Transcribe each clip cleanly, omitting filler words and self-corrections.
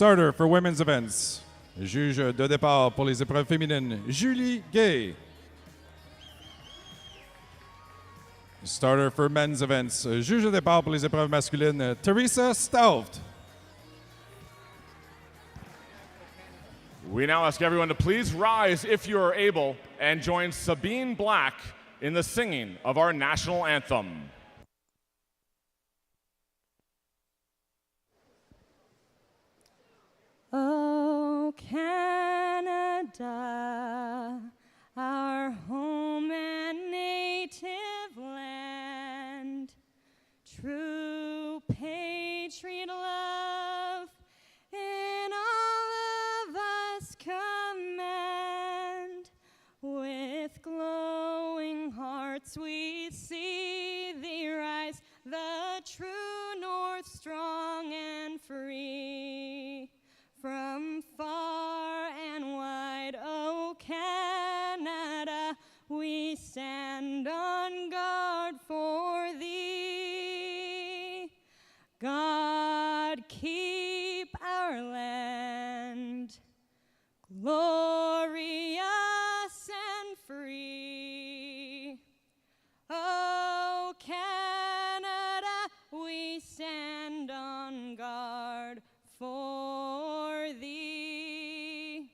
Starter for women's events. Juge de départ pour les épreuves féminines, Julie Gay. Starter for men's events, juge de départ pour les épreuves masculines, Teresa Stout. We now ask everyone to please rise if you are able and join Sabine Black in the singing of our national anthem. Oh, Canada, our home and native land, true patriot love in all of us command. With glowing hearts we see thee rise, the true north strong and free. From far and wide, oh Canada, we stand on guard for thee. God keep our land glorious and free. Oh Canada, we stand on guard for thee.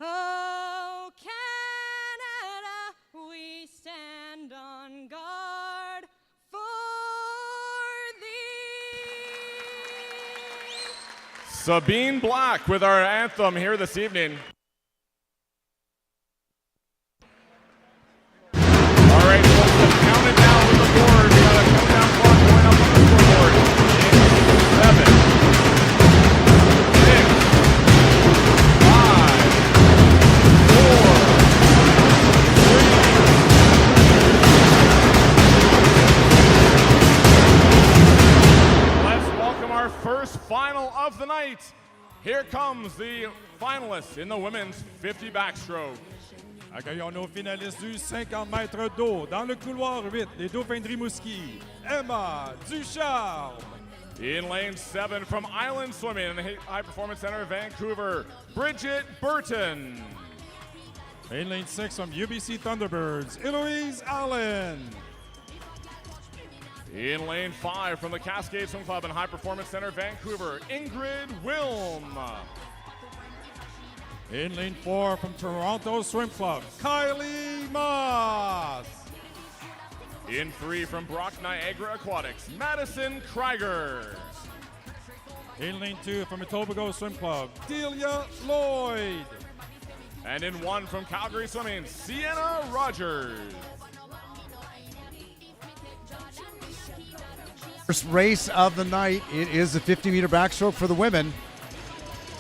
Oh, Canada, we stand on guard for thee. Sabine Black with our anthem here this evening. All right, folks, let's count it down with the board. We got a countdown clock going up on the scoreboard. 7, 6, 5, 4, 3. Let's welcome our first final of the night. Here comes the finalists in the women's 50 backstroke. Accueillons nos finalistes du 50 mètres d'eau. Dans le couloir 8, les Dauphins de Rimouski, Emma Ducharme. In lane 7 from Island Swimming in the High Performance Center of Vancouver, Bridget Burton. In lane 6 from UBC Thunderbirds, Eloise Allen. In lane 5 from the Cascade Swim Club and High Performance Center Vancouver, Ingrid Wilm. In lane 4 from Toronto Swim Club, Kylie Moss. In 3 from Brock Niagara Aquatics, Madison Krieger. In lane 2 from Etobicoke Swim Club, Delia Lloyd. And in 1 from Calgary Swimming, Sienna Rogers. First race of the night, it is the 50-meter backstroke for the women.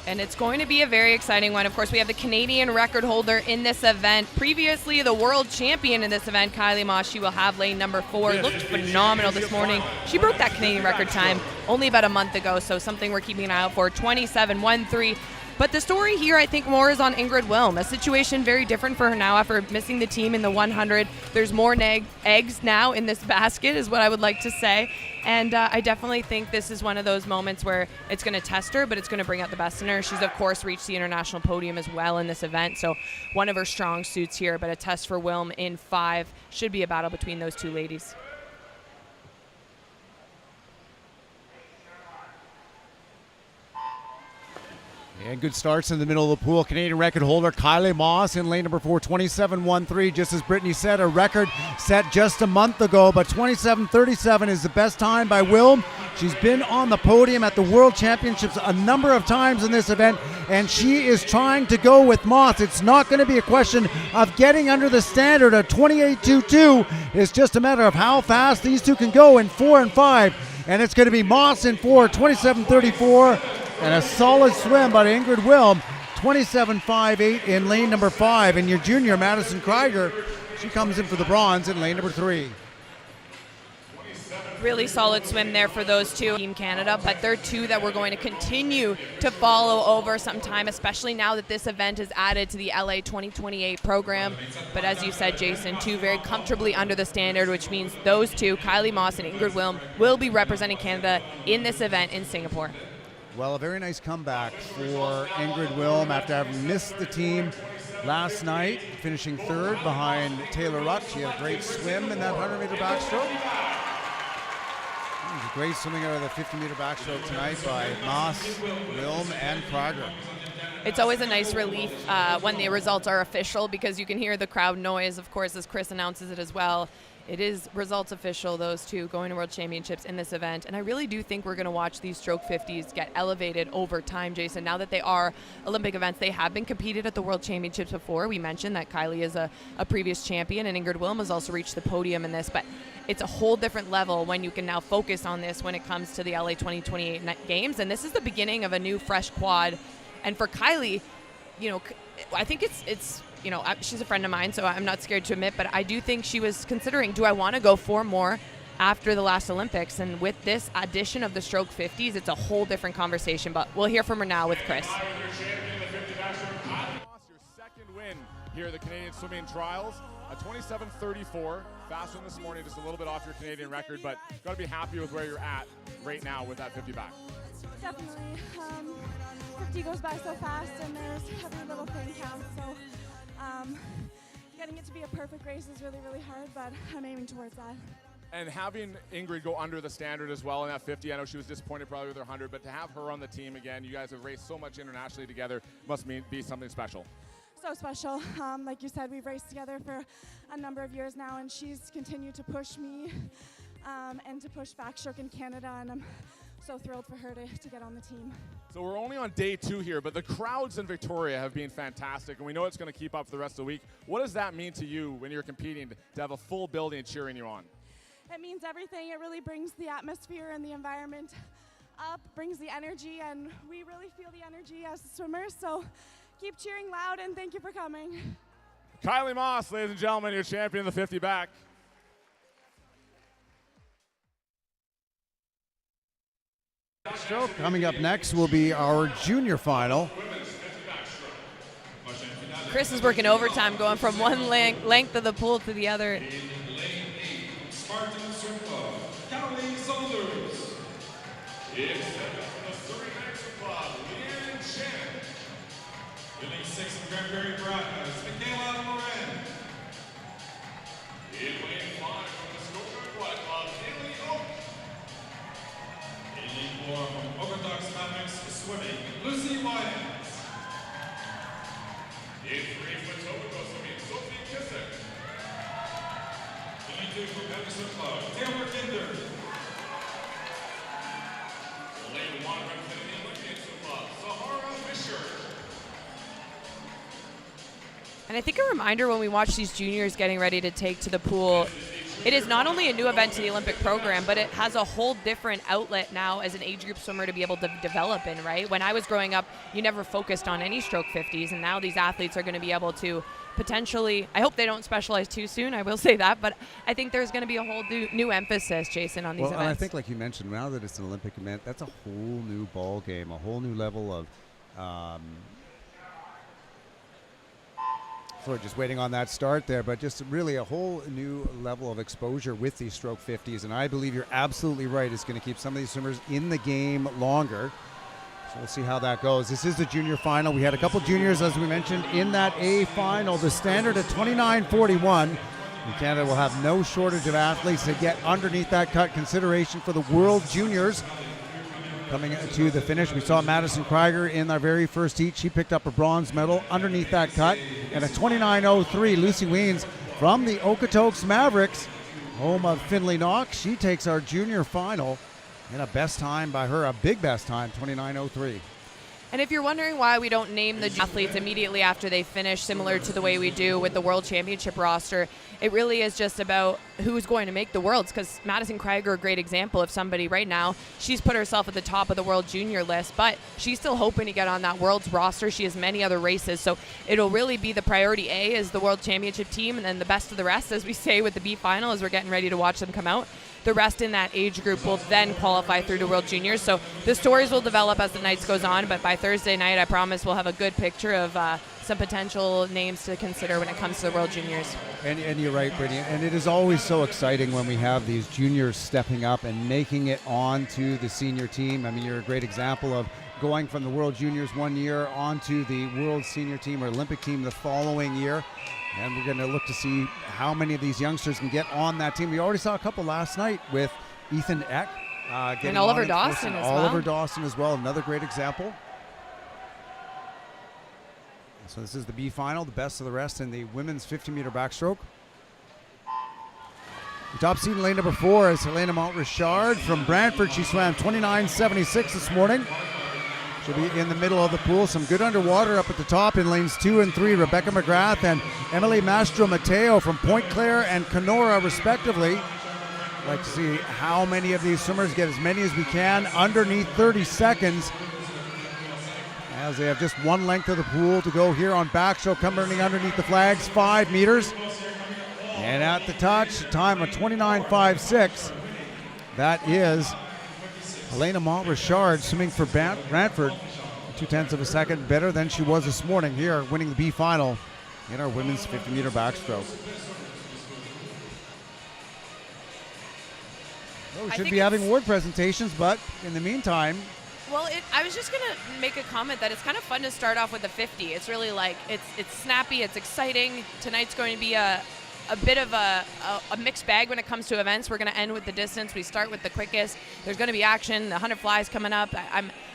And it's going to be a very exciting one. Of course, we have the Canadian record holder in this event. Previously, the world champion in this event, Kylie Moss. She will have lane number 4. Looked phenomenal this morning. She broke that Canadian record time only about a month ago, so something we're keeping an eye out for. 27:13. But the story here, I think, more is on Ingrid Wilm. A situation very different for her now after missing the team in the 100. There's more eggs now in this basket, is what I would like to say. And I definitely think this is one of those moments where it's going to test her, but it's going to bring out the best in her. She's, of course, reached the international podium as well in this event, so one of her strong suits here. But a test for Wilm in 5 should be a battle between those two ladies. And good starts in the middle of the pool. Canadian record holder Kylie Moss in lane number 4, 27:13. Just as Brittany said, a record set just a month ago, but 27:37 is the best time by Wilm. She's been on the podium at the World Championships a number of times in this event, and she is trying to go with Moss. It's not going to be a question of getting under the standard of 28:22. It's just a matter of how fast these two can go in 4 and 5. And it's going to be Moss in 4, 27:34. And a solid swim by Ingrid Wilm, 27:58 in lane number 5. And your junior, Madison Krieger, she comes in for the bronze in lane number 3. Really solid swim there for those two, Team Canada, but they're two that we're going to continue to follow over some time, especially now that this event is added to the LA 2028 program. But as you said, Jason, two very comfortably under the standard, which means those two, Kylie Moss and Ingrid Wilm, will be representing Canada in this event in Singapore. Well, a very nice comeback for Ingrid Wilm after having missed the team last night, finishing third behind Taylor Ruck. She had a great swim in that 100-meter backstroke. It was great swimming out of the 50-meter backstroke tonight by Moss, Wilm, and Krager. It's always a nice relief when the results are official, because you can hear the crowd noise, of course, as Chris announces it as well. It is results official, those two going to World Championships in this event. And I really do think we're going to watch these stroke 50s get elevated over time, Jason. Now that they are Olympic events, they have been competed at the World Championships before. We mentioned that Kylie is a previous champion, and Ingrid Wilm has also reached the podium in this. But it's a whole different level when you can now focus on this when it comes to the LA 2028 games. And this is the beginning of a new, fresh quad. And for Kylie, you know, I think it's you know, she's a friend of mine, so I'm not scared to admit, but I do think she was considering, do I want to go 4 more after the last Olympics? And with this addition of the stroke 50s, it's a whole different conversation, but we'll hear from her now with Chris. Your second win here at the Canadian Swimming Trials, a 27:34, faster than this morning, just a little bit off your Canadian record, but got to be happy with where you're at right now with that 50 back. Definitely. 50 goes by so fast, and there's every little thing counts. So getting it to be a perfect race is really, really hard, but I'm aiming towards that. And having Ingrid go under the standard as well in that 50, I know she was disappointed probably with her 100, but to have her on the team again, you guys have raced so much internationally together, must be something special. So special. Like you said, we've raced together for a number of years now, and she's continued to push me and to push backstroke in Canada, and I'm so thrilled for her to get on the team. So we're only on day 2 here, but the crowds in Victoria have been fantastic, and we know it's going to keep up for the rest of the week. What does that mean to you when you're competing, to have a full building cheering you on? It means everything. It really brings the atmosphere and the environment up, brings the energy, and we really feel the energy as swimmers, so keep cheering loud, and thank you for coming. Kylie Moss, ladies and gentlemen, your champion of the 50 back. Stroke. Coming up next will be our junior final. Chris is working overtime, going from one length of the pool to the other. And I think a reminder when we watch these juniors getting ready to take to the pool, it is not only a new event to the Olympic program, but it has a whole different outlet now as an age group swimmer to be able to develop in, right? When I was growing up, you never focused on any stroke 50s, and now these athletes are going to be able to potentially, I hope they don't specialize too soon, I will say that, but I think there's going to be a whole new emphasis, Jason, on these events. And I think, like you mentioned, now that it's an Olympic event, that's a whole new ball game, a whole new level of sorry, just waiting on that start there, but just really a whole new level of exposure with these stroke 50s, and I believe you're absolutely right. It's going to keep some of these swimmers in the game longer. So we'll see how that goes. This is the junior final. We had a couple juniors, as we mentioned, in that A final. The standard at 29:41. And Canada will have no shortage of athletes to get underneath that cut. Consideration for the World Juniors. Coming to the finish, we saw Madison Krager in our very first heat. She picked up a bronze medal underneath that cut. And a 29:03, Lucy Weens from the Okotoks Mavericks, home of Finley Knox. She takes our junior final in a best time by her, a big best time, 29:03. And if you're wondering why we don't name the athletes immediately after they finish, similar to the way we do with the World Championship roster, it really is just about who's going to make the Worlds, because Madison Krager, a great example of somebody right now, she's put herself at the top of the World Junior list, but she's still hoping to get on that World's roster. She has many other races, so it'll really be the priority A is the World Championship team, and then the best of the rest, as we say with the B final, as we're getting ready to watch them come out. The rest in that age group will then qualify through to World Juniors. So the stories will develop as the nights goes on, but by Thursday night, I promise we'll have a good picture of some potential names to consider when it comes to the World Juniors. And you're right, Brittany. And it is always so exciting when we have these juniors stepping up and making it on to the senior team. I mean, you're a great example of going from the World Juniors one year onto the World Senior Team or Olympic team the following year. And we're going to look to see how many of these youngsters can get on that team. We already saw a couple last night with Ethan Eck. And Oliver Dawson as well. Oliver Dawson as well, another great example. So this is the B final, the best of the rest in the women's 50-meter backstroke. The top seed in lane number 4 is Helena Montrichard from Brantford. She swam 29.76 this morning. She'll be in the middle of the pool. Some good underwater up at the top in lanes 2 and 3. Rebecca McGrath and Emily Mastro Mateo from Point Claire and Kenora, respectively. I'd like to see how many of these swimmers get as many as we can underneath 30 seconds. As they have just one length of the pool to go here on backstroke, coming underneath the flags, 5 meters. And at the touch, time of 29.56. That is Helena Montrichard swimming for Brantford. 0.2 of a second better than she was this morning here, winning the B final in our women's 50-meter backstroke. Well, we should be having award presentations, but in the meantime, well, I was just going to make a comment that it's kind of fun to start off with a 50. It's really like, it's snappy, it's exciting. Tonight's going to be a bit of a mixed bag when it comes to events. We're going to end with the distance. We start with the quickest. There's going to be action. The 100 flies coming up.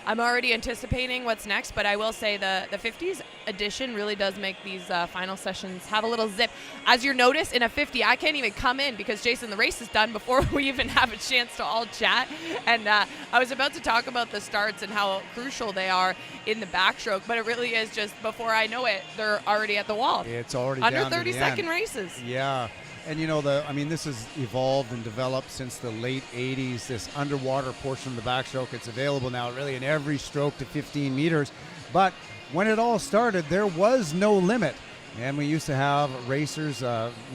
I'm already anticipating what's next, but I will say the 50s edition really does make these final sessions have a little zip. As you notice, in a 50, I can't even come in because, Jason, the race is done before we even have a chance to all chat. And I was about to talk about the starts and how crucial they are in the backstroke, but it really is just before I know it, they're already at the wall. It's already under down to 30-second the end. Races. Yeah. And you know, this has evolved and developed since the late 80s, this underwater portion of the backstroke. It's available now really in every stroke to 15 meters. But when it all started, there was no limit. And we used to have racers,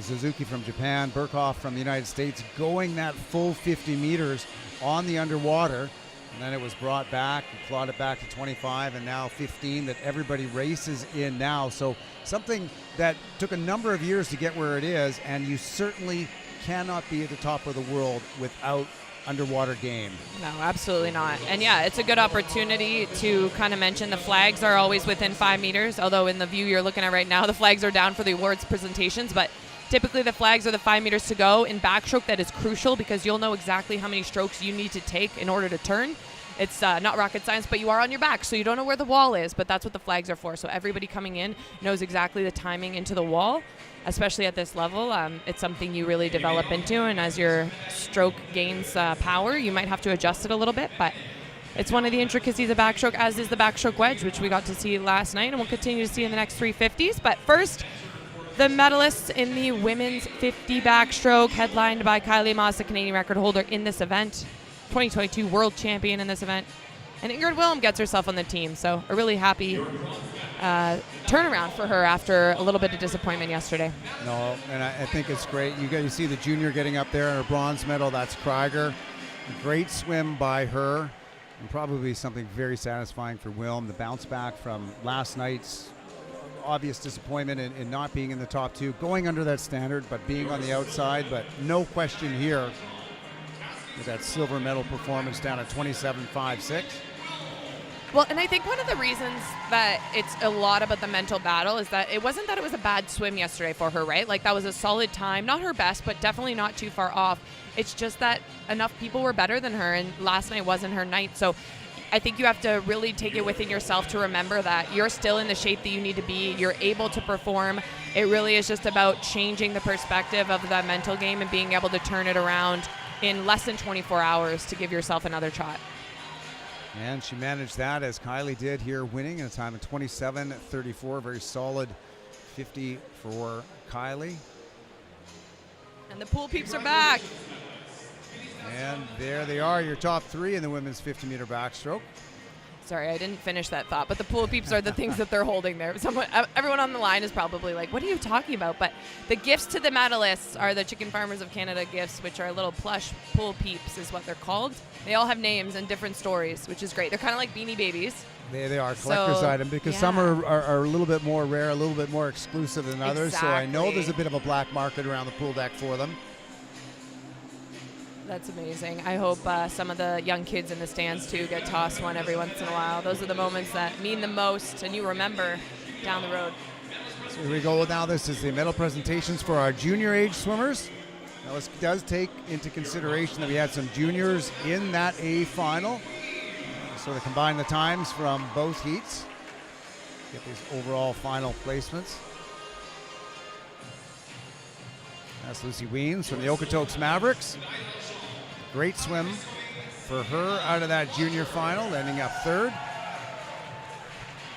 Suzuki from Japan, Burkhoff from the United States, going that full 50 meters on the underwater. And then it was brought back, clawed it back to 25, and now 15 that everybody races in now. So something that took a number of years to get where it is, and you certainly cannot be at the top of the world without underwater game. No, absolutely not. And yeah, it's a good opportunity to kind of mention the flags are always within 5 meters, although in the view you're looking at right now, the flags are down for the awards presentations, but typically the flags are the 5 meters to go. In backstroke, that is crucial because you'll know exactly how many strokes you need to take in order to turn. It's not rocket science, but you are on your back, so you don't know where the wall is, but that's what the flags are for. So everybody coming in knows exactly the timing into the wall, especially at this level. It's something you really develop into, and as your stroke gains power, you might have to adjust it a little bit, but it's one of the intricacies of backstroke, as is the backstroke wedge, which we got to see last night, and we'll continue to see in the next 350s. But first, the medalists in the women's 50 backstroke, headlined by Kylie Moss, the Canadian record holder in this event, 2022 world champion in this event. And Ingrid Willem gets herself on the team, so a really happy turnaround for her after a little bit of disappointment yesterday. No, and I think it's great. You see the junior getting up there, and her bronze medal, that's Krieger. Great swim by her, and probably something very satisfying for Willem. The bounce back from last night's obvious disappointment in not being in the top 2, going under that standard, but being on the outside. But no question here with that silver medal performance down at 27.56. Well, and I think one of the reasons that it's a lot about the mental battle is that it wasn't that it was a bad swim yesterday for her, right? Like, that was a solid time. Not her best, but definitely not too far off. It's just that enough people were better than her, and last night wasn't her night. So I think you have to really take it within yourself to remember that you're still in the shape that you need to be. You're able to perform. It really is just about changing the perspective of that mental game and being able to turn it around in less than 24 hours to give yourself another shot. And she managed that, as Kylie did here, winning in a time of 27.34. Very solid 50 for Kylie. And the pool peeps are back. And there they are, your top 3 in the women's 50-meter backstroke. Sorry, I didn't finish that thought, but the pool peeps are the things that they're holding there. Everyone on the line is probably like, what are you talking about? But the gifts to the medalists are the Chicken Farmers of Canada gifts, which are little plush pool peeps is what they're called. They all have names and different stories, which is great. They're kind of like Beanie Babies. They are collector's item because some are a little bit more rare, a little bit more exclusive than others. Exactly. So I know there's a bit of a black market around the pool deck for them. That's amazing. I hope some of the young kids in the stands, too, get tossed one every once in a while. Those are the moments that mean the most, and you remember down the road. So here we go. Now this is the medal presentations for our junior age swimmers. Now this does take into consideration that we had some juniors in that A final. Sort of combine the times from both heats. Get these overall final placements. That's Lucy Weems from the Okotoks Mavericks. Great swim for her out of that junior final, ending up third.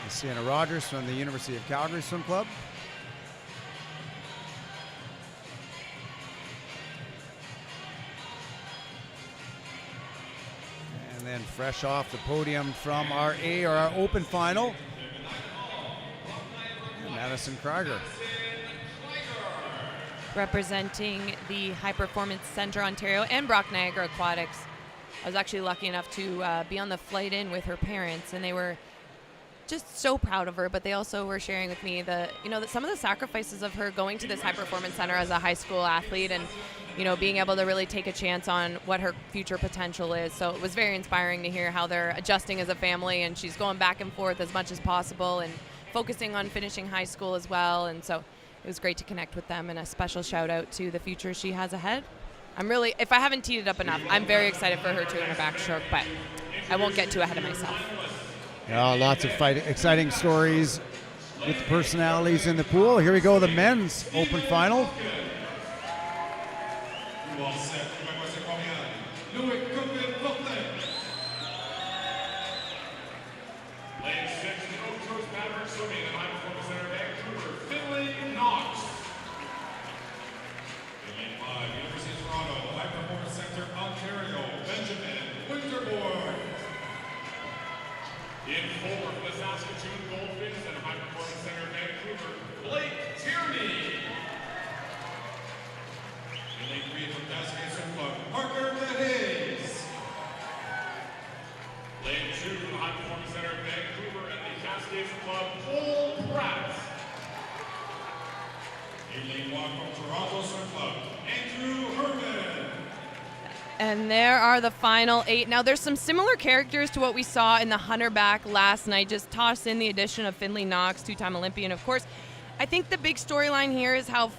Sienna Rogers from the University of Calgary Swim Club. And then fresh off the podium from our A, or our open final, Madison Krieger. Representing the High Performance Centre Ontario and Brock Niagara Aquatics. I was actually lucky enough to be on the flight in with her parents, and they were just so proud of her, but they also were sharing with me that some of the sacrifices of her going to this high performance center as a high school athlete, and being able to really take a chance on what her future potential is. So it was very inspiring to hear how they're adjusting as a family, and she's going back and forth as much as possible and focusing on finishing high school as well. And so it was great to connect with them, and a special shout out to the future she has ahead. If I haven't teed it up enough, I'm very excited for her too in her backstroke, but I won't get too ahead of myself. Lots of exciting stories with the personalities in the pool. Here we go, the men's open final. Lane 6, the Okotoks Mavericks swimming in High Performance Center, Vancouver, Finley Knox. In lane 5, University of Toronto, High Performance Center, Ontario, Benjamin Winterborn. In 4, the Saskatoon Goldfinch and High Performance Center, Vancouver, Blake Tierney. In lane 3, from Cascade Swim Club, Parker Hayes. Lane 2, from the High Performance Center, Vancouver, and the Cascade Swim Club, Cole Pratt. In lane 1, from Toronto Swim Club, Andrew Herman. And there are the final 8. Now, there's some similar characters to what we saw in the Hunter back last night. Just toss in the addition of Finley Knox, 2-time Olympian. Of course, I think the big storyline here is how,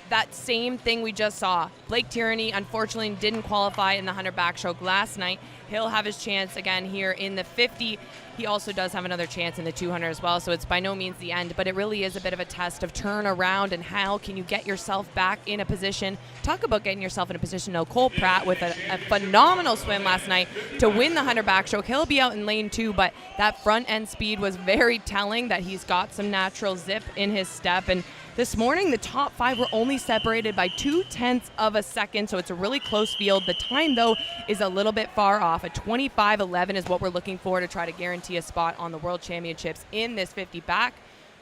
that same thing we just saw. Blake Tierney, unfortunately, didn't qualify in the Hunter backstroke last night. He'll have his chance again here in the 50. He also does have another chance in the 200 as well, so it's by no means the end, but it really is a bit of a test of turnaround and how can you get yourself back in a position. Talk about getting yourself in a position. Now, Cole Pratt with a phenomenal swim last night to win the Hunter backstroke. He'll be out in lane 2, but that front end speed was very telling that he's got some natural zip in his step. And this morning, the top 5 were only separated by 0.2 of a second, so it's a really close field. The time, though, is a little bit far off. A 25:11 is what we're looking for to try to guarantee a spot on the World Championships in this 50 back.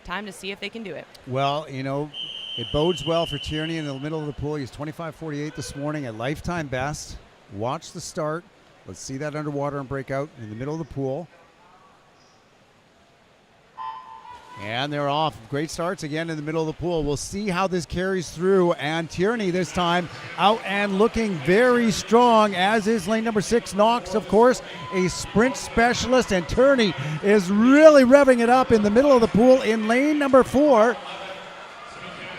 Time to see if they can do it. Well, it bodes well for Tierney in the middle of the pool. He's 25:48 this morning, a lifetime best. Watch the start. Let's see that underwater and break out in the middle of the pool. And they're off. Great starts again in the middle of the pool. We'll see how this carries through. And Tierney this time out and looking very strong, as is lane number 6, Knox, of course, a sprint specialist. And Tierney is really revving it up in the middle of the pool in lane number 4.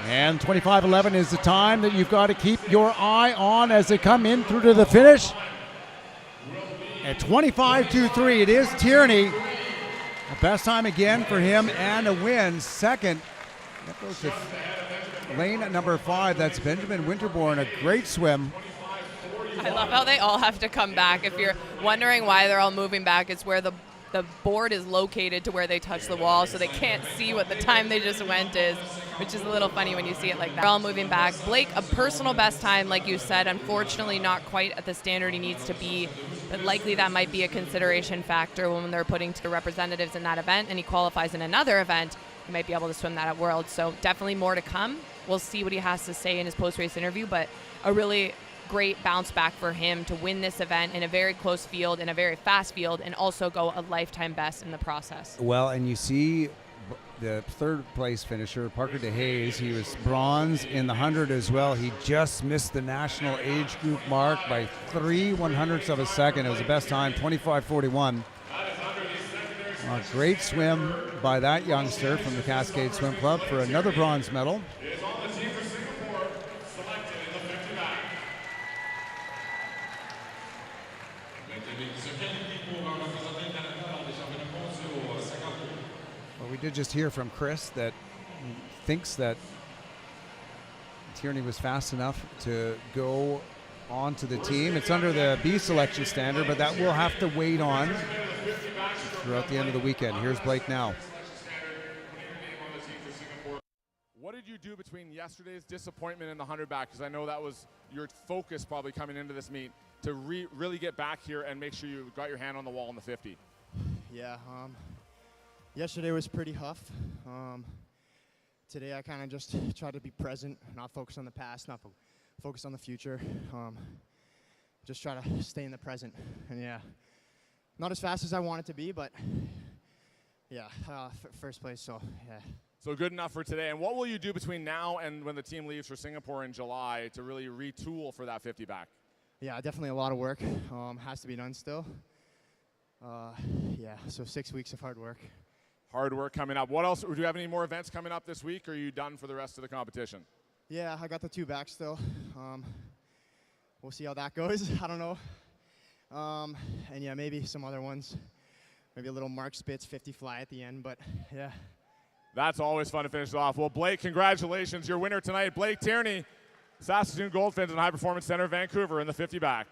And 25:11 is the time that you've got to keep your eye on as they come in through to the finish. At 25:23, it is Tierney. Best time again for him and a win. Second, that goes to lane number 5. That's Benjamin Winterborn. A great swim. I love how they all have to come back. If you're wondering why they're all moving back, it's where the board is located to where they touch the wall, so they can't see what the time they just went is, which is a little funny when you see it like that. They're all moving back. Blake, a personal best time, like you said, unfortunately not quite at the standard he needs to be, but likely that might be a consideration factor when they're putting to representatives in that event, and he qualifies in another event. He might be able to swim that at Worlds, so definitely more to come. We'll see what he has to say in his post-race interview, but a really great bounce back for him to win this event in a very close field, in a very fast field, and also go a lifetime best in the process. Well, and you see the third place finisher, Parker DeHaze. He was bronze in the 100 as well. He just missed the national age group mark by 3/100ths of a second. It was the best time, 25:41. A great swim by that youngster from the Cascade Swim Club for another bronze medal. Well, we did just hear from Chris that he thinks that Tierney was fast enough to go onto the team. It's under the B selection standard, but that will have to wait on throughout the end of the weekend. Here's Blake now. What did you do between yesterday's disappointment and the 100 back? Because I know that was your focus probably coming into this meet to really get back here and make sure you got your hand on the wall in the 50. Yeah, yesterday was pretty tough. Today I kind of just tried to be present, not focus on the past, not focus on the future. Just try to stay in the present. And yeah, not as fast as I want it to be, but yeah, first place, so yeah. So good enough for today. And what will you do between now and when the team leaves for Singapore in July to really retool for that 50 back? Yeah, definitely a lot of work. Has to be done still. Yeah, so 6 weeks of hard work. Hard work coming up. What else? Do you have any more events coming up this week, or are you done for the rest of the competition? Yeah, I got the 2 back still. We'll see how that goes. I don't know. And yeah, maybe some other ones. Maybe a little Mark Spitz 50 fly at the end, but yeah. That's always fun to finish it off. Well, Blake, congratulations. Your winner tonight, Blake Tierney, Saskatoon Goldfinch and High Performance Center, Vancouver in the 50 back.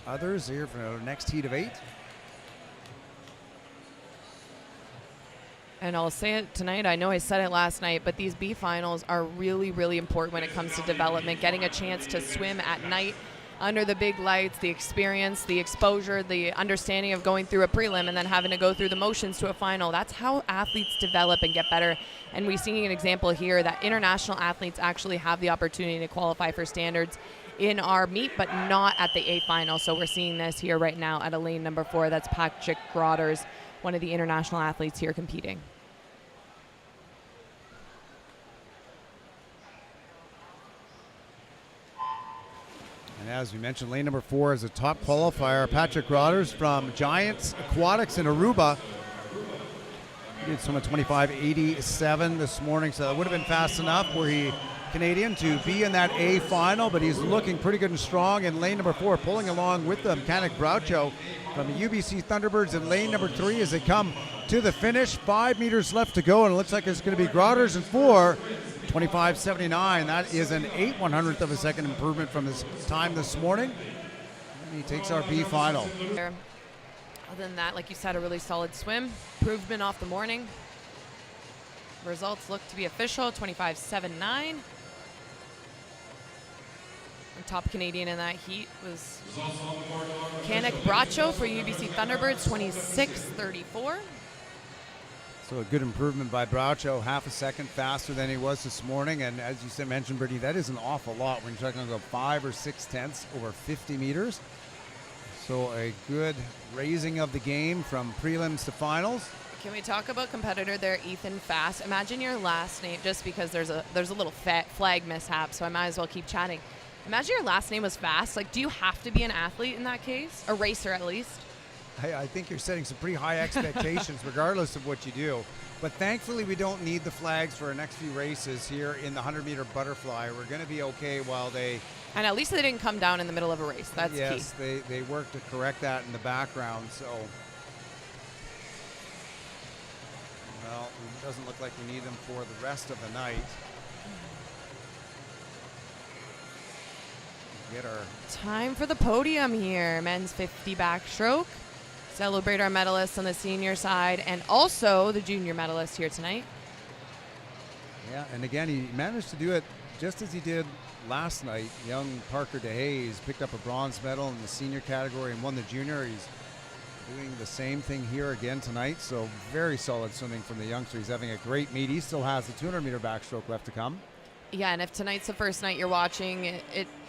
Others here for our next heat of 8. And I'll say it tonight, I know I said it last night, but these B finals are really, really important when it comes to development, getting a chance to swim at night under the big lights, the experience, the exposure, the understanding of going through a prelim and then having to go through the motions to a final. That's how athletes develop and get better. And we're seeing an example here that international athletes actually have the opportunity to qualify for standards in our meet, but not at the A final. So we're seeing this here right now at a lane number 4. That's Patrick Grotters, one of the international athletes here competing. And as we mentioned, lane number 4 is a top qualifier, Patrick Grotters from Giants Aquatics in Aruba. He did swim at 25:87 this morning, so it would have been fast enough were he Canadian to be in that A final, but he's looking pretty good and strong in lane number 4, pulling along with the mechanic Braucho from the UBC Thunderbirds in lane number 3 as they come to the finish. 5 meters left to go, and it looks like it's going to be Grotters in 4. 25:79. That is an 8/100th of a second improvement from his time this morning. And he takes our B final. Other than that, like you said, a really solid swim. Improvement off the morning. Results look to be official, 25:79. Our top Canadian in that heat was mechanic Braucho for UBC Thunderbirds, 26:34. So a good improvement by Braucho, half a second faster than he was this morning. And as you said, mentioned, Brittany, that is an awful lot when you're talking about 5 or 6 tenths over 50 meters. So a good raising of the game from prelims to finals. Can we talk about competitor there, Ethan Fast? Imagine your last name, just because there's a little flag mishap, so I might as well keep chatting. Imagine your last name was Fast. Like, do you have to be an athlete in that case? A racer, at least? I think you're setting some pretty high expectations regardless of what you do. But thankfully, we don't need the flags for our next few races here in the 100-meter butterfly. We're going to be okay while they... And at least they didn't come down in the middle of a race. That's key. Yes, they worked to correct that in the background. So, well, it doesn't look like we need them for the rest of the night. Get our time for the podium here. Men's 50 backstroke. Celebrate our medalists on the senior side and also the junior medalists here tonight. Yeah, and again, he managed to do it just as he did last night. Young Parker DeHaze picked up a bronze medal in the senior category and won the junior. He's doing the same thing here again tonight, so very solid swimming from the youngster. He's having a great meet. He still has the 200-meter backstroke left to come. Yeah, and if tonight's the first night you're watching,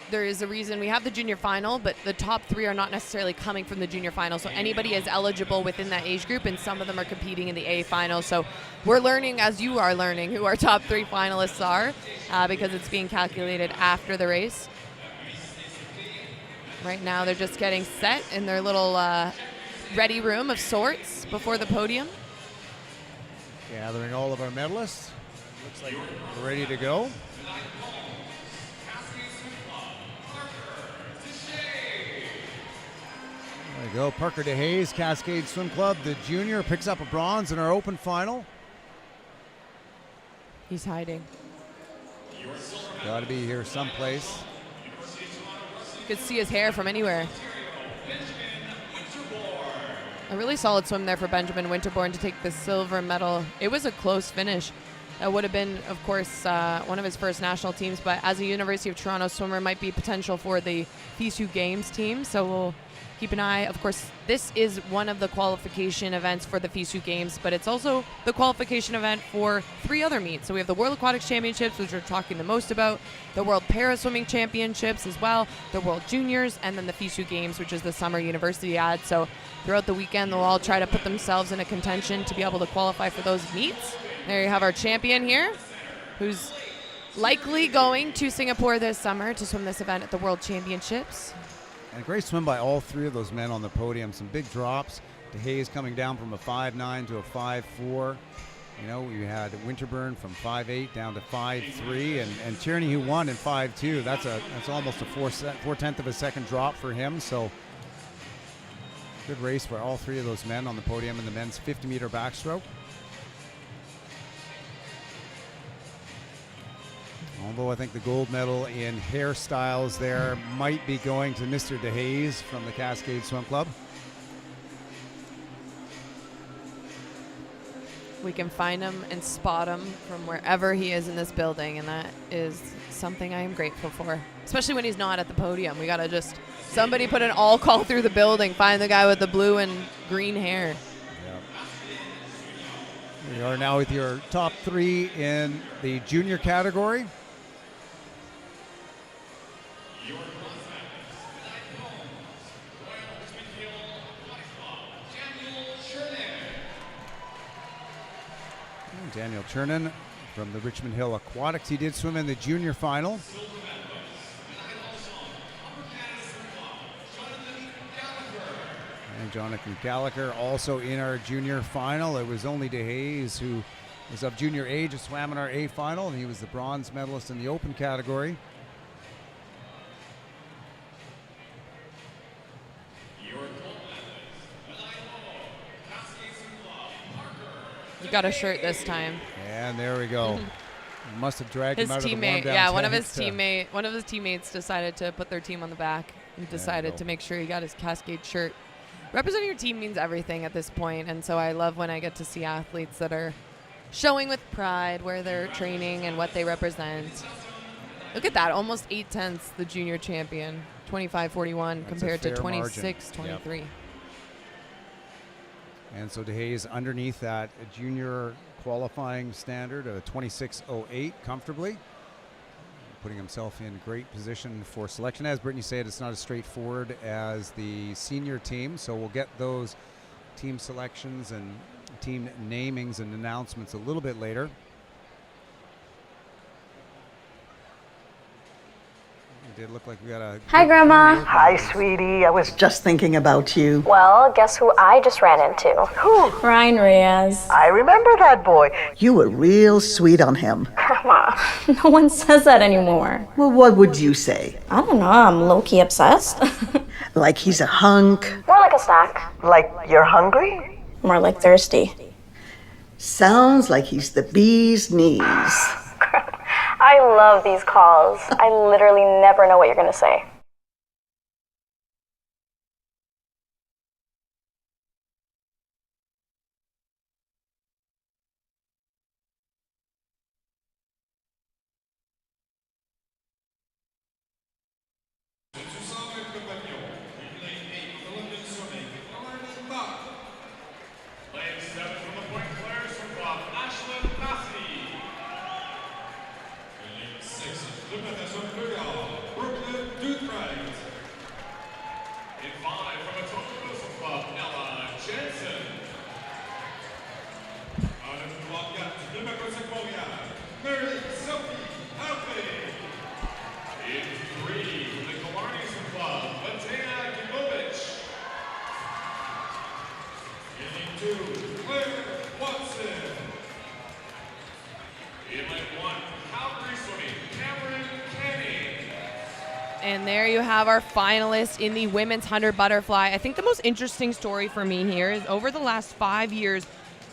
there is a reason we have the junior final, but the top 3 are not necessarily coming from the junior final, so anybody is eligible within that age group, and some of them are competing in the A final. So we're learning, as you are learning, who our top 3 finalists are, because it's being calculated after the race. Right now they're just getting set in their little ready room of sorts before the podium. Gathering all of our medalists. Looks like we're ready to go. There we go. Parker DeHaze, Cascade Swim Club, the junior, picks up a bronze in our open final. He's hiding. Got to be here someplace. You could see his hair from anywhere. A really solid swim there for Benjamin Winterborn to take the silver medal. It was a close finish. That would have been, of course, one of his first national teams, but as a University of Toronto swimmer, might be potential for the FISU Games team, so we'll keep an eye. Of course, this is one of the qualification events for the FISU Games, but it's also the qualification event for 3 other meets. So we have the World Aquatics Championships, which we're talking the most about, the World Para-Swimming Championships as well, the World Juniors, and then the FISU Games, which is the Summer University ad. So throughout the weekend, they'll all try to put themselves in a contention to be able to qualify for those meets. There you have our champion here, who's likely going to Singapore this summer to swim this event at the World Championships. And a great swim by all 3 of those men on the podium. Some big drops. DeHaze coming down from a 5'9" to a 5'4". You know, we had Winterburn from 5'8" down to 5'3", and Tierney, who won in 5'2". That's almost a 4/10 of a second drop for him. So good race for all 3 of those men on the podium in the men's 50-meter backstroke. Although I think the gold medal in hairstyles there might be going to Mr. DeHaze from the Cascade Swim Club. we can find him and spot him from wherever he is in this building, and that is something I am grateful for, especially when he's not at the podium. We got to just, somebody put an all call through the building, find the guy with the blue and green hair. We are now with your top 3 in the junior category. Daniel Chernin from the Richmond Hill Aquatics. He did swim in the junior final. And Jonathan Gallagher also in our junior final. It was only DeHaze, who was of junior age, who swam in our A final, and he was the bronze medalist in the open category. He got a shirt this time. And there we go. Must have dragged His him out teammate, of the warm-down yeah, one of his teammates decided to put their team on the back. He decided to make sure he got his Cascade shirt. Representing your team means everything at this point, and so I love when I get to see athletes that are showing with pride where they're training and what they represent. Look at that, almost 8/10, the junior champion, 25-41 compared to 26-23. Yep. And so DeHaze underneath that junior qualifying standard of 26.08 comfortably, putting himself in great position for selection. As Brittany said, it's not as straightforward as the senior team, so we'll get those team selections and team namings and announcements a little bit later. It did look like we got a... Hi, Grandma. Hi, sweetie. I was just thinking about you. Well, guess who I just ran into? Who? Ryan Reyes. I remember that boy. You were real sweet on him. Grandma, no one says that anymore. Well, what would you say? I don't know, I'm low-key obsessed. Like he's a hunk? More like a snack. Like you're hungry? More like thirsty. Sounds like he's the bee's knees. I love these calls. I literally never know what you're gonna say. And there you have our finalists in the women's 100 butterfly. I think the most interesting story for me here is over the last 5 years,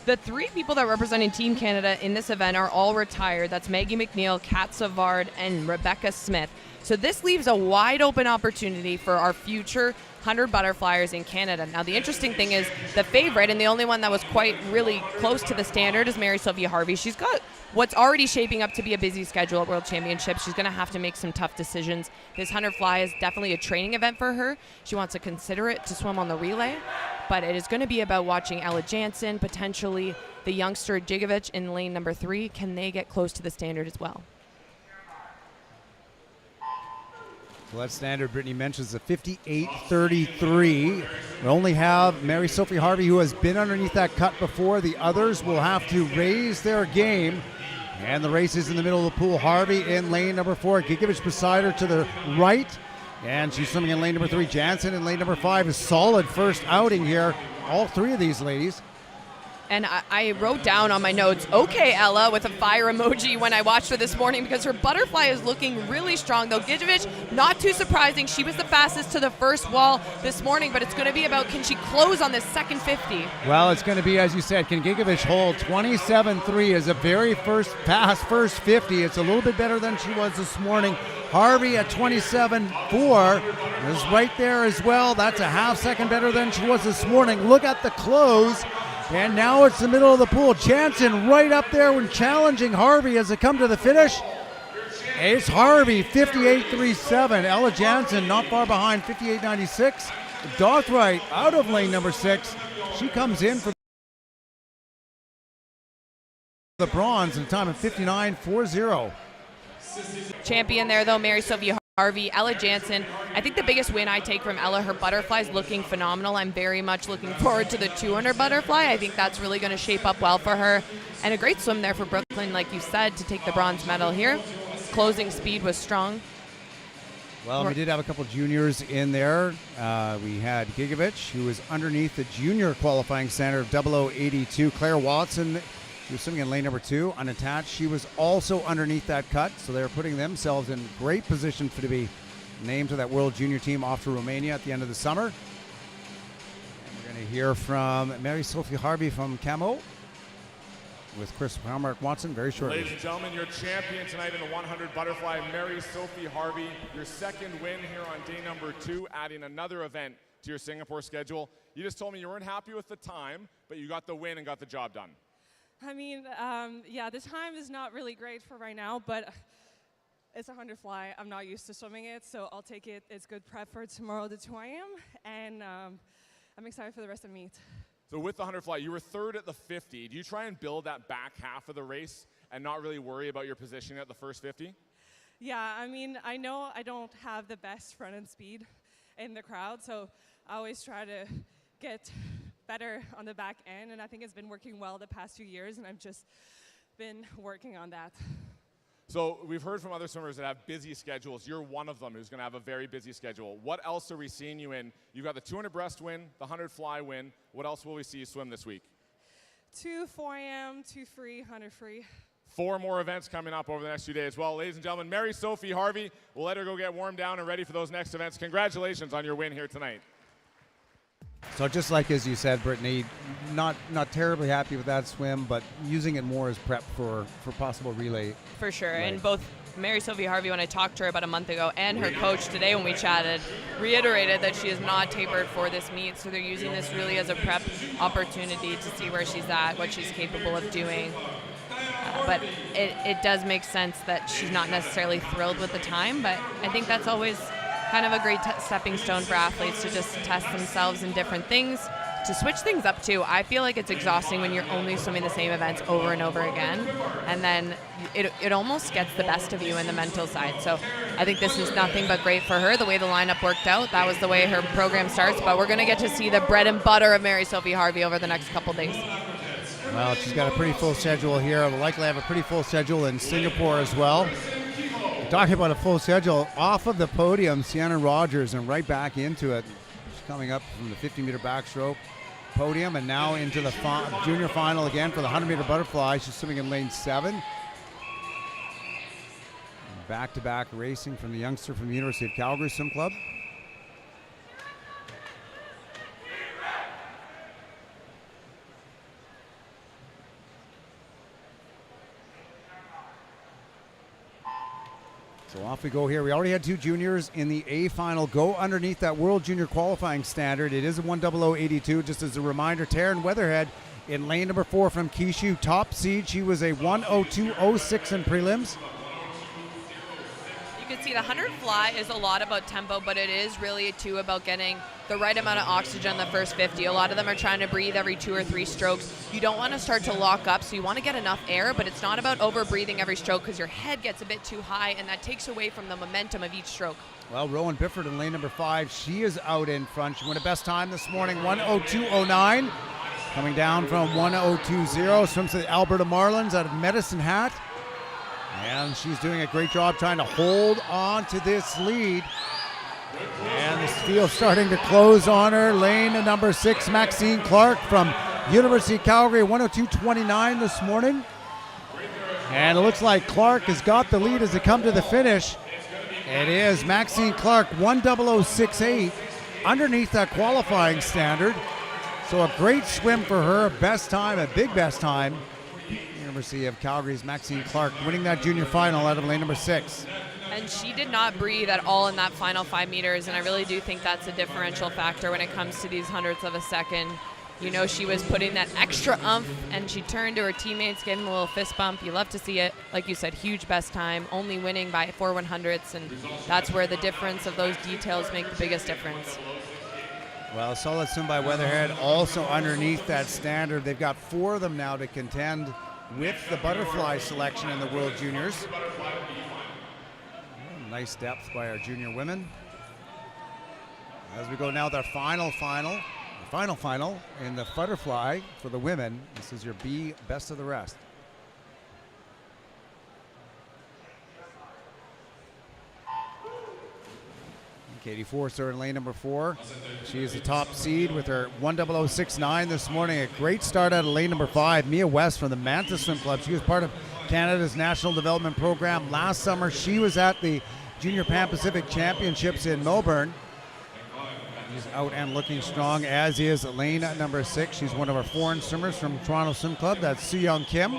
the 3 people that represented Team Canada in this event are all retired. That's Maggie McNeil, Kat Savard, and Rebecca Smith. So this leaves a wide open opportunity for our future 100 butterflyers in Canada. Now, the interesting thing is the favorite and the only one that was quite really close to the standard is Mary Sylvia Harvey. She's got what's already shaping up to be a busy schedule at World Championships. She's going to have to make some tough decisions. This 100 fly is definitely a training event for her. She wants to consider it to swim on the relay, but it is going to be about watching Ella Jansen, potentially the youngster Jigovic in lane number 3. Can they get close to the standard as well? Well, that standard, Brittany mentions, a 58.33. We only have Mary Sophie Harvey, who has been underneath that cut before. The others will have to raise their game. And the race is in the middle of the pool. Harvey in lane number 4. Gigovic beside her to the right. And she's swimming in lane number 3. Jansen in lane number 5. A solid first outing here. All 3 of these ladies. And I wrote down on my notes, okay, Ella, with a fire emoji when I watched her this morning because her butterfly is looking really strong, though. Gigovic, not too surprising. She was the fastest to the first wall this morning, but it's going to be about can she close on this second 50? Well, it's going to be, as you said, can Gigovic hold 27.3 as a very first 50. It's a little bit better than she was this morning. Harvey at 27.4 is right there as well. That's a half second better than she was this morning. Look at the close. And now it's the middle of the pool. Jansen right up there when challenging Harvey as they come to the finish. It's Harvey, 58.37. Ella Jansen not far behind, 58.96. Dothright out of lane number 6. She comes in for the bronze in time of 59.40. Champion there, though, Mary Sophie Harvey, Ella Jansen. I think the biggest win I take from Ella, her butterfly's looking phenomenal. I'm very much looking forward to the 200 butterfly. I think that's really going to shape up well for her. And a great swim there for Brooklyn, like you said, to take the bronze medal here. Closing speed was strong. Well, we did have a couple juniors in there. We had Gigovich, who was underneath the junior qualifying standard of 0082. Claire Watson, she was swimming in lane number 2, unattached. She was also underneath that cut, so they're putting themselves in great position to be named to that World Junior team off to Romania at the end of the summer. And we're going to hear from Mary Sophie Harvey from Camo with Chris Mark Watson very shortly. Ladies and gentlemen, your champion tonight in the 100 butterfly, Mary Sophie Harvey. Your second win here on day number 2, adding another event to your Singapore schedule. You just told me you weren't happy with the time, but you got the win and got the job done. I mean, yeah, the time is not really great for right now, but it's a 100 fly. I'm not used to swimming it, so I'll take it. It's good prep for tomorrow, the 2 a.m., and I'm excited for the rest of the meet. So with the 100 fly, you were 3rd at the 50. Do you try and build that back half of the race and not really worry about your positioning at the first 50? Yeah, I mean, I know I don't have the best front-end speed in the crowd, so I always try to get better on the back end, and I think it's been working well the past few years, and I've just been working on that. So we've heard from other swimmers that have busy schedules. You're one of them who's going to have a very busy schedule. What else are we seeing you in? You've got the 200 breast win, the 100 fly win. What else will we see you swim this week? 2 4 a.m., 2 free, 100 free. 4 more events coming up over the next few days. Well, ladies and gentlemen, Mary Sophie Harvey, we'll let her go get warmed down and ready for those next events. Congratulations on your win here tonight. So just like as you said, Brittany, not terribly happy with that swim, but using it more as prep for possible relay. For sure, Right. and both Mary Sophie Harvey, when I talked to her about a month ago, and her coach today when we chatted, reiterated that she is not tapered for this meet, so they're using this really as a prep opportunity to see where she's at, what she's capable of doing. But it does make sense that she's not necessarily thrilled with the time, but I think that's always kind of a great stepping stone for athletes to just test themselves in different things, to switch things up too. I feel like it's exhausting when you're only swimming the same events over and over again, and then it almost gets the best of you in the mental side. So I think this is nothing but great for her, the way the lineup worked out. That was the way her program starts, but we're going to get to see the bread and butter of Mary Sophie Harvey over the next couple days. Well, she's got a pretty full schedule here. Will likely have a pretty full schedule in Singapore as well. Talking about a full schedule, off of the podium, Sienna Rogers, and right back into it. She's coming up from the 50-meter backstroke podium and now into the junior final again for the 100-meter butterfly. She's swimming in lane 7. Back-to-back racing from the youngster from the University of Calgary Swim Club. So off we go here. We already had 2 juniors in the A final go underneath that World Junior qualifying standard. It is a 10082. Just as a reminder, Taryn Weatherhead in lane number 4 from Kishu, top seed. She was a 102.06 in prelims. You can see the 100 fly is a lot about tempo, but it is really too about getting the right amount of oxygen in the first 50. A lot of them are trying to breathe every 2 or 3 strokes. You don't want to start to lock up, so you want to get enough air, but it's not about over breathing every stroke because your head gets a bit too high, and that takes away from the momentum of each stroke. Well, Rowan Bifford in lane number 5, she is out in front. She won a best time this morning, 102.09. Coming down from 102.0, swims to the Alberta Marlins out of Medicine Hat. And she's doing a great job trying to hold on to this lead. And the field starting to close on her. Lane number 6, Maxine Clark from University of Calgary, 102.29 this morning. And it looks like Clark has got the lead as they come to the finish. It is Maxine Clark, 100.68, underneath that qualifying standard. So a great swim for her, best time, a big best time. University of Calgary's Maxine Clark winning that junior final out of lane number 6. And she did not breathe at all in that final 5 meters, and I really do think that's a differential factor when it comes to these hundredths of a second. You know, she was putting that extra oomph, and she turned to her teammates, gave them a little fist bump. You love to see it. Like you said, huge best time, only winning by 4 100ths, and that's where the difference of those details make the biggest difference. Well, solid swim by Weatherhead, also underneath that standard. They've got 4 of them now to contend with the butterfly selection in the World Juniors. Nice depth by our junior women. As we go now with our final in the butterfly for the women. This is your B best of the rest. Katie Forster in lane number 4. She is the top seed with her 1:00.69 this morning. A great start out of lane number 5. Mia West from the Manta Swim Club. She was part of Canada's National Development Program last summer. She was at the Junior Pan Pacific Championships in Melbourne. She's out and looking strong, as is lane number 6. She's one of our foreign swimmers from Toronto Swim Club. That's Soo-Young Kim.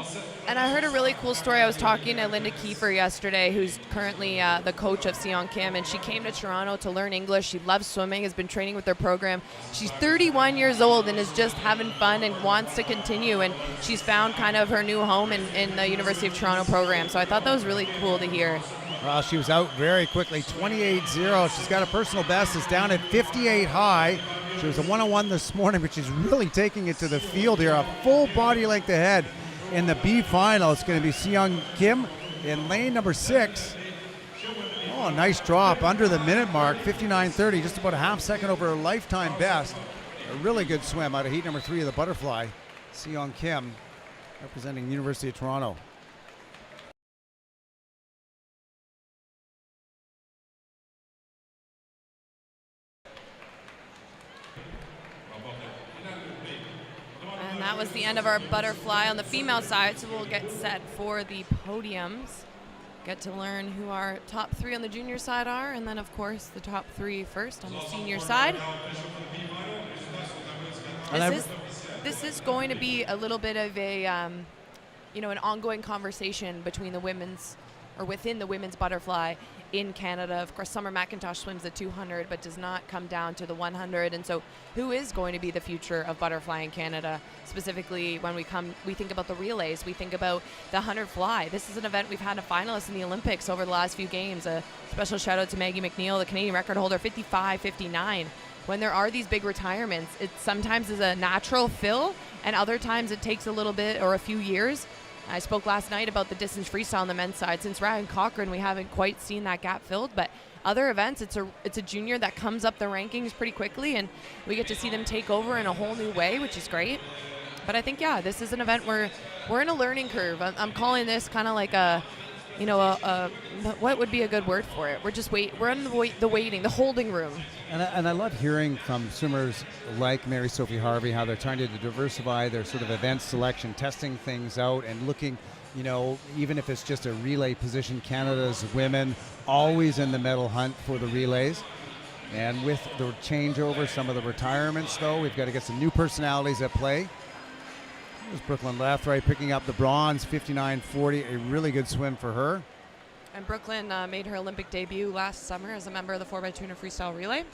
And I heard a really cool story. I was talking to Linda Kiefer yesterday, who's currently the coach of Soo-Young Kim, and she came to Toronto to learn English. She loves swimming, has been training with their program. She's 31 years old and is just having fun and wants to continue, and she's found kind of her new home in the University of Toronto program. So I thought that was really cool to hear. Well, she was out very quickly, 28.0. She's got a personal best. It's down at 58 high. She was a 101 this morning, but she's really taking it to the field here. A full body length ahead in the B final. It's going to be Soo-Young Kim in lane number 6. Oh, nice drop under the minute mark, 59.30, just about a half second over her lifetime best. A really good swim out of heat number 3 of the butterfly. Soo-Young Kim representing the University of Toronto. And that was the end of our butterfly on the female side, so we'll get set for the podiums. Get to learn who our top 3 on the junior side are, and then, of course, the top 3 first on the senior side. This is going to be a little bit of a, an ongoing conversation between the women's, or within the women's butterfly in Canada. Of course, Summer McIntosh swims the 200, but does not come down to the 100. And so who is going to be the future of butterfly in Canada? Specifically, when we think about the relays, we think about the 100 fly. This is an event we've had a finalist in the Olympics over the last few games. A special shout out to Maggie McNeil, the Canadian record holder, 55.59. When there are these big retirements, it sometimes is a natural fill, and other times it takes a little bit or a few years. I spoke last night about the distance freestyle on the men's side. Since Ryan Cochran, we haven't quite seen that gap filled, but other events, it's a junior that comes up the rankings pretty quickly, and we get to see them take over in a whole new way, which is great. But I think, this is an event where we're in a learning curve. I'm calling this kind of like what would be a good word for it? We're in the waiting, the holding room. And I love hearing from swimmers like Mary Sophie Harvey how they're trying to diversify their sort of event selection, testing things out and looking, even if it's just a relay position. Canada's women always in the medal hunt for the relays. And with the changeover, some of the retirements, though, we've got to get some new personalities at play. There's Brooklyn Lathright picking up the bronze, 59.40, a really good swim for her. And Brooklyn made her Olympic debut last summer as a member of the 4x200 freestyle relay.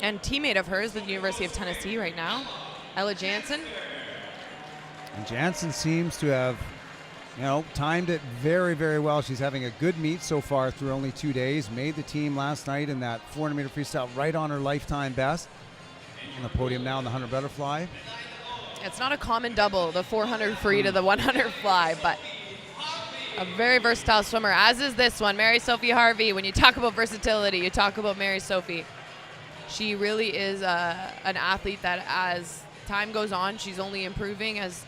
And teammate of hers with the University of Tennessee right now, Ella Jansen. And Jansen seems to have, timed it very, very well. She's having a good meet so far through only 2 days. Made the team last night in that 400-meter freestyle right on her lifetime best. On the podium now in the 100 butterfly. It's not a common double, the 400 free to the 100 fly, but a very versatile swimmer, as is this one, Mary Sophie Harvey. When you talk about versatility, you talk about Mary Sophie. She really is an athlete that, as time goes on, she's only improving as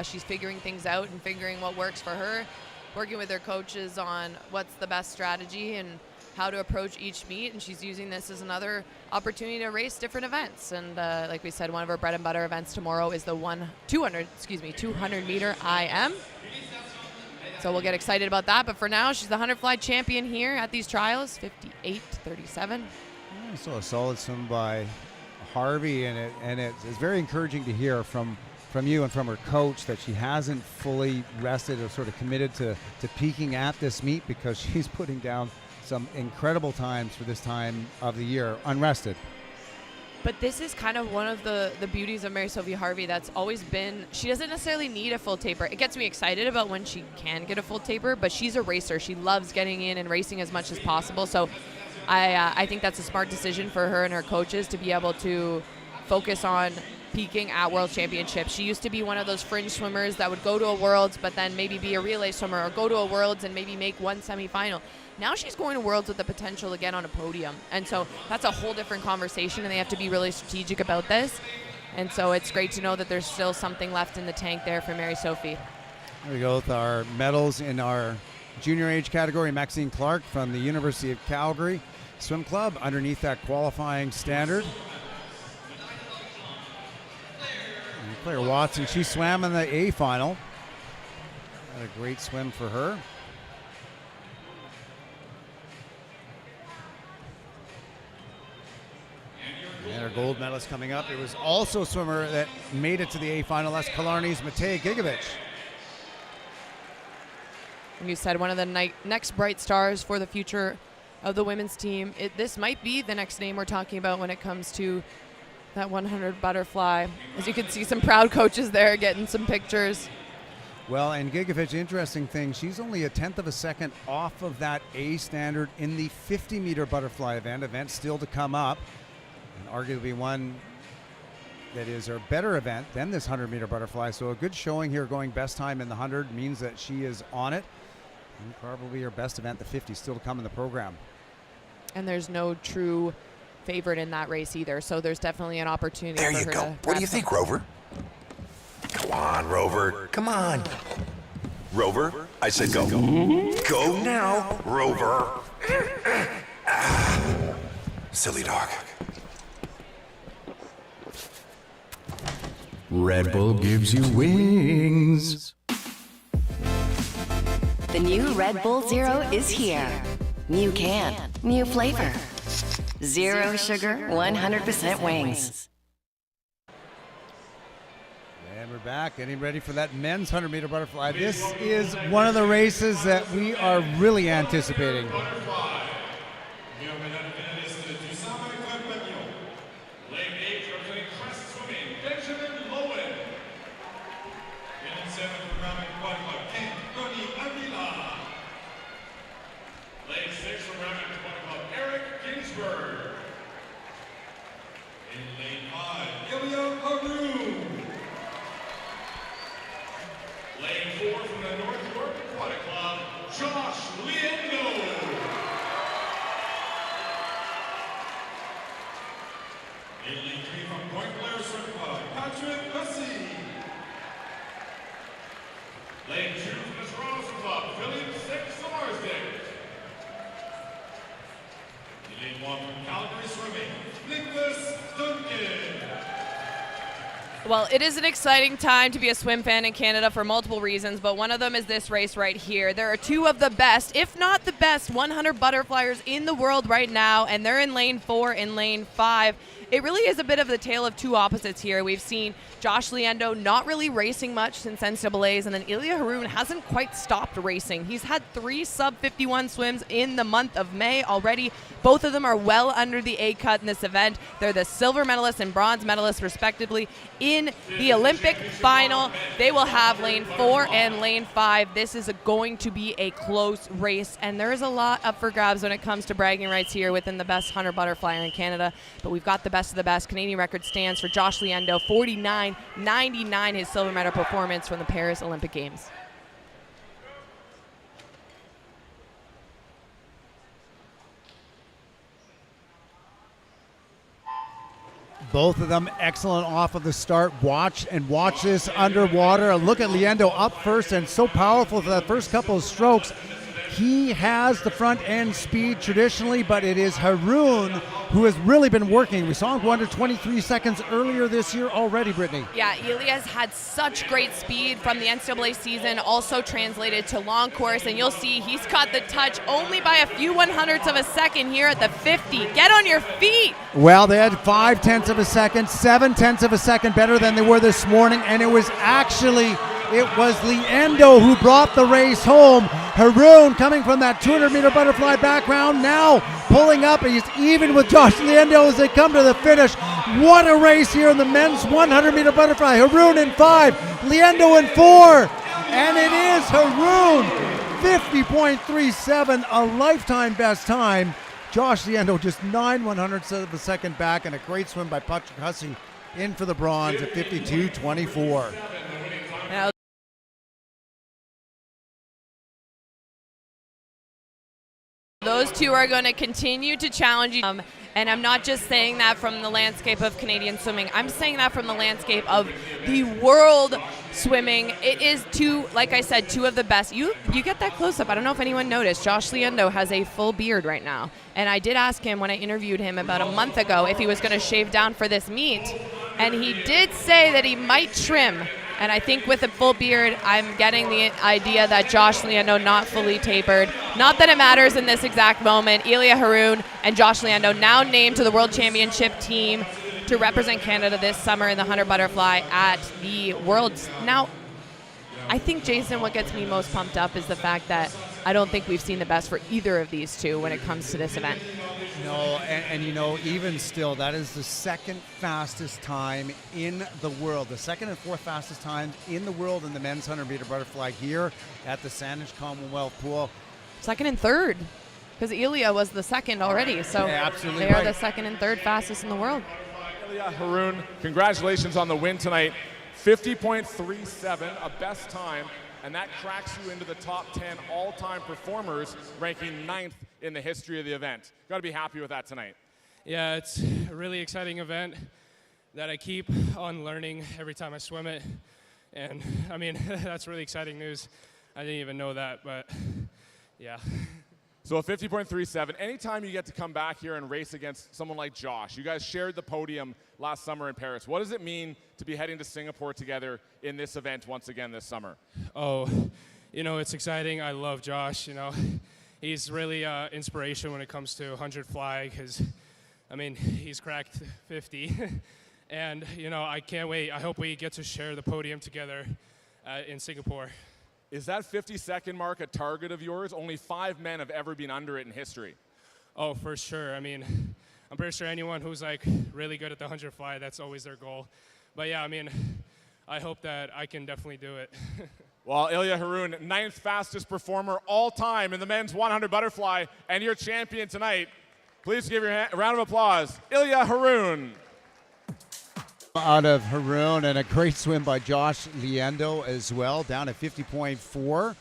she's figuring things out and figuring what works for her, working with her coaches on what's the best strategy and how to approach each meet, and she's using this as another opportunity to race different events. And like we said, one of her bread and butter events tomorrow is the 200 meter IM. So we'll get excited about that. But for now, she's the 100 fly champion here at these trials, 58.37. So a solid swim by Harvey, and it's very encouraging to hear from you and from her coach that she hasn't fully rested or sort of committed to peaking at this meet, because she's putting down some incredible times for this time of the year, unrested. But this is kind of one of the beauties of Mary Sophie Harvey that's always been, she doesn't necessarily need a full taper. It gets me excited about when she can get a full taper, but she's a racer. She loves getting in and racing as much as possible. So I think that's a smart decision for her and her coaches to be able to focus on peaking at World Championships. She used to be one of those fringe swimmers that would go to a Worlds, but then maybe be a relay swimmer, or go to a Worlds and maybe make one semifinal. Now she's going to Worlds with the potential to get on a podium. And so that's a whole different conversation, and they have to be really strategic about this. And so it's great to know that there's still something left in the tank there for Mary Sophie. There we go with our medals in our junior age category. Maxine Clark from the University of Calgary Swim Club underneath that qualifying standard. And Claire Watson, she swam in the A final. Had a great swim for her. And our gold medalist coming up. It was also a swimmer that made it to the A final. That's Killarney's Matej Gigovich. And you said one of the next bright stars for the future of the women's team. This might be the next name we're talking about when it comes to that 100 butterfly. As you can see, some proud coaches there getting some pictures. Well, and Gigovich, interesting thing, she's only a 1/10 of a second off of that A standard in the 50-meter butterfly event still to come up. And arguably one that is a better event than this 100-meter butterfly. So a good showing here, going best time in the 100 means that she is on it. And probably her best event, the 50, still to come in the program. And there's no true favorite in that race either. So there's definitely an opportunity there for you her go. to What do you think, Rover? Come on, Rover. Come on. Rover, I said go. Go now, Rover. Silly dog. Red Bull gives you wings. The new Red Bull Zero is here. New can, new flavor. Zero sugar, 100% wings. And we're back, getting ready for that men's 100-meter butterfly. This is one of the races that we are really anticipating. Well, it is an exciting time to be a swim fan in Canada for multiple reasons, but one of them is this race right here. There are two of the best, if not the best, 100 butterflyers in the world right now, and they're in lane 4 and lane 5. It really is a bit of the tale of two opposites here. We've seen Josh Liendo not really racing much since NCAAs, and then Ilya Haroun hasn't quite stopped racing. He's had 3 sub-51 swims in the month of May already. Both of them are well under the A cut in this event. They're the silver medalist and bronze medalist, respectively, in the Olympic final. They will have lane 4 and lane 5. This is going to be a close race, and there is a lot up for grabs when it comes to bragging rights here within the best 100 butterflyer in Canada. But we've got the best of the best. Canadian record stands for Josh Liendo, 49.99, his silver medal performance from the Paris Olympic Games. Both of them excellent off of the start. Watch this underwater. A look at Liendo up first, and so powerful for that first couple of strokes. He has the front end speed traditionally, but it is Haroun who has really been working. We saw him go under 23 seconds earlier this year already, Brittany. Yeah, Ilya's had such great speed from the NCAA season, also translated to long course, and you'll see he's caught the touch only by a few 100ths of a second here at the 50. Get on your feet. Well, they had 5/10 of a second, 7/10 of a second better than they were this morning, and it was Liendo who brought the race home. Haroun coming from that 200-meter butterfly background, now pulling up. He's even with Josh Liendo as they come to the finish. What a race here in the men's 100-meter butterfly. Haroon in 5, Liendo in 4, and it is Haroon, 50.37, a lifetime best time. Josh Liendo just 9/100ths of a second back, and a great swim by Patrick Hussey in for the bronze at 52.24. Now, those two are going to continue to challenge you. And I'm not just saying that from the landscape of Canadian swimming. I'm saying that from the landscape of the world swimming. It is like I said, two of the best. You get that close up. I don't know if anyone noticed. Josh Liendo has a full beard right now. And I did ask him when I interviewed him about a month ago if he was going to shave down for this meet. And he did say that he might trim. And I think with a full beard, I'm getting the idea that Josh Liendo not fully tapered. Not that it matters in this exact moment. Elia Haroon and Josh Liendo now named to the World Championship team to represent Canada this summer in the 100 butterfly at the Worlds. Now, I think, Jason, what gets me most pumped up is the fact that I don't think we've seen the best for either of these two when it comes to this event. No, and you know, even still, that is the second fastest time in the world. The second and fourth fastest times in the world in the men's 100-meter butterfly here at the Saanich Commonwealth pool. Second and third, because Elia was the second already. So yeah, absolutely they are right. the second and third fastest in the world. Elia Haroon, congratulations on the win tonight. 50.37, a best time. And that cracks you into the top 10 all-time performers, ranking 9th in the history of the event. Got to be happy with that tonight. Yeah, it's a really exciting event that I keep on learning every time I swim it. And, I mean, that's really exciting news. I didn't even know that, but, yeah. So a 50.37, anytime you get to come back here and race against someone like Josh, you guys shared the podium last summer in Paris. What does it mean to be heading to Singapore together in this event once again this summer? Oh, you know, it's exciting. I love Josh, you know. He's really inspiration when it comes to 100 fly because, I mean, he's cracked 50. And, you know, I can't wait. I hope we get to share the podium together in Singapore. Is that 50-second mark a target of yours? Only 5 men have ever been under it in history. Oh, for sure. I mean, I'm pretty sure anyone who's like really good at the 100 fly, that's always their goal. But yeah, I mean, I hope that I can definitely do it. Well, Elia Haroon, 9th fastest performer all time in the men's 100 butterfly, and your champion tonight. Please give a round of applause, Elia Haroon. Out of Haroon, and a great swim by Josh Liendo as well, down at 50.4.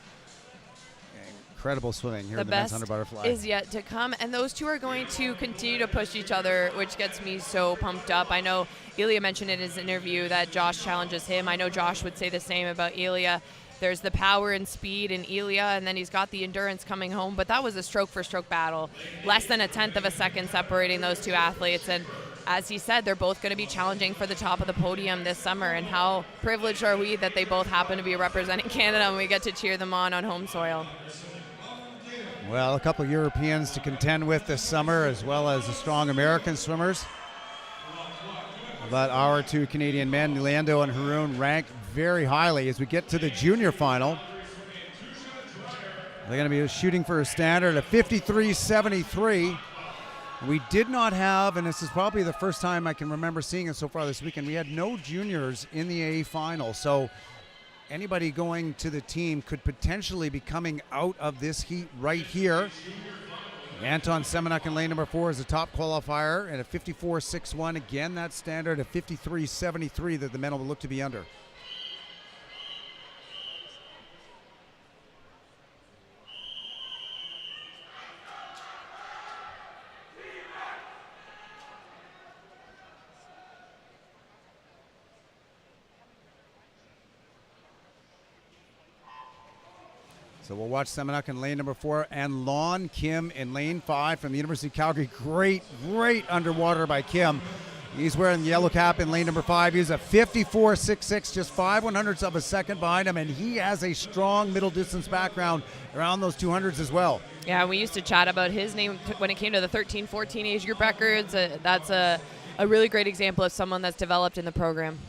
Incredible swimming here in the men's 100 butterfly. The best is yet to come, and those two are going to continue to push each other, which gets me so pumped up. I know Elia mentioned in his interview that Josh challenges him. I know Josh would say the same about Elia. There's the power and speed in Elia, and then he's got the endurance coming home, but that was a stroke-for-stroke battle. Less than a tenth of a second separating those two athletes, and as he said, they're both going to be challenging for the top of the podium this summer, and how privileged are we that they both happen to be representing Canada and we get to cheer them on home soil. Well, a couple of Europeans to contend with this summer, as well as the strong American swimmers. But our two Canadian men, Liendo and Haroon, rank very highly as we get to the junior final. They're going to be shooting for a standard of 53.73. We did not have, and this is probably the first time I can remember seeing it so far this weekend, we had no juniors in the A final. So anybody going to the team could potentially be coming out of this heat right here. Anton Semenuk in lane number 4 is the top qualifier at a 54.61. Again, that standard of 53.73 that the men will look to be under. So we'll watch Semenuk in lane number 4 and Lon Kim in lane 5 from the University of Calgary. Great underwater by Kim. He's wearing the yellow cap in lane number 5. He's a 54.66, just 5/100ths of a second behind him, and he has a strong middle distance background around those 200s as well. Yeah, we used to chat about his name when it came to the 13-14 age group records. That's a really great example of someone that's developed in the program.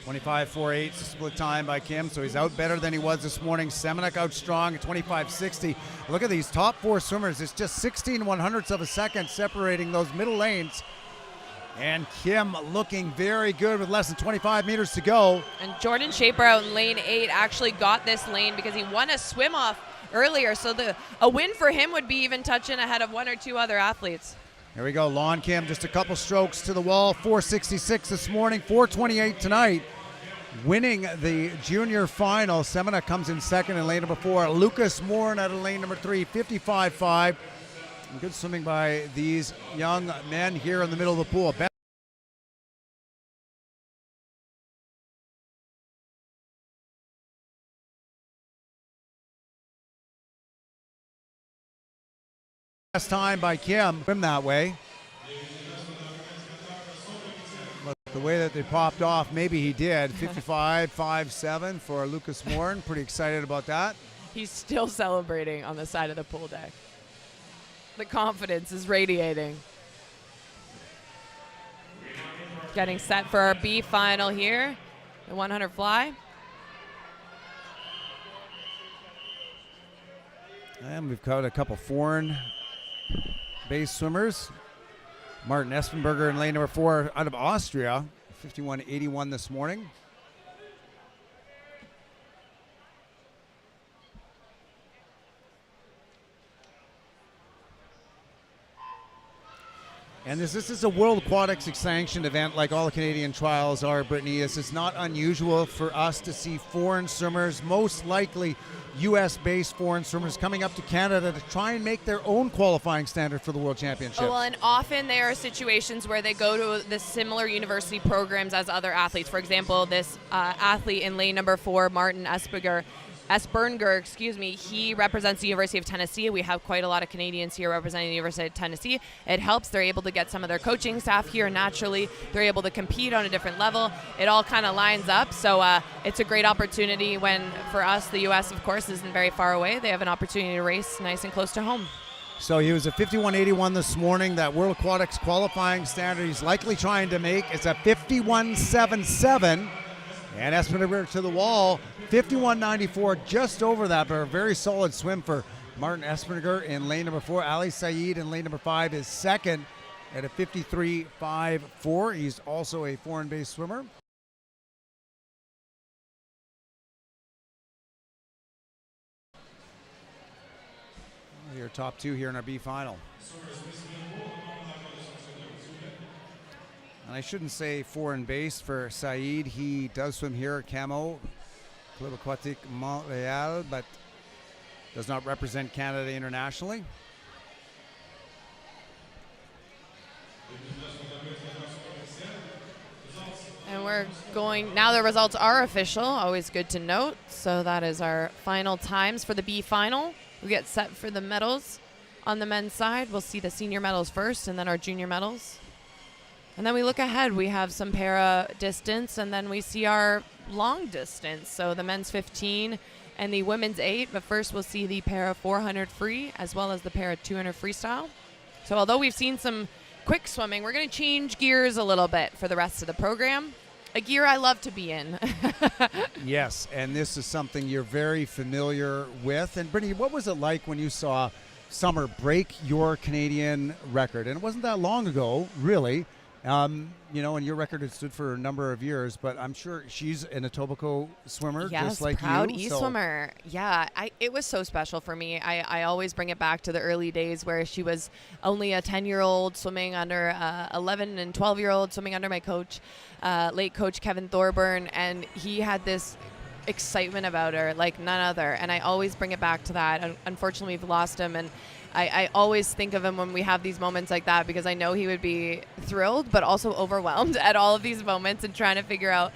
25.48 split time by Kim, so he's out better than he was this morning. Semenuk out strong at 25.60. Look at these top 4 swimmers. It's just 16/100ths of a second separating those middle lanes. And Kim looking very good with less than 25 meters to go. And Jordan Shaper out in lane 8 actually got this lane because he won a swim off earlier. So a win for him would be even touching ahead of 1 or 2 other athletes. Here we go, Lon Kim, just a couple strokes to the wall. 466 this morning, 428 tonight. Winning the junior final. Semina comes in second in lane number 4. Lucas Moore out of lane number 3, 55.5. Good swimming by these young men here in the middle of the pool. Best time by Kim. Swim that way. Look, the way that they popped off, maybe he did. 55.57 for Lucas Moore. Pretty excited about that. He's still celebrating on the side of the pool deck. The confidence is radiating. Getting set for our B final here, the 100 fly. And we've got a couple foreign base swimmers. Martin Espenberger in lane number 4 out of Austria, 51.81 this morning. And this is a World Aquatics sanctioned event like all the Canadian trials are, Brittany. This is not unusual for us to see foreign swimmers, most likely U.S.-based foreign swimmers, coming up to Canada to try and make their own qualifying standard for the World Championship. Oh, well, and often there are situations where they go to the similar university programs as other athletes. For example, this athlete in lane number 4, Martin Espenberger, he represents the University of Tennessee. We have quite a lot of Canadians here representing the University of Tennessee. It helps. They're able to get some of their coaching staff here naturally. They're able to compete on a different level. It all kind of lines up. So it's a great opportunity when, for us, the U.S., of course, isn't very far away. They have an opportunity to race nice and close to home. So he was a 51.81 this morning. That World Aquatics qualifying standard he's likely trying to make is a 51.77. And Espenberger to the wall, 51.94, just over that, but a very solid swim for Martin Espenberger in lane number 4. Ali Saeed in lane number 5 is second at a 53.54. He's also a foreign-based swimmer. Your top 2 here in our B final. And I shouldn't say foreign-based for Saeed. He does swim here at Camo, Club Aquatique Montreal, but does not represent Canada internationally. And we're going, now the results are official, always good to note. So that is our final times for the B final. We get set for the medals on the men's side. We'll see the senior medals first and then our junior medals. And then we look ahead. We have some para distance, and then we see our long distance. So the men's 15 and the women's 8. But first we'll see the para 400 free as well as the para 200 freestyle. So although we've seen some quick swimming, we're going to change gears a little bit for the rest of the program. A gear I love to be in. Yes, and this is something you're very familiar with. And Brittany, what was it like when you saw Summer break your Canadian record? And it wasn't that long ago, really. You know, and your record had stood for a number of years, but I'm sure she's an Etobicoke swimmer, just like proud you. E-swimmer. Yeah, it was so special for me. I always bring it back to the early days where she was only a 10-year-old swimming under 11 and 12-year-old swimming under my coach, late coach Kevin Thorburn, and he had this excitement about her like none other, and I always bring it back to that. Unfortunately, we've lost him, and I always think of him when we have these moments like that because I know he would be thrilled but also overwhelmed at all of these moments and trying to figure out.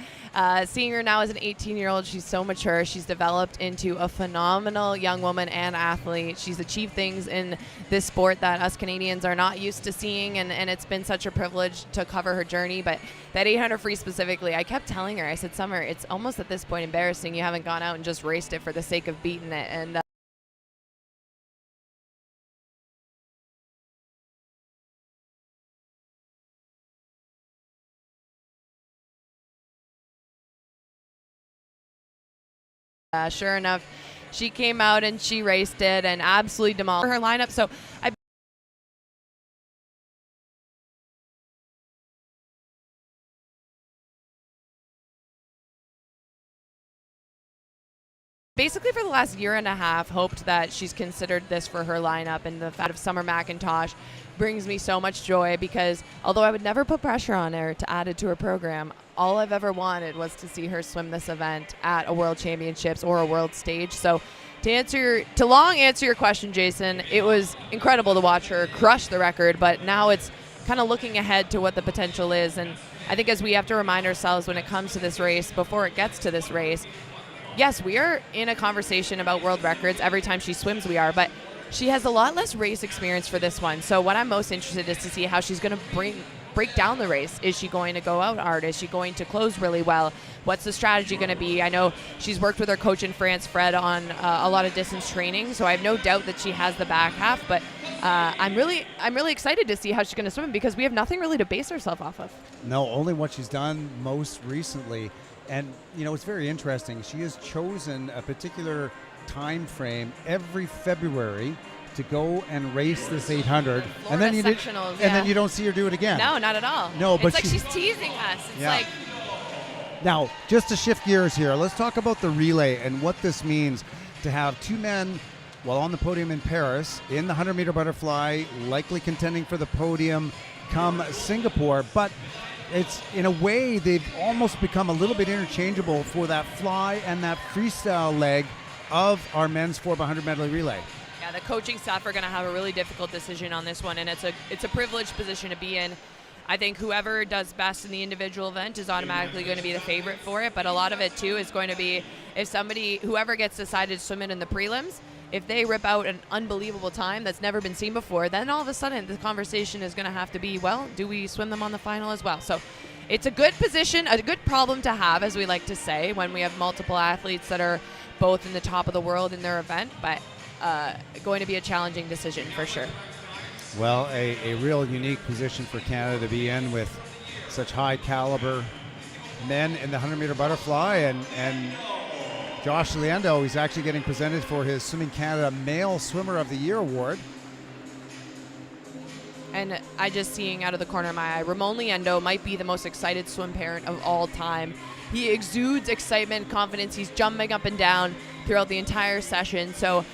Seeing her now as an 18-year-old, she's so mature. She's developed into a phenomenal young woman and athlete. She's achieved things in this sport that us Canadians are not used to seeing, and it's been such a privilege to cover her journey. But that 800 free specifically, I kept telling her, I said, Summer, it's almost at this point embarrassing you haven't gone out and just raced it for the sake of beating it. And sure enough, she came out and she raced it and absolutely demolished her lineup. So I basically for the last year and a half hoped that she's considered this for her lineup, and the fact of Summer McIntosh brings me so much joy because although I would never put pressure on her to add it to her program, all I've ever wanted was to see her swim this event at a World Championships or a world stage. So to long answer your question, Jason, it was incredible to watch her crush the record, but now it's kind of looking ahead to what the potential is. And I think as we have to remind ourselves when it comes to this race, before it gets to this race, yes, we are in a conversation about world records. Every time she swims, we are, but she has a lot less race experience for this one. So what I'm most interested is to see how she's going to break down the race. Is she going to go out hard? Is she going to close really well? What's the strategy going to be? I know she's worked with her coach in France, Fred, on a lot of distance training, so I have no doubt that she has the back half, but I'm really excited to see how she's going to swim because we have nothing really to base ourselves off of. No, only what she's done most recently. And, you know, it's very interesting. She has chosen a particular time frame every February to go and race this 800, and then you don't see her do it again. No, not at all. No, but it's like she's teasing us. It's like. Now, just to shift gears here, let's talk about the relay and what this means to have two men, well, on the podium in Paris in the 100-meter butterfly, likely contending for the podium come Singapore, but it's in a way they've almost become a little bit interchangeable for that fly and that freestyle leg of our men's 4x100 medley relay. Yeah, the coaching staff are going to have a really difficult decision on this one, and it's a privileged position to be in. I think whoever does best in the individual event is automatically going to be the favorite for it, but a lot of it too is going to be if whoever gets decided to swim it in the prelims, if they rip out an unbelievable time that's never been seen before, then all of a sudden the conversation is going to have to be, well, do we swim them on the final as well? So it's a good position, a good problem to have, as we like to say, when we have multiple athletes that are both in the top of the world in their event, but going to be a challenging decision for sure. Well, a real unique position for Canada to be in with such high caliber men in the 100-meter butterfly, and Josh Liendo, he's actually getting presented for his Swimming Canada Male Swimmer of the Year award. And I just seeing out of the corner of my eye, Ramon Liendo might be the most excited swim parent of all time. He exudes excitement, confidence. He's jumping up and down throughout the entire session. So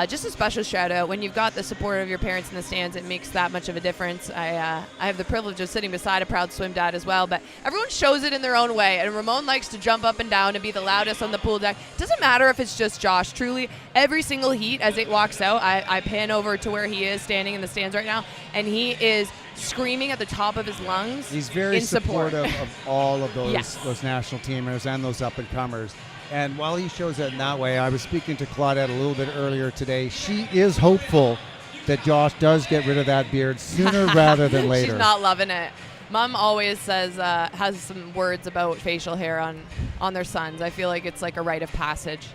just a special shout out. When you've got the support of your parents in the stands, it makes that much of a difference. I have the privilege of sitting beside a proud swim dad as well, but everyone shows it in their own way. And Ramon likes to jump up and down and be the loudest on the pool deck. Doesn't matter if it's just Josh. Truly, every single heat as it walks out, I pan over to where he is standing in the stands right now, and he is screaming at the top of his lungs. He's very supportive of all of those Yes. those national teamers and those up-and-comers. And while he shows it in that way, I was speaking to Claudette a little bit earlier today. She is hopeful that Josh does get rid of that beard sooner rather than later. She's not loving it. Mom always says, has some words about facial hair on their sons. I feel like it's like a rite of passage.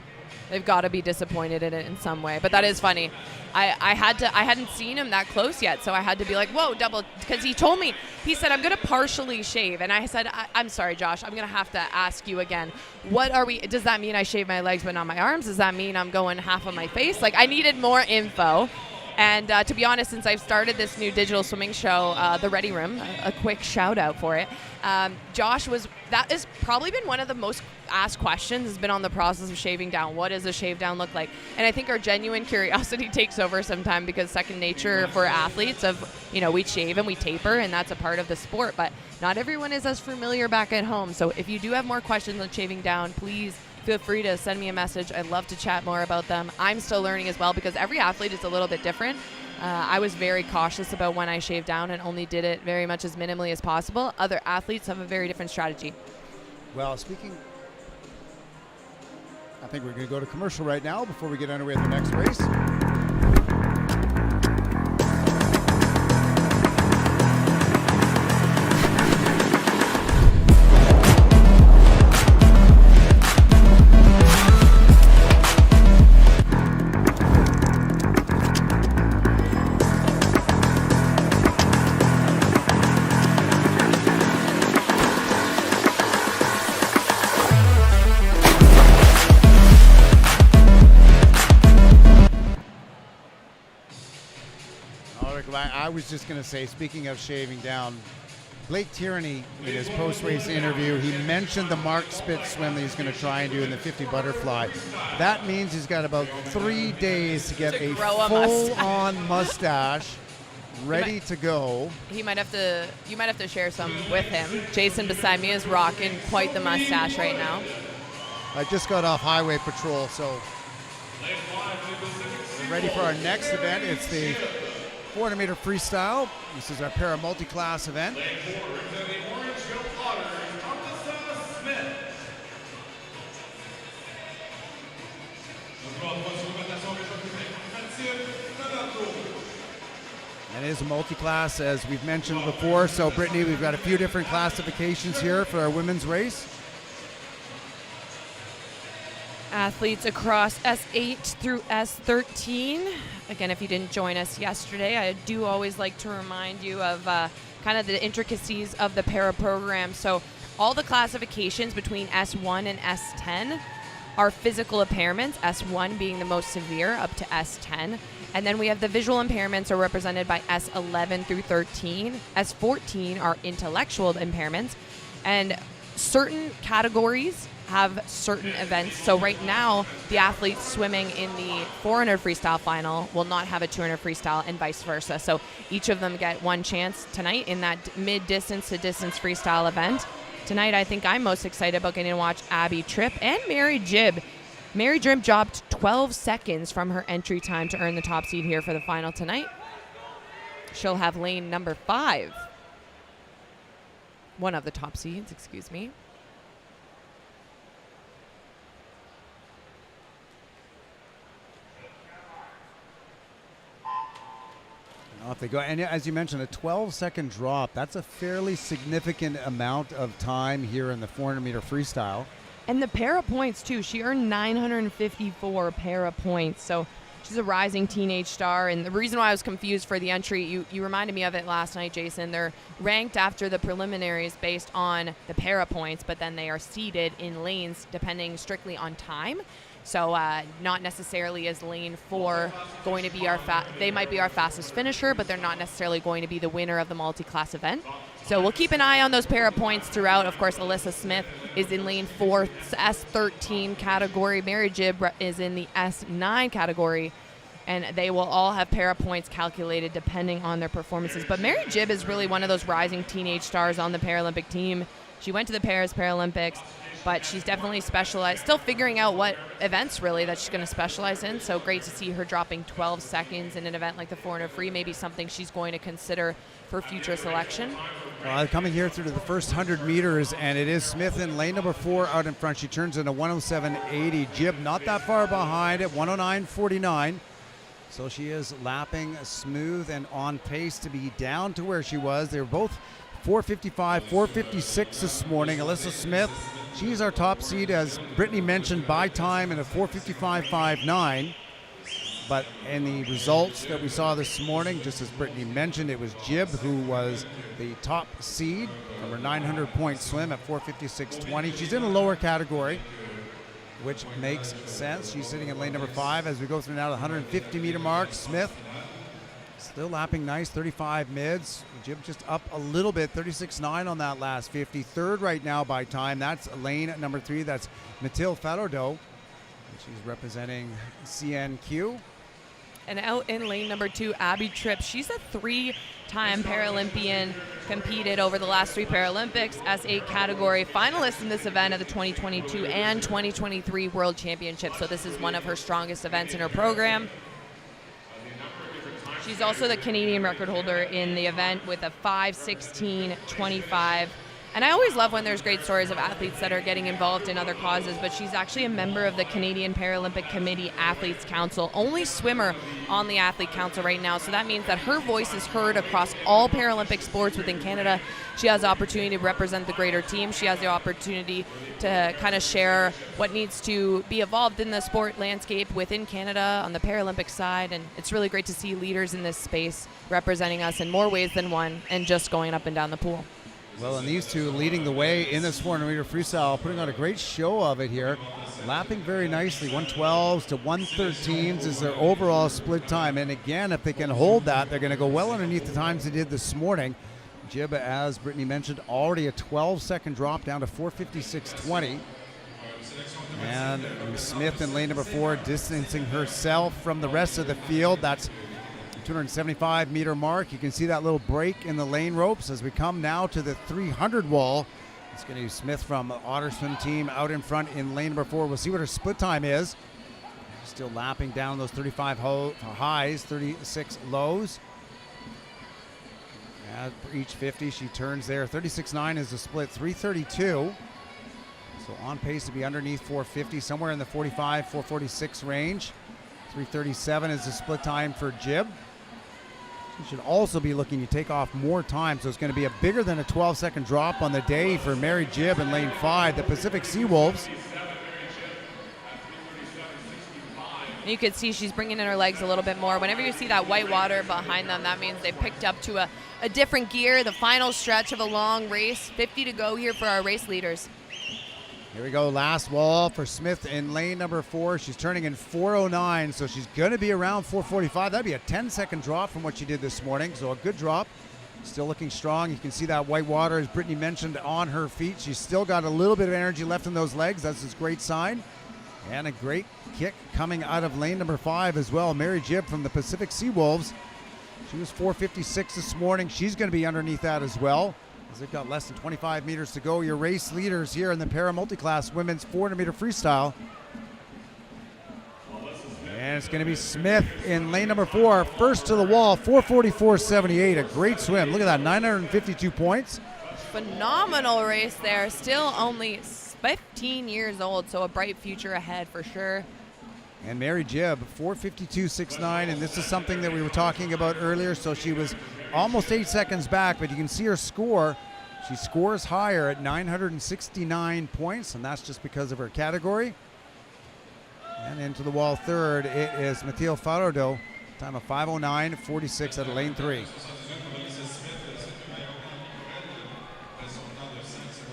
They've got to be disappointed in it in some way. But that is funny. I hadn't seen him that close yet, so I had to be like, whoa, double, because he told me, he said, I'm going to partially shave. And I said, I'm sorry, Josh, I'm going to have to ask you again. Does that mean I shave my legs but not my arms? Does that mean I'm going half of my face? Like, I needed more info. And to be honest, since I've started this new digital swimming show, The Ready Room, a quick shout out for it, Josh that has probably been one of the most asked questions, has been on the process of shaving down. What does a shave down look like? And I think our genuine curiosity takes over sometime because second nature for athletes we shave and we taper, and that's a part of the sport, but not everyone is as familiar back at home. So if you do have more questions on shaving down, please feel free to send me a message. I'd love to chat more about them. I'm still learning as well because every athlete is a little bit different. I was very cautious about when I shaved down and only did it very much as minimally as possible. Other athletes have a very different strategy. Well, I think we're going to go to commercial right now before we get underway with the next race. I was just going to say, speaking of shaving down, Blake Tierney, in his post-race interview, he mentioned the Mark Spitz swim that he's going to try and do in the 50 butterfly. That means he's got about 3 days to get a full-on mustache ready to go. You might have to share some with him. Jason beside me is rocking quite the mustache right now. I just got off highway patrol, so we're ready for our next event. It's the 400-meter freestyle. This is our para multi-class event. And it is a multi-class, as we've mentioned before. So, Brittany, we've got a few different classifications here for our women's race. Athletes across S8 through S13. Again, if you didn't join us yesterday, I do always like to remind you of kind of the intricacies of the para program. So all the classifications between S1 and S10 are physical impairments, S1 being the most severe up to S10. And then we have the visual impairments are represented by S11 through 13. S14 are intellectual impairments. And certain categories have certain events. So right now, the athletes swimming in the 400 freestyle final will not have a 200 freestyle and vice versa. So each of them get one chance tonight in that mid-distance to distance freestyle event. Tonight, I think I'm most excited about getting to watch Abby Tripp and Mary Jibb. Mary Jibb dropped 12 seconds from her entry time to earn the top seed here for the final tonight. She'll have lane number 5. One of the top seeds, excuse me. Off they go. And as you mentioned, a 12-second drop. That's a fairly significant amount of time here in the 400-meter freestyle. And the para points, too. She earned 954 para points. So she's a rising teenage star. And the reason why I was confused for the entry, you reminded me of it last night, Jason. They're ranked after the preliminaries based on the para points, but then they are seeded in lanes depending strictly on time. So not necessarily is lane 4 going to be they might be our fastest finisher, but they're not necessarily going to be the winner of the multi-class event. So we'll keep an eye on those para points throughout. Of course, Alyssa Smith is in lane 4, S13 category. Mary Jibb is in the S9 category. And they will all have para points calculated depending on their performances. But Mary Jibb is really one of those rising teenage stars on the Paralympic team. She went to the Paris Paralympics, but she's definitely specialized, still figuring out what events really that she's going to specialize in. So great to see her dropping 12 seconds in an event like the 400 free, maybe something she's going to consider for future selection. Well, coming here through to the first 100 meters, and it is Smith in lane number 4 out in front. She turns in a 107.80. Jibb not that far behind at 109.49. So she is lapping smooth and on pace to be down to where she was. They were both 4:55, 4:56 this morning. Alyssa Smith, she's our top seed, as Brittany mentioned, by time in a 4:55.59. But in the results that we saw this morning, just as Brittany mentioned, it was Jibb who was the top seed from her 900-point swim at 4:56.20. She's in a lower category, which makes sense. She's sitting in lane number 5 as we go through now the 150-meter mark. Smith still lapping nice, 35 mids. Jibb just up a little bit, 36.9 on that last 50. Third right now by time. That's lane number 3. That's Mathilde Falardeau. She's representing CNQ. And out in lane number 2, Abby Tripp. She's a 3-time Paralympian, competed over the last 3 Paralympics, S8 category, finalist in this event at the 2022 and 2023 World Championships. So this is one of her strongest events in her program. She's also the Canadian record holder in the event with a 5:16.25. And I always love when there's great stories of athletes that are getting involved in other causes, but she's actually a member of the Canadian Paralympic Committee Athletes Council, only swimmer on the Athlete Council right now. So that means that her voice is heard across all Paralympic sports within Canada. She has the opportunity to represent the greater team. She has the opportunity to kind of share what needs to be evolved in the sport landscape within Canada on the Paralympic side. And it's really great to see leaders in this space representing us in more ways than one and just going up and down the pool. Well, and these two leading the way in this 400-meter freestyle, putting on a great show of it here, lapping very nicely. 112s to 113s is their overall split time. And again, if they can hold that, they're going to go well underneath the times they did this morning. Jib, as Brittany mentioned, already a 12-second drop down to 4:56.20. And Smith in lane number 4 distancing herself from the rest of the field. That's 275-meter mark. You can see that little break in the lane ropes as we come now to the 300 wall. It's going to be Smith from the Otter Swim team out in front in lane number 4. We'll see what her split time is. Still lapping down those 35 highs, 36 lows. For each 50, she turns there. 36.9 is the split, 332. So on pace to be underneath 450, somewhere in the 45, 446 range. 337 is the split time for Jib. She should also be looking to take off more time, so it's going to be a bigger than a 12-second drop on the day for Mary Jib in lane 5, the Pacific Seawolves. You can see she's bringing in her legs a little bit more. Whenever you see that white water behind them, that means they've picked up to a different gear. The final stretch of a long race, 50 to go here for our race leaders. Here we go, last wall for Smith in lane number 4. She's turning in 4:09, so she's going to be around 4:45. That'd be a 10-second drop from what she did this morning, so a good drop. Still looking strong. You can see that white water, as Brittany mentioned, on her feet. She's still got a little bit of energy left in those legs. That's a great sign. And a great kick coming out of lane number 5 as well. Mary Jib from the Pacific Seawolves. She was 4:56 this morning. She's going to be underneath that as well, as they've got less than 25 meters to go. Your race leaders here in the para multi-class women's 400-meter freestyle. And it's going to be Smith in lane number 4, first to the wall, 4:44.78. A great swim. Look at that, 952 points. Phenomenal race there. Still only 15 years old, so a bright future ahead for sure. And Mary Jib, 4:52.69, and this is something that we were talking about earlier. So she was almost 8 seconds back, but you can see her score. She scores higher at 969 points, and that's just because of her category. And into the wall third, it is Mathilde Farodo, time of 5:09.46 out of lane 3.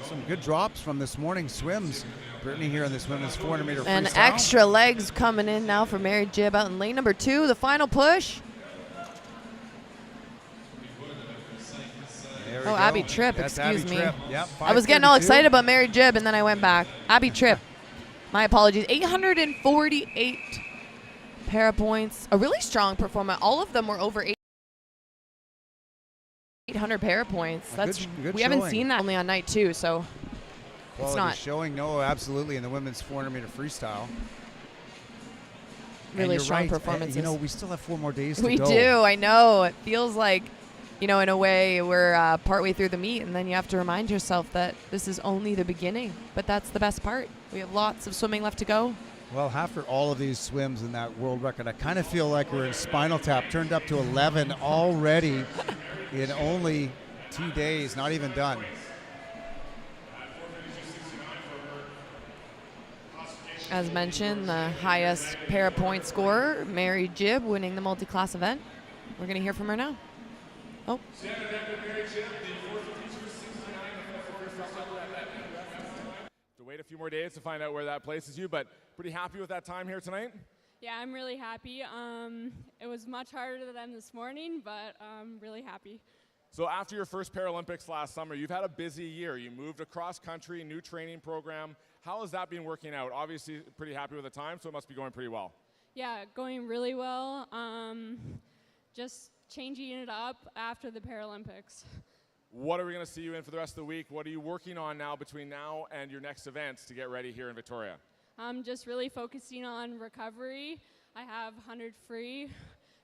Some good drops from this morning's swims. Brittany here in this women's 400-meter freestyle. And extra legs coming in now for Mary Jib out in lane number 2, the final push. Oh, Abby Tripp, excuse me. Yep, I was getting all excited about Mary Jib, and then I went back. Abby Tripp, my apologies. 848 para points. A really strong performance. All of them were over 800 para points. That's good we haven't showing. seen that only on night 2, so Quality it's not showing. No, absolutely, in the women's 400-meter freestyle. Really and strong right, performances. you know, we still have 4 more days to We go. do, I know. It feels like, you know, in a way we're partway through the meet, and then you have to remind yourself that this is only the beginning, but that's the best part. We have lots of swimming left to go. Well, after all of these swims in that world record, I kind of feel like we're in Spinal Tap, turned up to 11 already in only 2 days, not even done. As mentioned, the highest para point scorer, Mary Jib, winning the multi-class event. We're going to hear from her now. Oh. To wait a few more days to find out where that places you, but pretty happy with that time here tonight? Yeah, I'm really happy. It was much harder than this morning, but I'm really happy. So after your first Paralympics last summer, you've had a busy year. You moved across country, new training program. How has that been working out? Obviously pretty happy with the time, so it must be going pretty well. Yeah, going really well. Just changing it up after the Paralympics. What are we going to see you in for the rest of the week? What are you working on now between now and your next events to get ready here in Victoria? I'm just really focusing on recovery. I have 100 free,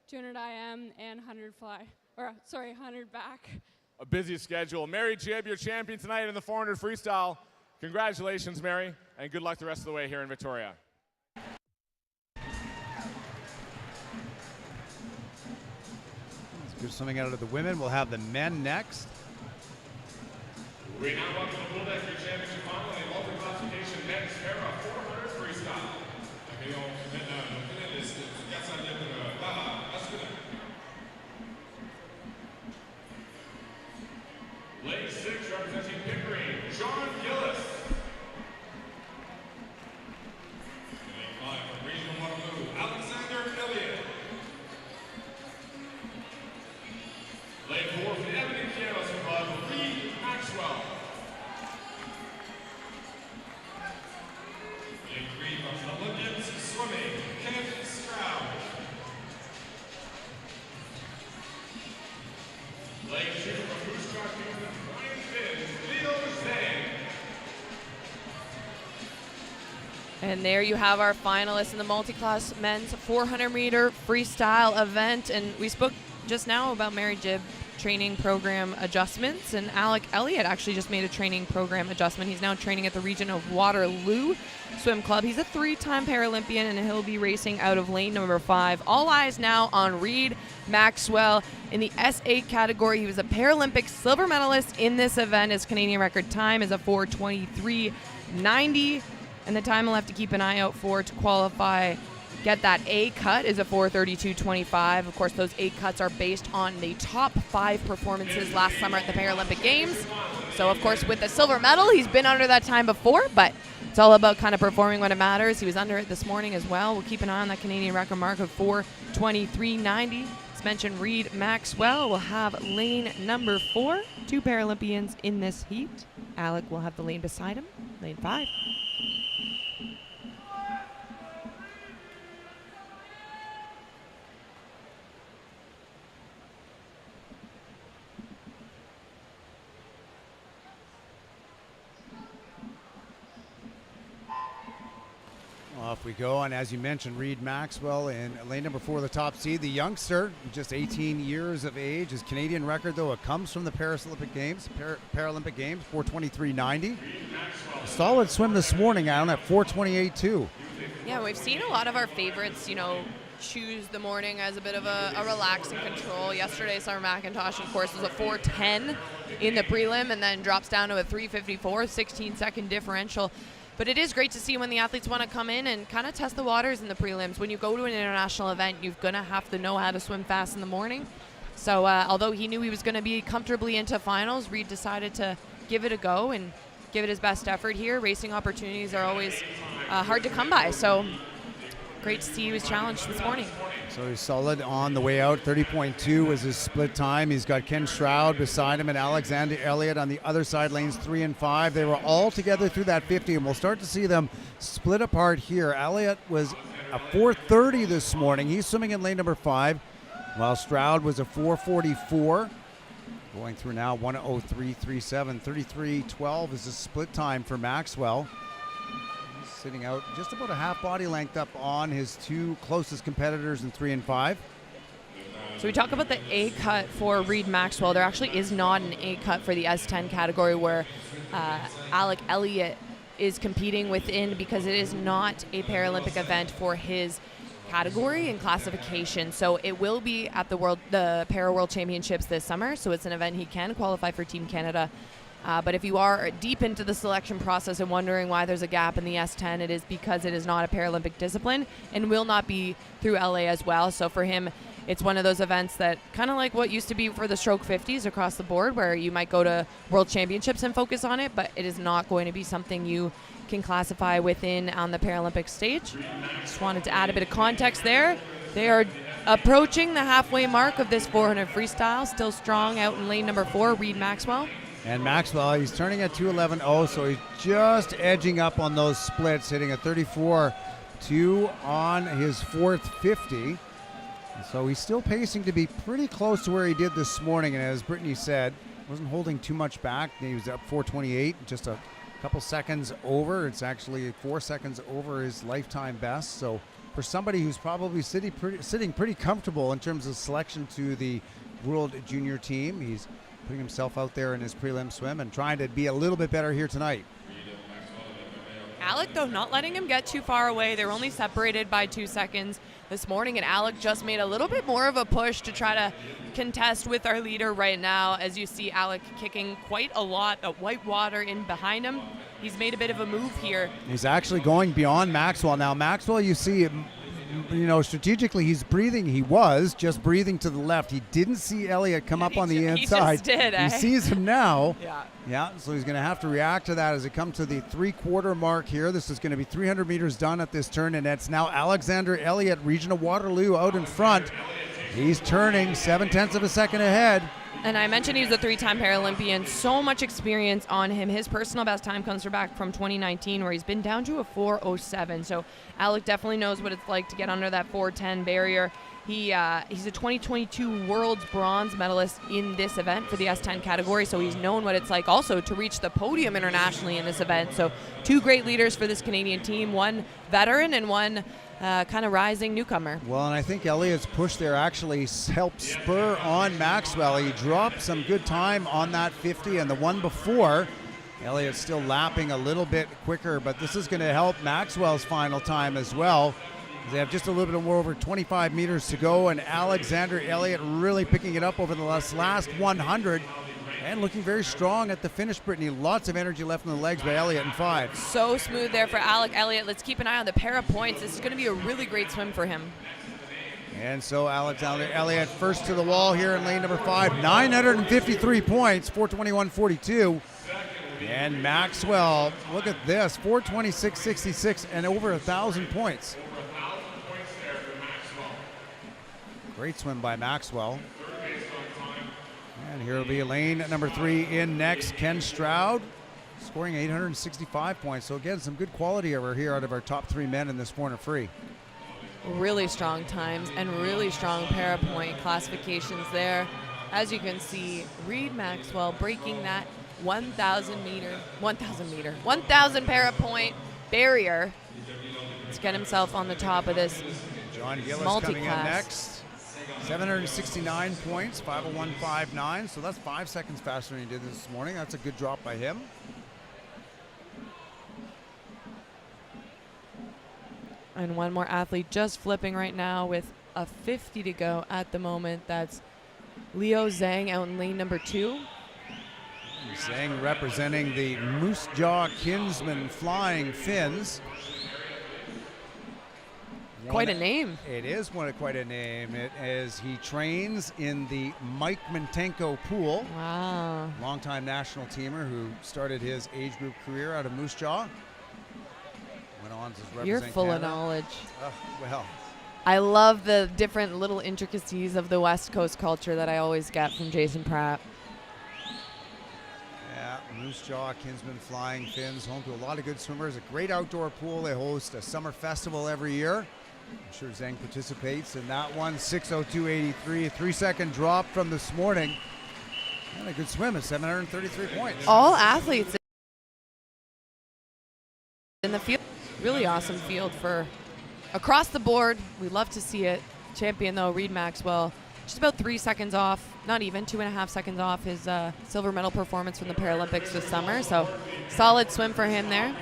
200 IM, and 100 fly. 100 back. A busy schedule. Mary Jib, your champion tonight in the 400 freestyle. Congratulations, Mary, and good luck the rest of the way here in Victoria. Good swimming out of the women. We'll have the men next. We now welcome the Bull Deck Championship final in multi-classification men's para 400 freestyle. Lane 6 representing Pickering, John Gillis. Lane 5 from Regional Waterloo, Alexander Elliott. Lane 4 from the Ebony Pianos Club, And there you have our finalists in the multi-class men's 400-meter freestyle event. And we spoke just now about Mary Gibb training program adjustments, and Alec Elliott actually just made a training program adjustment. He's now training at the region of Waterloo Swim Club. He's a 3-time Paralympian, and he'll be racing out of lane number 5. All eyes now on Reed Maxwell in the S8 category. He was a Paralympic silver medalist in this event. His Canadian record time is a 4:23.90, and the time we'll have to keep an eye out for to qualify, get that A cut, is a 4:32.25. Of course, those A cuts are based on the top 5 performances last summer at the Paralympic Games. So, of course, with the silver medal, he's been under that time before, but it's all about kind of performing when it matters. He was under it this morning as well. We'll keep an eye on that Canadian record mark of 4:23.90. As mentioned, Reed Maxwell will have lane number 4. 2 Paralympians in this heat. Alec will have the lane beside him, lane 5. Off we go, and as you mentioned, Reed Maxwell in lane number 4, the top seed. The youngster, just 18 years of age. His Canadian record, though, it comes from the Paralympic Games, 4:23.90. Solid swim this morning, Alan, at 4:28.2. Yeah, we've seen a lot of our favorites, choose the morning as a bit of a relaxing control. Yesterday, Summer McIntosh, of course, was a 4:10 in the prelim and then drops down to a 3:54, 16-second differential. But it is great to see when the athletes want to come in and kind of test the waters in the prelims. When you go to an international event, you're going to have to know how to swim fast in the morning. So although he knew he was going to be comfortably into finals, Reed decided to give it a go and give it his best effort here. Racing opportunities are always hard to come by. So great to see he was challenged this morning. So he's solid on the way out. 30.2 was his split time. He's got Ken Stroud beside him and Alexander Elliott on the other side, lanes 3 and 5. They were all together through that 50, and we'll start to see them split apart here. Elliott was a 4:30 this morning. He's swimming in lane number 5, while Stroud was a 4:44. Going through now 1:03.37. 33.12 is the split time for Maxwell. Sitting out just about a half body length up on his 2 closest competitors in 3 and 5. So we talk about the A cut for Reed Maxwell. There actually is not an A cut for the S10 category where Alec Elliott is competing within, because it is not a Paralympic event for his category and classification. So it will be at the Para World Championships this summer. So it's an event he can qualify for Team Canada. But if you are deep into the selection process and wondering why there's a gap in the S10, it is because it is not a Paralympic discipline and will not be through LA as well. So for him, it's one of those events that kind of like what used to be for the stroke 50s across the board, where you might go to World Championships and focus on it, but it is not going to be something you can classify within on the Paralympic stage. Just wanted to add a bit of context there. They are approaching the halfway mark of this 400 freestyle. Still strong out in lane number 4, Reed Maxwell. And Maxwell, he's turning at 2:11.0, so he's just edging up on those splits, hitting a 34.2 on his 4th 50. So he's still pacing to be pretty close to where he did this morning. And as Brittany said, wasn't holding too much back. He was up 4:28, just a couple seconds over. It's actually 4 seconds over his lifetime best. So for somebody who's probably sitting pretty comfortable in terms of selection to the World Junior team, he's putting himself out there in his prelim swim and trying to be a little bit better here tonight. Alec, though, not letting him get too far away. They're only separated by 2 seconds this morning, and Alec just made a little bit more of a push to try to contest with our leader right now. As you see Alec kicking quite a lot, the white water in behind him. He's made a bit of a move here. He's actually going beyond Maxwell. Now, Maxwell, you see, strategically he's breathing. He was just breathing to the left. He didn't see Elliott come up on the inside. He just did, He sees him now. Yeah, so he's going to have to react to that as it comes to the 3/4 mark here. This is going to be 300 meters done at this turn, and it's now Alexander Elliott, region of Waterloo, out in front. He's turning 0.7 of a second ahead. And I mentioned he was a 3-time Paralympian. So much experience on him. His personal best time comes back from 2019, where he's been down to a 4:07. So Alec definitely knows what it's like to get under that 4:10 barrier. He's a 2022 World's Bronze medalist in this event for the S10 category, so he's known what it's like also to reach the podium internationally in this event. So 2 great leaders for this Canadian team, one veteran and one kind of rising newcomer. Well, and I think Elliott's push there actually helped spur on Maxwell. He dropped some good time on that 50 and the one before. Elliott's still lapping a little bit quicker, but this is going to help Maxwell's final time as well. They have just a little bit more over 25 meters to go, and Alexander Elliott really picking it up over the last 100 and looking very strong at the finish, Brittany. Lots of energy left in the legs by Elliott in 5. So smooth there for Alec Elliott. Let's keep an eye on the pair of points. This is going to be a really great swim for him. And so Alexander Elliott first to the wall here in lane number 5. 953 points, 421.42. And Maxwell, look at this, 426.66 and over 1,000 points. Great swim by Maxwell. And here will be lane number 3 in next. Ken Stroud scoring 865 points. So again, some good quality over here out of our top 3 men in this 400 free. Really strong times and really strong pair of point classifications there. As you can see, Reed Maxwell breaking that 1,000 pair of point barrier to get himself on the top of this John Gillis multi-class. Coming in next. 769 points, 501.59, so that's 5 seconds faster than he did this morning. That's a good drop by him. And one more athlete just flipping right now with a 50 to go at the moment. That's Leo Zhang out in lane number 2. Zhang representing the Moose Jaw Kinsman Flying Fins. Quite a name. It is quite a name. It is, he trains in the Mike Mintenko pool. Wow. Longtime national teamer who started his age group career out of Moose Jaw. Went on to represent You're full Canada. of knowledge. Well. I love the different little intricacies of the West Coast culture that I always get from Jason Pratt. Yeah, Moose Jaw, Kinsman Flying Fins, home to a lot of good swimmers. A great outdoor pool. They host a summer festival every year. I'm sure Zhang participates in that one. 6:02.83, a 3-second drop from this morning. And a good swim at 733 points. All athletes in the field. Really awesome field for across the board. We love to see it. Champion though, Reed Maxwell, just about 3 seconds off, not even 2.5 seconds off his silver medal performance from the Paralympics this summer. So solid swim for him there.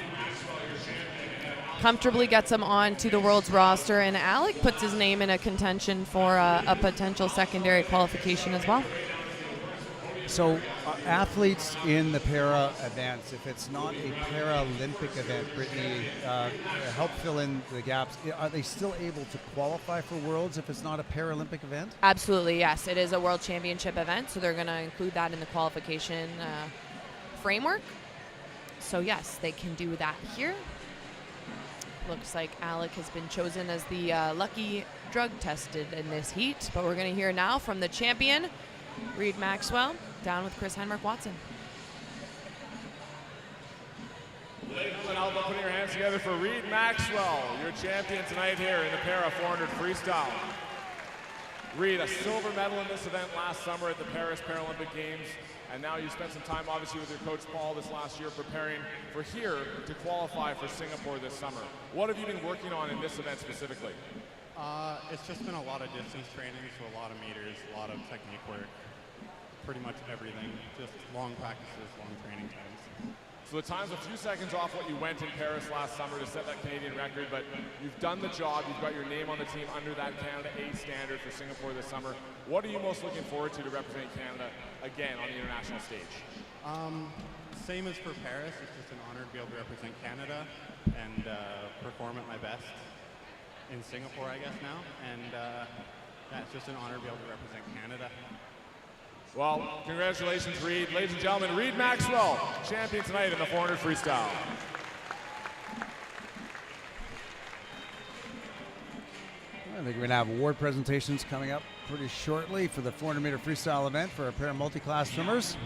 Comfortably gets him on to the world's roster, and Alec puts his name in a contention for a potential secondary qualification as well. So athletes in the para events, if it's not a Paralympic event, Brittany, help fill in the gaps. Are they still able to qualify for Worlds if it's not a Paralympic event? Absolutely, yes. It is a World Championship event, so they're going to include that in the qualification framework. So yes, they can do that here. Looks like Alec has been chosen as the lucky drug tested in this heat, but we're going to hear now from the champion, Reed Maxwell, down with Chris Henrik Watson. Ladies and gentlemen, putting your hands together for Reed Maxwell, your champion tonight here in the para 400 freestyle. Reed, a silver medal in this event last summer at the Paris Paralympic Games, and now you spent some time obviously with your coach Paul this last year preparing for here to qualify for Singapore this summer. What have you been working on in this event specifically? It's just been a lot of distance training, so a lot of meters, a lot of technique work, pretty much everything, just long practices, long training times. So the time's a few seconds off what you went in Paris last summer to set that Canadian record, but you've done the job. You've got your name on the team under that Canada A standard for Singapore this summer. What are you most looking forward to represent Canada again on the international stage? Same as for Paris. It's just an honor to be able to represent Canada and perform at my best in Singapore, I guess now. And it's just an honor to be able to represent Canada. Well, congratulations, Reed. Ladies and gentlemen, Reed Maxwell, champion tonight in the 400 freestyle. I think we're going to have award presentations coming up pretty shortly for the 400-meter freestyle event for our para multi-class swimmers.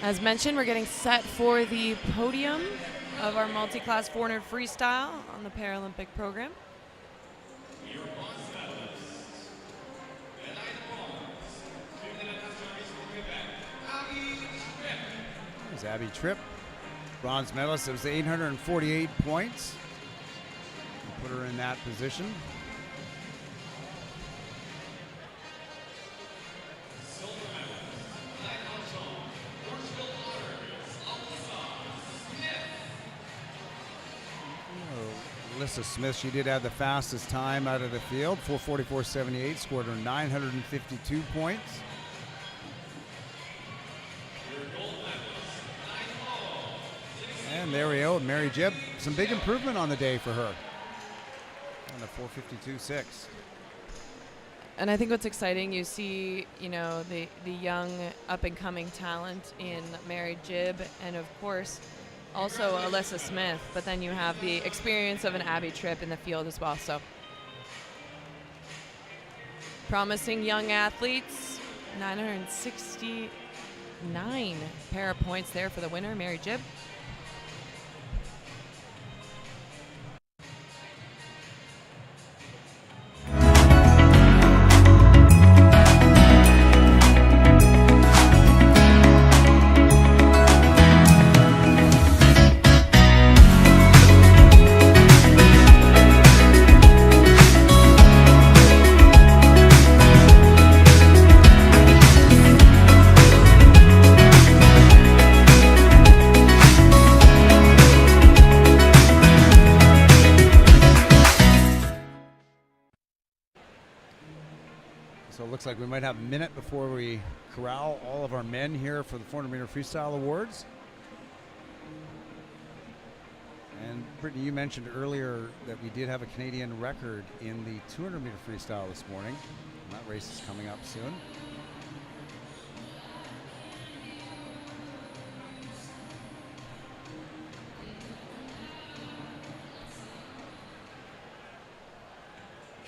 As mentioned, we're getting set for the podium of our multi-class 400 freestyle on the Paralympic program. There's Abby Tripp, bronze medalist. It was 848 points. Put her in that position. Alyssa Smith, she did have the fastest time out of the field, 4:44.78, scored her 952 points. And there we go, Mary Jibb, some big improvement on the day for her. On a 4:52.6. And I think what's exciting, you see, you know, the young up-and-coming talent in Mary Jibb, and of course, also Alyssa Smith, but then you have the experience of an Abby Tripp in the field as well. So promising young athletes, 969 pair of points there for the winner, Mary Jibb. So it looks like we might have a minute before we corral all of our men here for the 400-meter freestyle awards. And Brittany, you mentioned earlier that we did have a Canadian record in the 200-meter freestyle this morning. And that race is coming up soon.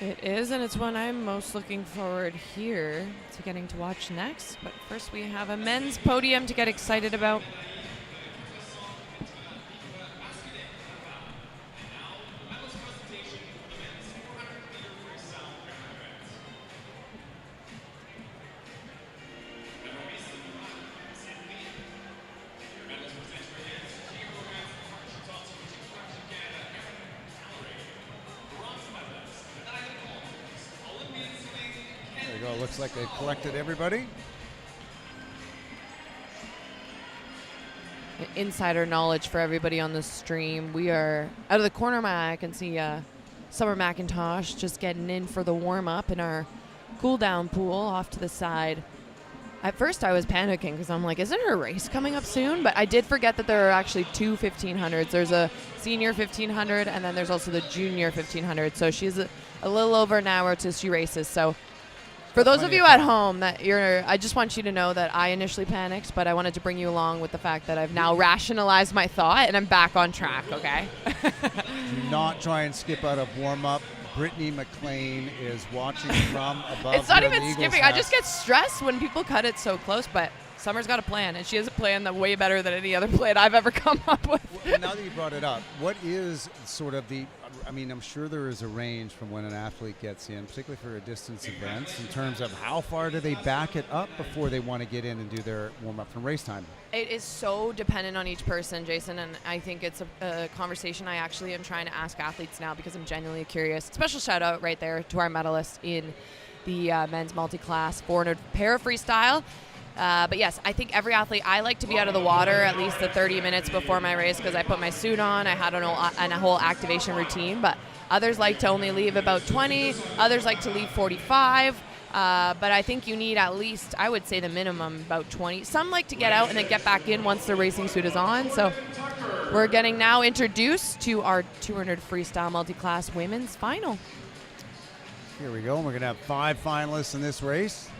It is, and it's one I'm most looking forward here to getting to watch next. But first we have a men's podium to get excited about. Looks like they've collected everybody. Insider knowledge for everybody on the stream. We are out of the corner of my eye. I can see Summer McIntosh just getting in for the warm-up in our cool-down pool off to the side. At first I was panicking because I'm like, isn't her race coming up soon? But I did forget that there are actually two 1500s. There's a senior 1500 and then there's also the junior 1500. So she's a little over an hour till she races. So for those of you at home that I just want you to know that I initially panicked, but I wanted to bring you along with the fact that I've now rationalized my thought and I'm back on track, okay? Do not try and skip out of warm-up. Brittany McLean is watching from above. It's not even skipping. I just get stressed when people cut it so close, but Summer's got a plan, and she has a plan that's way better than any other plan I've ever come up with. Well, now that you brought it up, what is sort of the, I mean, I'm sure there is a range from when an athlete gets in, particularly for a distance events, in terms of how far do they back it up before they want to get in and do their warm-up from race time? It is so dependent on each person, Jason, and I think it's a conversation I actually am trying to ask athletes now because I'm genuinely curious. Special shout out right there to our medalist in the men's multi-class 400 para freestyle. But yes, I think every athlete, I like to be out of the water at least the 30 minutes before my race because I put my suit on, I had a whole activation routine, but others like to only leave about 20, others like to leave 45. But I think you need at least, I would say the minimum, about 20. Some like to get out and then get back in once the racing suit is on. So we're getting now introduced to our 200 freestyle multi-class women's final. Here we go. We're going to have 5 finalists in this race.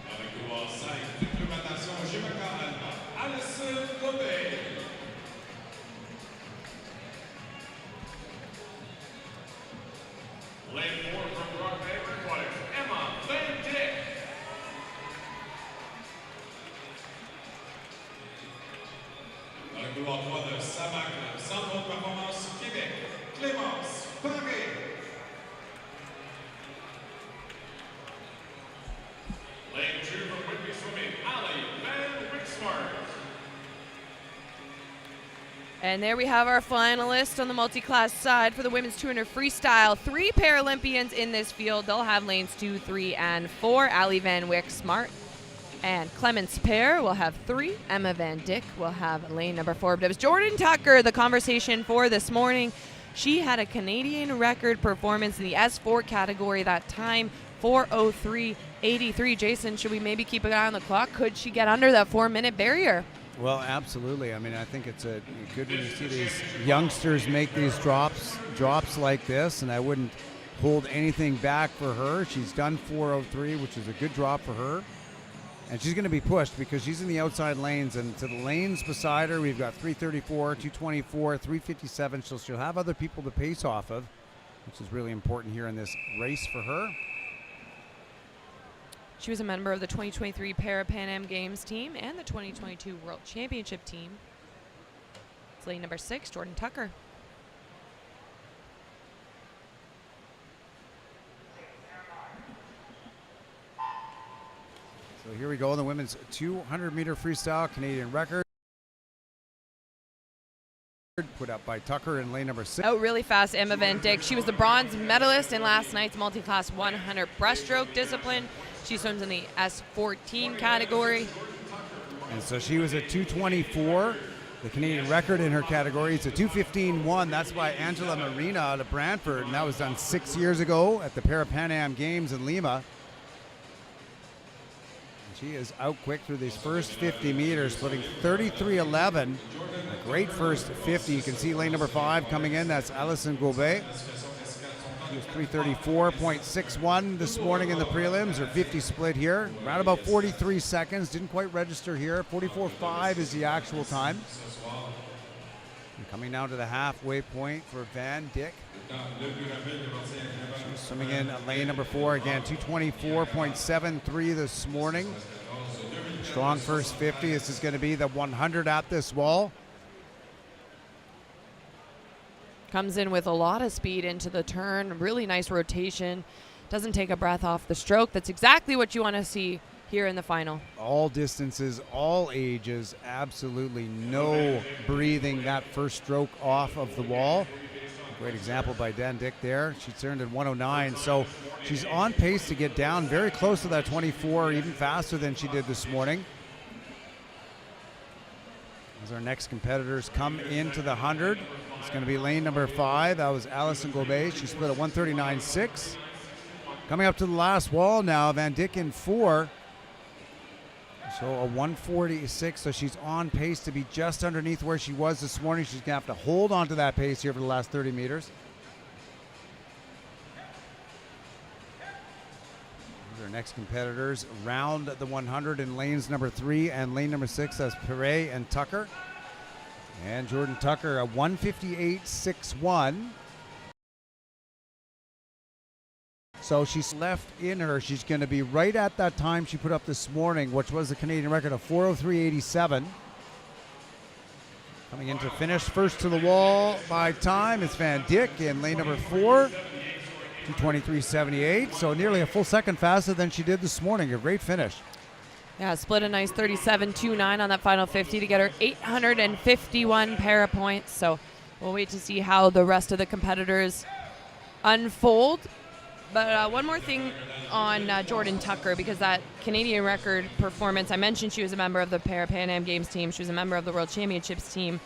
And there we have our finalists on the multi-class side for the women's 200 freestyle. 3 Paralympians in this field. They'll have lanes 2, 3, and 4. Ali Van Wyck Smart and Clements Pair will have 3. Emma Van Dyck will have lane number 4. But it was Jordan Tucker, the conversation for this morning. She had a Canadian record performance in the S4 category that time, 4:03.83. Jason, should we maybe keep an eye on the clock? Could she get under that 4-minute barrier? Well, absolutely. I mean, I think it's a good when you see these youngsters make these drops like this, and I wouldn't hold anything back for her. She's done 4:03, which is a good drop for her. And she's going to be pushed because she's in the outside lanes, and to the lanes beside her, we've got 3:34, 2:24, 3:57. So she'll have other people to pace off of, which is really important here in this race for her. She was a member of the 2023 Para-Pan Am Games team and the 2022 World Championship team. It's lane number 6, Jordan Tucker. So here we go in the women's 200-meter freestyle, Canadian record. Put up by Tucker in lane number 6. Out really fast, Emma Van Dyck. She was the bronze medalist in last night's multi-class 100 breaststroke discipline. She swims in the S14 category. And so she was at 2:24. The Canadian record in her category is a 2:15.1. That's by Angela Marina out of Brantford, and that was done 6 years ago at the Para-Pan Am Games in Lima. And she is out quick through these first 50 meters, putting 33.11. A great first 50. You can see lane number 5 coming in. That's Alison Gobet. She was 3:34.61 this morning in the prelims. Her 50 split here. Around about 43 seconds. Didn't quite register here. 44.5 is the actual time. And coming down to the halfway point for Van Dyck. She's swimming in lane number 4 again. 2:24.73 this morning. Strong first 50. This is going to be the 100 at this wall. Comes in with a lot of speed into the turn. Really nice rotation. Doesn't take a breath off the stroke. That's exactly what you want to see here in the final. All distances, all ages, absolutely no breathing that first stroke off of the wall. Great example by Van Dyck there. She turned in 1:09, so she's on pace to get down very close to that 24, even faster than she did this morning. As our next competitors come into the 100, it's going to be lane number 5. That was Alison Gobet. She split at 1:39.6. Coming up to the last wall now, Van Dyck in 4. So a 1:46, so she's on pace to be just underneath where she was this morning. She's going to have to hold on to that pace here for the last 30 meters. Our next competitors round the 100 in lanes number 3 and lane number 6. That's Perret and Tucker. And Jordan Tucker, a 1:58.61. So she's left in her. She's going to be right at that time she put up this morning, which was the Canadian record of 4:03.87. Coming into finish, first to the wall by time, it's Van Dyck in lane number 4. 2:23.78, so nearly a full second faster than she did this morning. A great finish. Yeah, split a nice 37.29 on that final 50 to get her 851 para points. So we'll wait to see how the rest of the competitors unfold. But one more thing on Jordan Tucker, because that Canadian record performance, I mentioned she was a member of the Para-Pan Am Games team. She was a member of the World Championships team.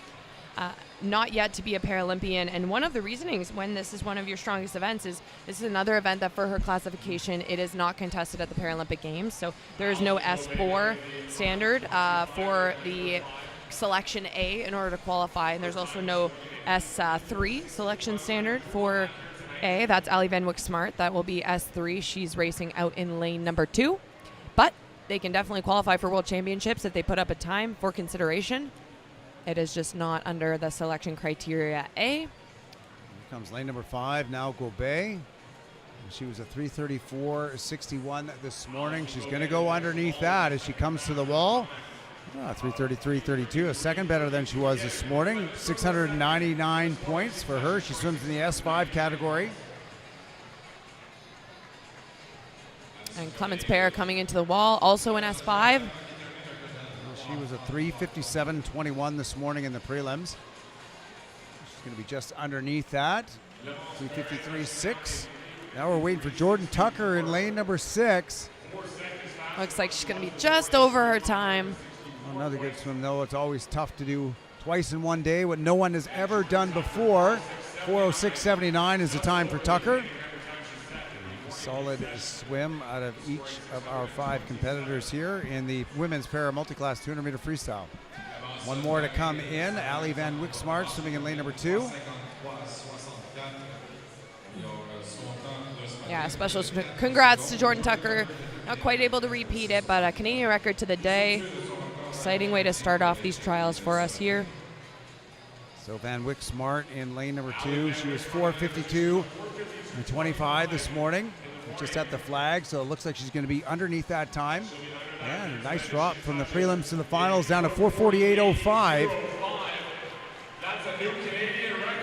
Not yet to be a Paralympian, and one of the reasonings when this is one of your strongest events is this is another event that for her classification it is not contested at the Paralympic Games, so there is no S4 standard for the selection A in order to qualify, and there's also no S3 selection standard for A. That's Ali Van Wyck Smart. That will be S3. She's racing out in lane number 2, but they can definitely qualify for World Championships if they put up a time for consideration. It is just not under the selection criteria A. Here comes lane number 5, now Gobet. She was a 3:34.61 this morning. She's going to go underneath that as she comes to the wall. 3:33.32, a second better than she was this morning. 699 points for her. She swims in the S5 category. And Clements Pair coming into the wall, also in S5. She was a 3:57.21 this morning in the prelims. She's going to be just underneath that. 3:53.6. Now we're waiting for Jordan Tucker in lane number 6. Looks like she's going to be just over her time. Another good swim, though. It's always tough to do twice in one day, what no one has ever done before. 4:06.79 is the time for Tucker. A solid swim out of each of our 5 competitors here in the women's para multi-class 200-meter freestyle. One more to come in. Ali Van Wyksmart swimming in lane number 2. Yeah, special congrats to Jordan Tucker. Not quite able to repeat it, but a Canadian record to the day. Exciting way to start off these trials for us here. So Van Wyksmart in lane number 2. She was 4:52.25 this morning. Just at the flag, so it looks like she's going to be underneath that time. And a nice drop from the prelims to the finals down to 4:48.05.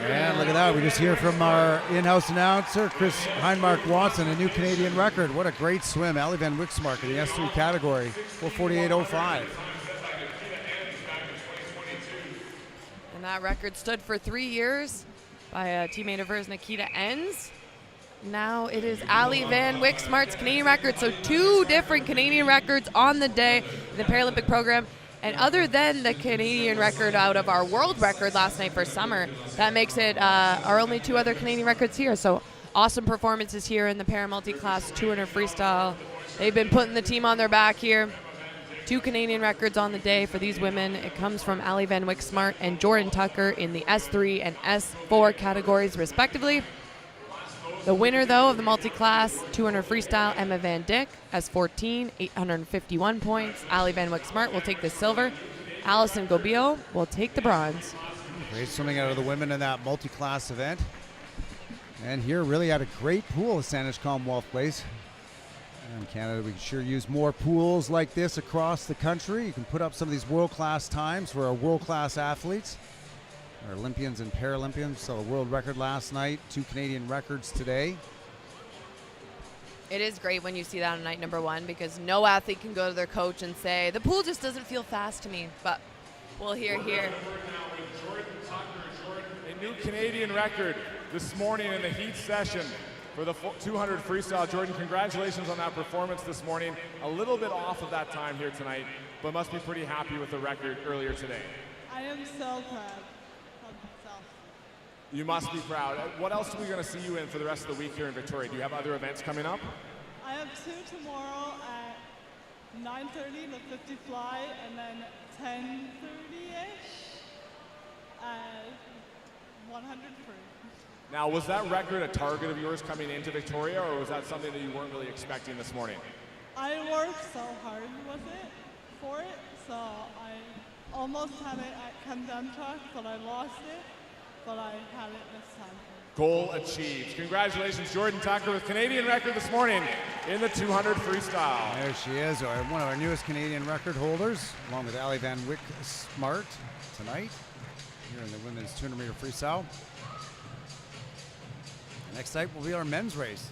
And look at that, we just hear from our in-house announcer, Chris Heinmark Watson, a new Canadian record. What a great swim, Ali Van Wyksmart in the S3 category, 4:48.05. And that record stood for 3 years by a teammate of hers, Nikita Enns. Now it is Ali Van Wyksmart's Canadian record. So 2 different Canadian records on the day in the Paralympic program. And other than the Canadian record out of our world record last night for summer, that makes it our only 2 other Canadian records here. So awesome performances here in the para multi-class 200 freestyle. They've been putting the team on their back here. 2 Canadian records on the day for these women. It comes from Ali Van Wyksmart and Jordan Tucker in the S3 and S4 categories respectively. The winner, though, of the multi-class 200 freestyle, Emma Van Dyck, S14, 851 points. Ali Van Wyksmart will take the silver. Allison Gobio will take the bronze. Great swimming out of the women in that multi-class event. And here really had a great pool at Saanich Commonwealth Place. In Canada, we can sure use more pools like this across the country. You can put up some of these world-class times for our world-class athletes. Our Olympians and Paralympians saw a world record last night, 2 Canadian records today. It is great when you see that on night number 1 because no athlete can go to their coach and say, the pool just doesn't feel fast to me, but we'll hear here. A new Canadian record this morning in the heat session for the 200 freestyle. Jordan, congratulations on that performance this morning. A little bit off of that time here tonight, but must be pretty happy with the record earlier today. I am so proud. You must be proud. What else are we going to see you in for the rest of the week here in Victoria? Do you have other events coming up? I have 2 tomorrow at 9:30, the 50 fly, and then 10:30-ish at 100 free. Now, was that record a target of yours coming into Victoria, or was that something that you weren't really expecting this morning? I worked so hard for it, so I almost had it at Kempdemchuk, but I lost it. But I had it this time. Goal achieved. Congratulations, Jordan Tucker with Canadian record this morning in the 200 freestyle. There she is, one of our newest Canadian record holders, along with Ali Van Wyksmart tonight here in the women's 200-meter freestyle. Next night will be our men's race.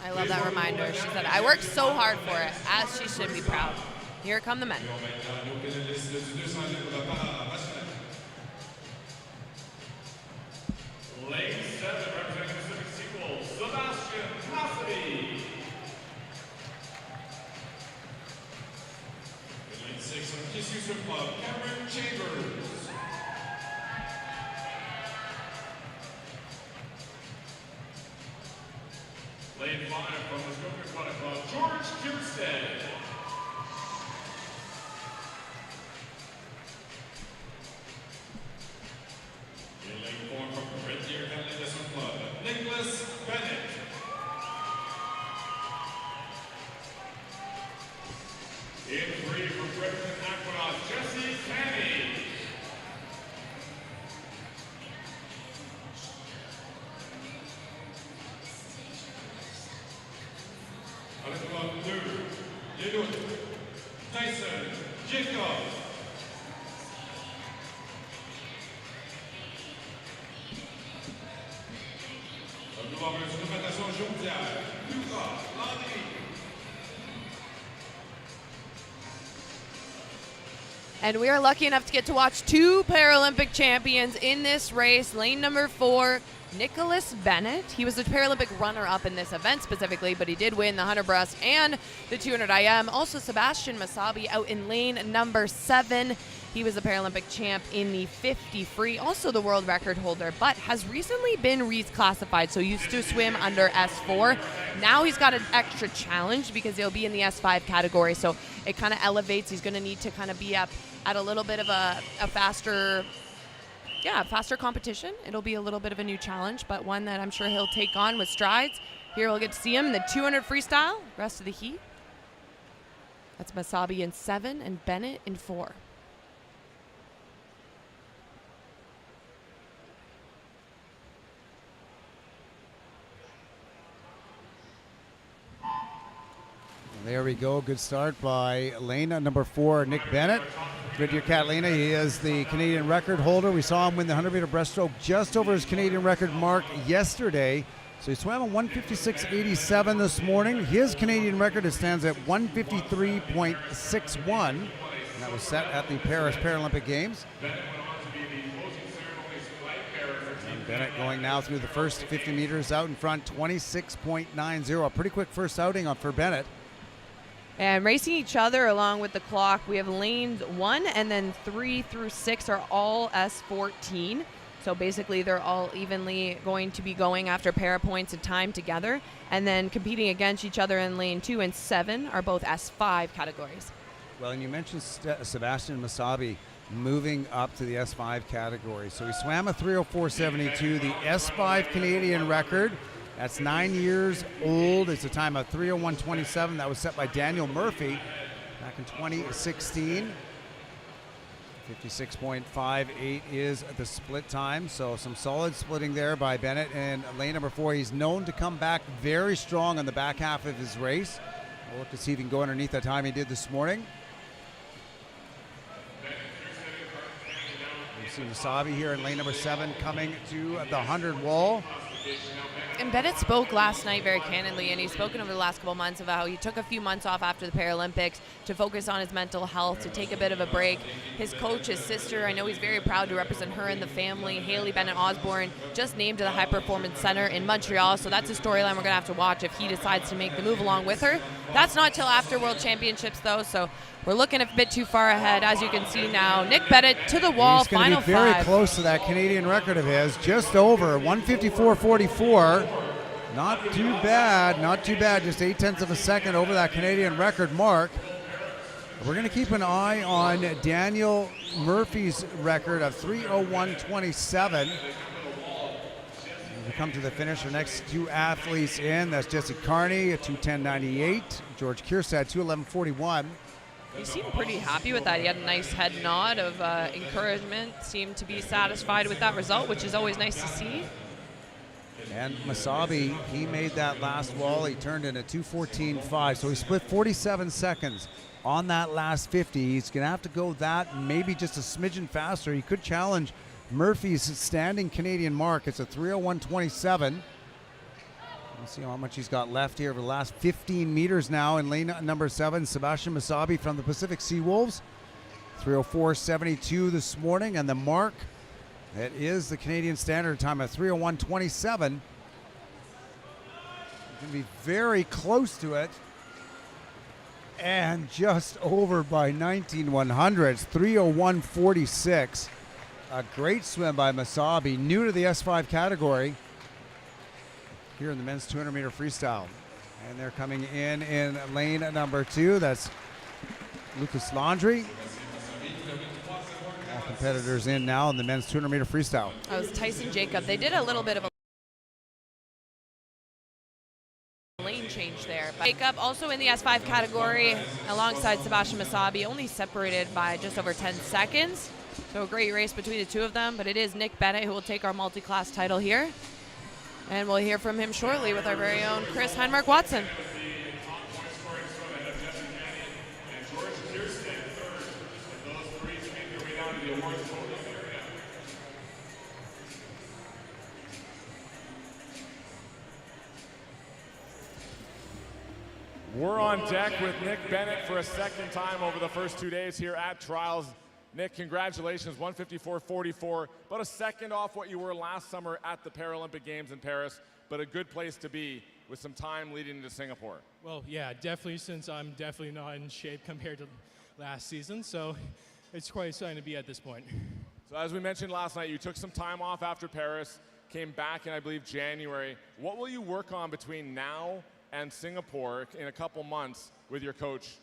I love that reminder. She said, I worked so hard for it, as she should be proud. Here come the men. Lane 7, representing Pacific Sequel, Sebastian Cassidy. In lane 6 of Kiss Swim Club, Cameron Chambers. Lane 5 from the Scope Aquatic Club, George Kirstead. In lane 4 from Red Deer Family Swim Club, Nicholas Bennett. In 3 from Fredericton Aquanaut, Jesse Canny. On the club 2, Yedut, Tyson, Jacob. And we are lucky enough to get to watch two Paralympic champions in this race. Lane number 4, Nicholas Bennett. He was the Paralympic runner-up in this event specifically, but he did win the 100 breast and the 200 IM. Also, Sebastian Masabi out in lane number 7. He was the Paralympic champ in the 50 free, also the world record holder, but has recently been reclassified. So used to swim under S4. Now he's got an extra challenge because he'll be in the S5 category. So it kind of elevates. He's going to need to kind of be up at a little bit of a faster competition. It'll be a little bit of a new challenge, but one that I'm sure he'll take on with strides. Here we'll get to see him in the 200 freestyle, rest of the heat. That's Masabi in 7 and Bennett in 4. There we go. Good start by lane number 4, Nick Bennett. Goodyear Catalina, he is the Canadian record holder. We saw him win the 100-meter breaststroke just over his Canadian record mark yesterday. So he swam a 156.87 this morning. His Canadian record stands at 153.61. And that was set at the Paris Paralympic Games. And Bennett going now through the first 50 meters out in front, 26.90. A pretty quick first outing for Bennett. And racing each other along with the clock, we have lanes 1 and then 3 through 6 are all S14. So basically they're all evenly going to be going after para points and time together. And then competing against each other in lane 2 and 7 are both S5 categories. Well, and you mentioned Sebastian Masabi moving up to the S5 category. So he swam a 3:04.72, the S5 Canadian record. That's 9 years old. It's a time of 3:01.27. That was set by Daniel Murphy back in 2016. 56.58 is the split time. So some solid splitting there by Bennett. And lane number 4, he's known to come back very strong on the back half of his race. We'll look to see if he can go underneath that time he did this morning. You see Masabi here in lane number 7 coming to the 100 wall. And Bennett spoke last night very candidly, and he's spoken over the last couple months about how he took a few months off after the Paralympics to focus on his mental health, to take a bit of a break. His coach, his sister, I know he's very proud to represent her in the family. Haley Bennett Osborne just named to the High Performance Center in Montreal, so that's a storyline we're going to have to watch if he decides to make the move along with her. That's not till after World Championships, though, so we're looking a bit too far ahead. As you can see now, Nick Bennett to the wall, he's final 5. He's going to be very close to that Canadian record of his, just over 154.44. Not too bad, not too bad. Just 0.8 of a second over that Canadian record mark. We're going to keep an eye on Daniel Murphy's record of 3:01.27. We come to the finish. Our next 2 athletes in. That's Jesse Carney at 2:10.98. George Kierstad 2:11.41. He seemed pretty happy with that. He had a nice head nod of encouragement. Seemed to be satisfied with that result, which is always nice to see. And Masabi, he made that last wall. He turned in a 2:14.5. So he split 47 seconds on that last 50. He's going to have to go that, maybe just a smidgen faster. He could challenge Murphy's standing Canadian mark. It's a 3:01.27. Let's see how much he's got left here over the last 15 meters now in lane number 7. Sebastian Masabi from the Pacific Sea Wolves. 3:04.72 this morning, and the mark, that is the Canadian standard time of 3:01.27. Going to be very close to it. And just over by 19/100ths, 3:01.46. A great swim by Masabi, new to the S5 category here in the men's 200-meter freestyle. And they're coming in lane number 2. That's Lucas Landry. All competitors in now in the men's 200-meter freestyle. That was Tyson Jacob. They did a little bit of a lane change there. But Jacob also in the S5 category alongside Sebastian Masabi, only separated by just over 10 seconds. So a great race between the two of them, but it is Nick Bennett who will take our multi-class title here. And we'll hear from him shortly with our very own Chris Heinmark-Watson. We're on deck with Nick Bennett for a second time over the first 2 days here at Trials. Nick, congratulations, 154.44, about a second off what you were last summer at the Paralympic Games in Paris, but a good place to be with some time leading into Singapore. Well, yeah, definitely, since I'm definitely not in shape compared to last season, so it's quite exciting to be at this point. So as we mentioned last night, you took some time off after Paris, came back in, I believe, January. What will you work on between now and Singapore in a couple months with your coach?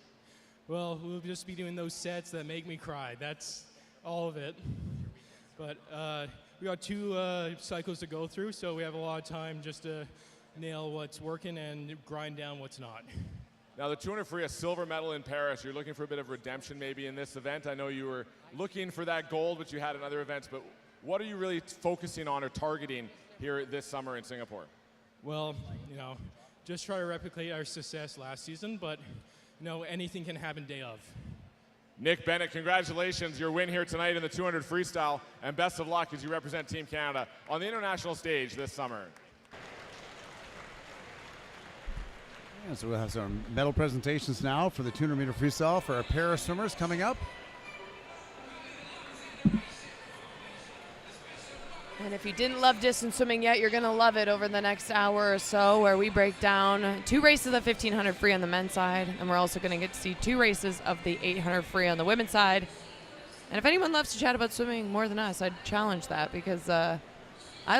Well, we'll just be doing those sets that make me cry. That's all of it. But we got 2 cycles to go through, so we have a lot of time just to nail what's working and grind down what's not. Now, the 200 free, a silver medal in Paris. You're looking for a bit of redemption maybe in this event. I know you were looking for that gold, which you had in other events, but what are you really focusing on or targeting here this summer in Singapore? Well, you know, just try to replicate our success last season, but you know, anything can happen day of. Nick Bennett, congratulations. Your win here tonight in the 200 freestyle, and best of luck as you represent Team Canada on the international stage this summer. Yeah, so we'll have some medal presentations now for the 200-meter freestyle for our para swimmers coming up. And if you didn't love distance swimming yet, you're going to love it over the next hour or so, where we break down 2 races of 1,500 free on the men's side, and we're also going to get to see 2 races of the 800 free on the women's side. And if anyone loves to chat about swimming more than us, I'd challenge that, because I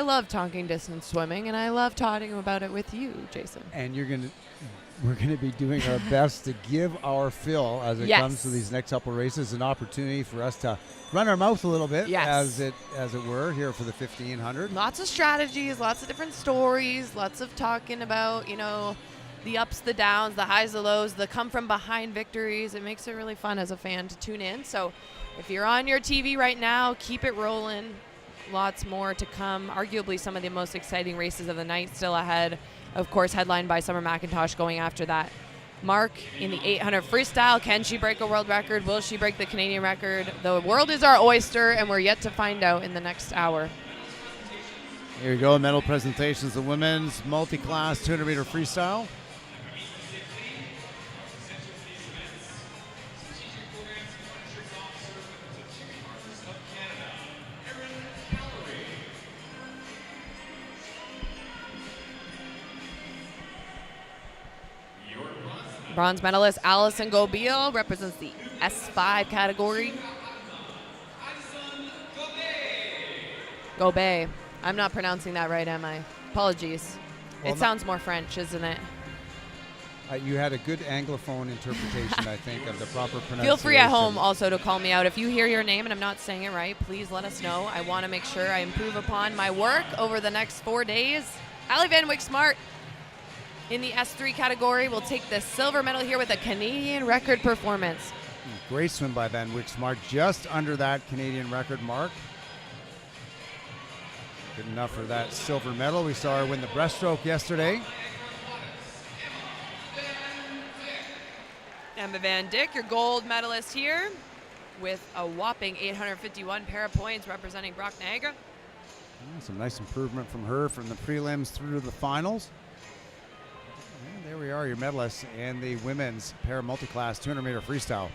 love talking distance swimming, and I love talking about it with you, Jason. And we're going to be doing our best to give our fill as it comes to these next couple of races, an opportunity for us to run our mouth a little bit, as it were, here for the 1,500. Lots of strategies, lots of different stories, lots of talking about, you know, the ups, the downs, the highs, the lows, the come from behind victories. It makes it really fun as a fan to tune in. So if you're on your TV right now, keep it rolling. Lots more to come. Arguably some of the most exciting races of the night still ahead. Of course, headlined by Summer McIntosh going after that mark in the 800 freestyle. Can she break a world record? Will she break the Canadian record? The world is our oyster, and we're yet to find out in the next hour. Here you go, medal presentations, the women's multi-class 200-meter freestyle. Bronze medalist Allison Gobeil represents the S5 category. Gobeil. I'm not pronouncing that right, am I? Apologies. Well, it sounds more French, isn't it? You had a good Anglophone interpretation, I think, of the proper pronunciation. Feel free at home also to call me out. If you hear your name and I'm not saying it right, please let us know. I want to make sure I improve upon my work over the next 4 days. Allie Van Wyk-Smart in the S3 category will take the silver medal here with a Canadian record performance. Great swim by Van Wyk-Smart, just under that Canadian record mark. Good enough for that silver medal. We saw her win the breaststroke yesterday. Emma Van Dyck, your gold medalist here, with a whopping 851 para points representing Brock Niagara. Some nice improvement from her from the prelims through to the finals. And there we are, your medalists in the women's para multi-class 200-meter freestyle.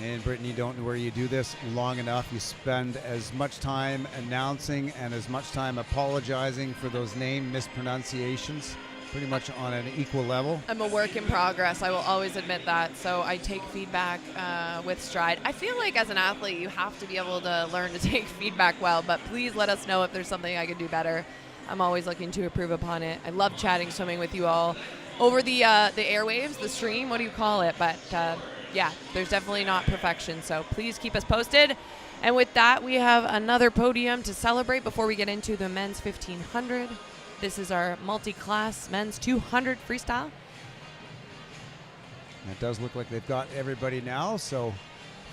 And Brittany, don't know where you do this long enough. You spend as much time announcing and as much time apologizing for those name mispronunciations, pretty much on an equal level. I'm a work in progress. I will always admit that. So I take feedback with stride. I feel like as an athlete, you have to be able to learn to take feedback well, but please let us know if there's something I could do better. I'm always looking to improve upon it. I love chatting swimming with you all over the airwaves, the stream, what do you call it? But yeah, there's definitely not perfection. So please keep us posted. And with that, we have another podium to celebrate before we get into the men's 1500. This is our multi-class men's 200 freestyle. It does look like they've got everybody now. So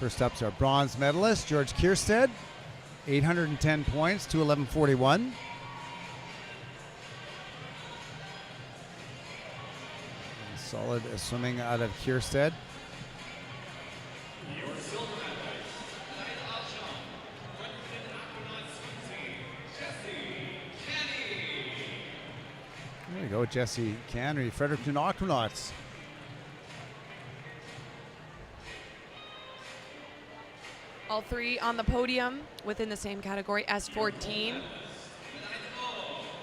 first up's our bronze medalist, George Kierstead, 810 points, 211.41. Solid swimming out of Kierstead. about Jesse Canry. Fredericton Aquanauts. All three on the podium within the same category, S14.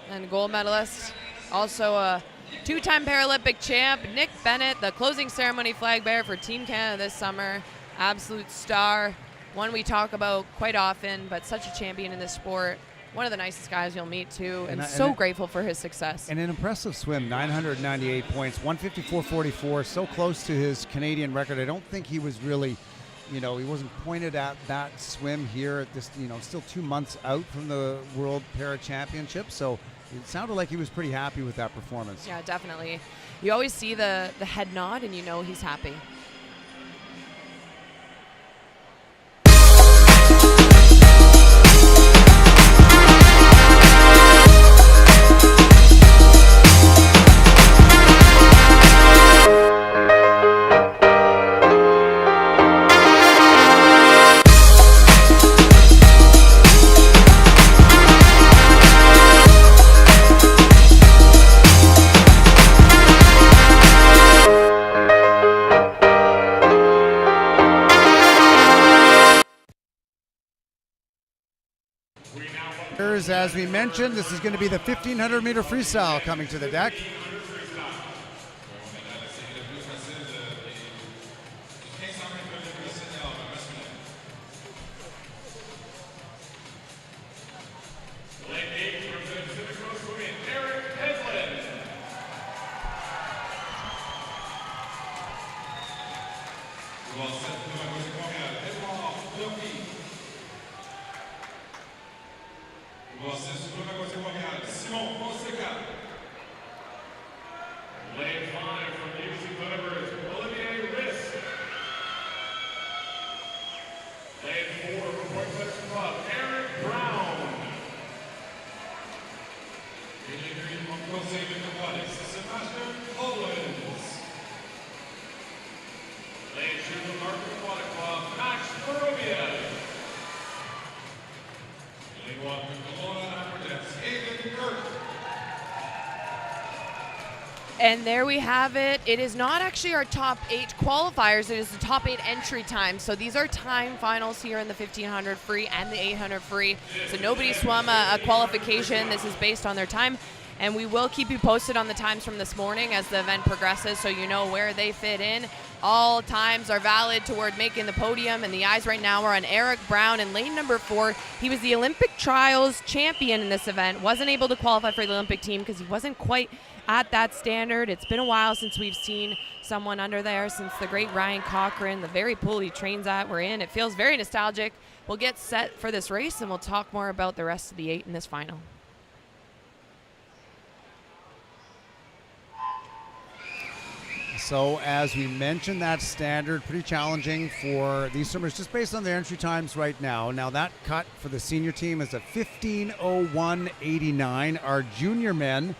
And gold medalist, also a two-time Paralympic champ, Nick Bennett, the closing ceremony flag bearer for Team Canada this summer. Absolute star, one we talk about quite often, but such a champion in this sport. One of the nicest guys you'll meet too, and so grateful for his success. And an impressive swim, 998 points, 154.44, so close to his Canadian record. I don't think he was really, he wasn't pointed at that swim here at this, still 2 months out from the World Para Championship. So it sounded like he was pretty happy with that performance. Yeah, definitely. You always see the head nod and you know he's happy. As we mentioned, this is going to be the 1,500 meter freestyle coming to the deck. And there we have it. It is not actually our top 8 qualifiers. It is the top 8 entry times. So these are time finals here in the 1,500 free and the 800 free. So nobody swum a qualification. This is based on their time. And we will keep you posted on the times from this morning as the event progresses so you know where they fit in. All times are valid toward making the podium, and the eyes right now are on Eric Brown in lane number 4. He was the Olympic trials champion in this event. Wasn't able to qualify for the Olympic team because he wasn't quite at that standard. It's been a while since we've seen someone under there, since the great Ryan Cochran, the very pool he trains at, we're in. It feels very nostalgic. We'll get set for this race, and we'll talk more about the rest of the 8 in this final. So as we mentioned, that standard, pretty challenging for these swimmers just based on their entry times right now. Now that cut for the senior team is a 15:01.89. Our junior men,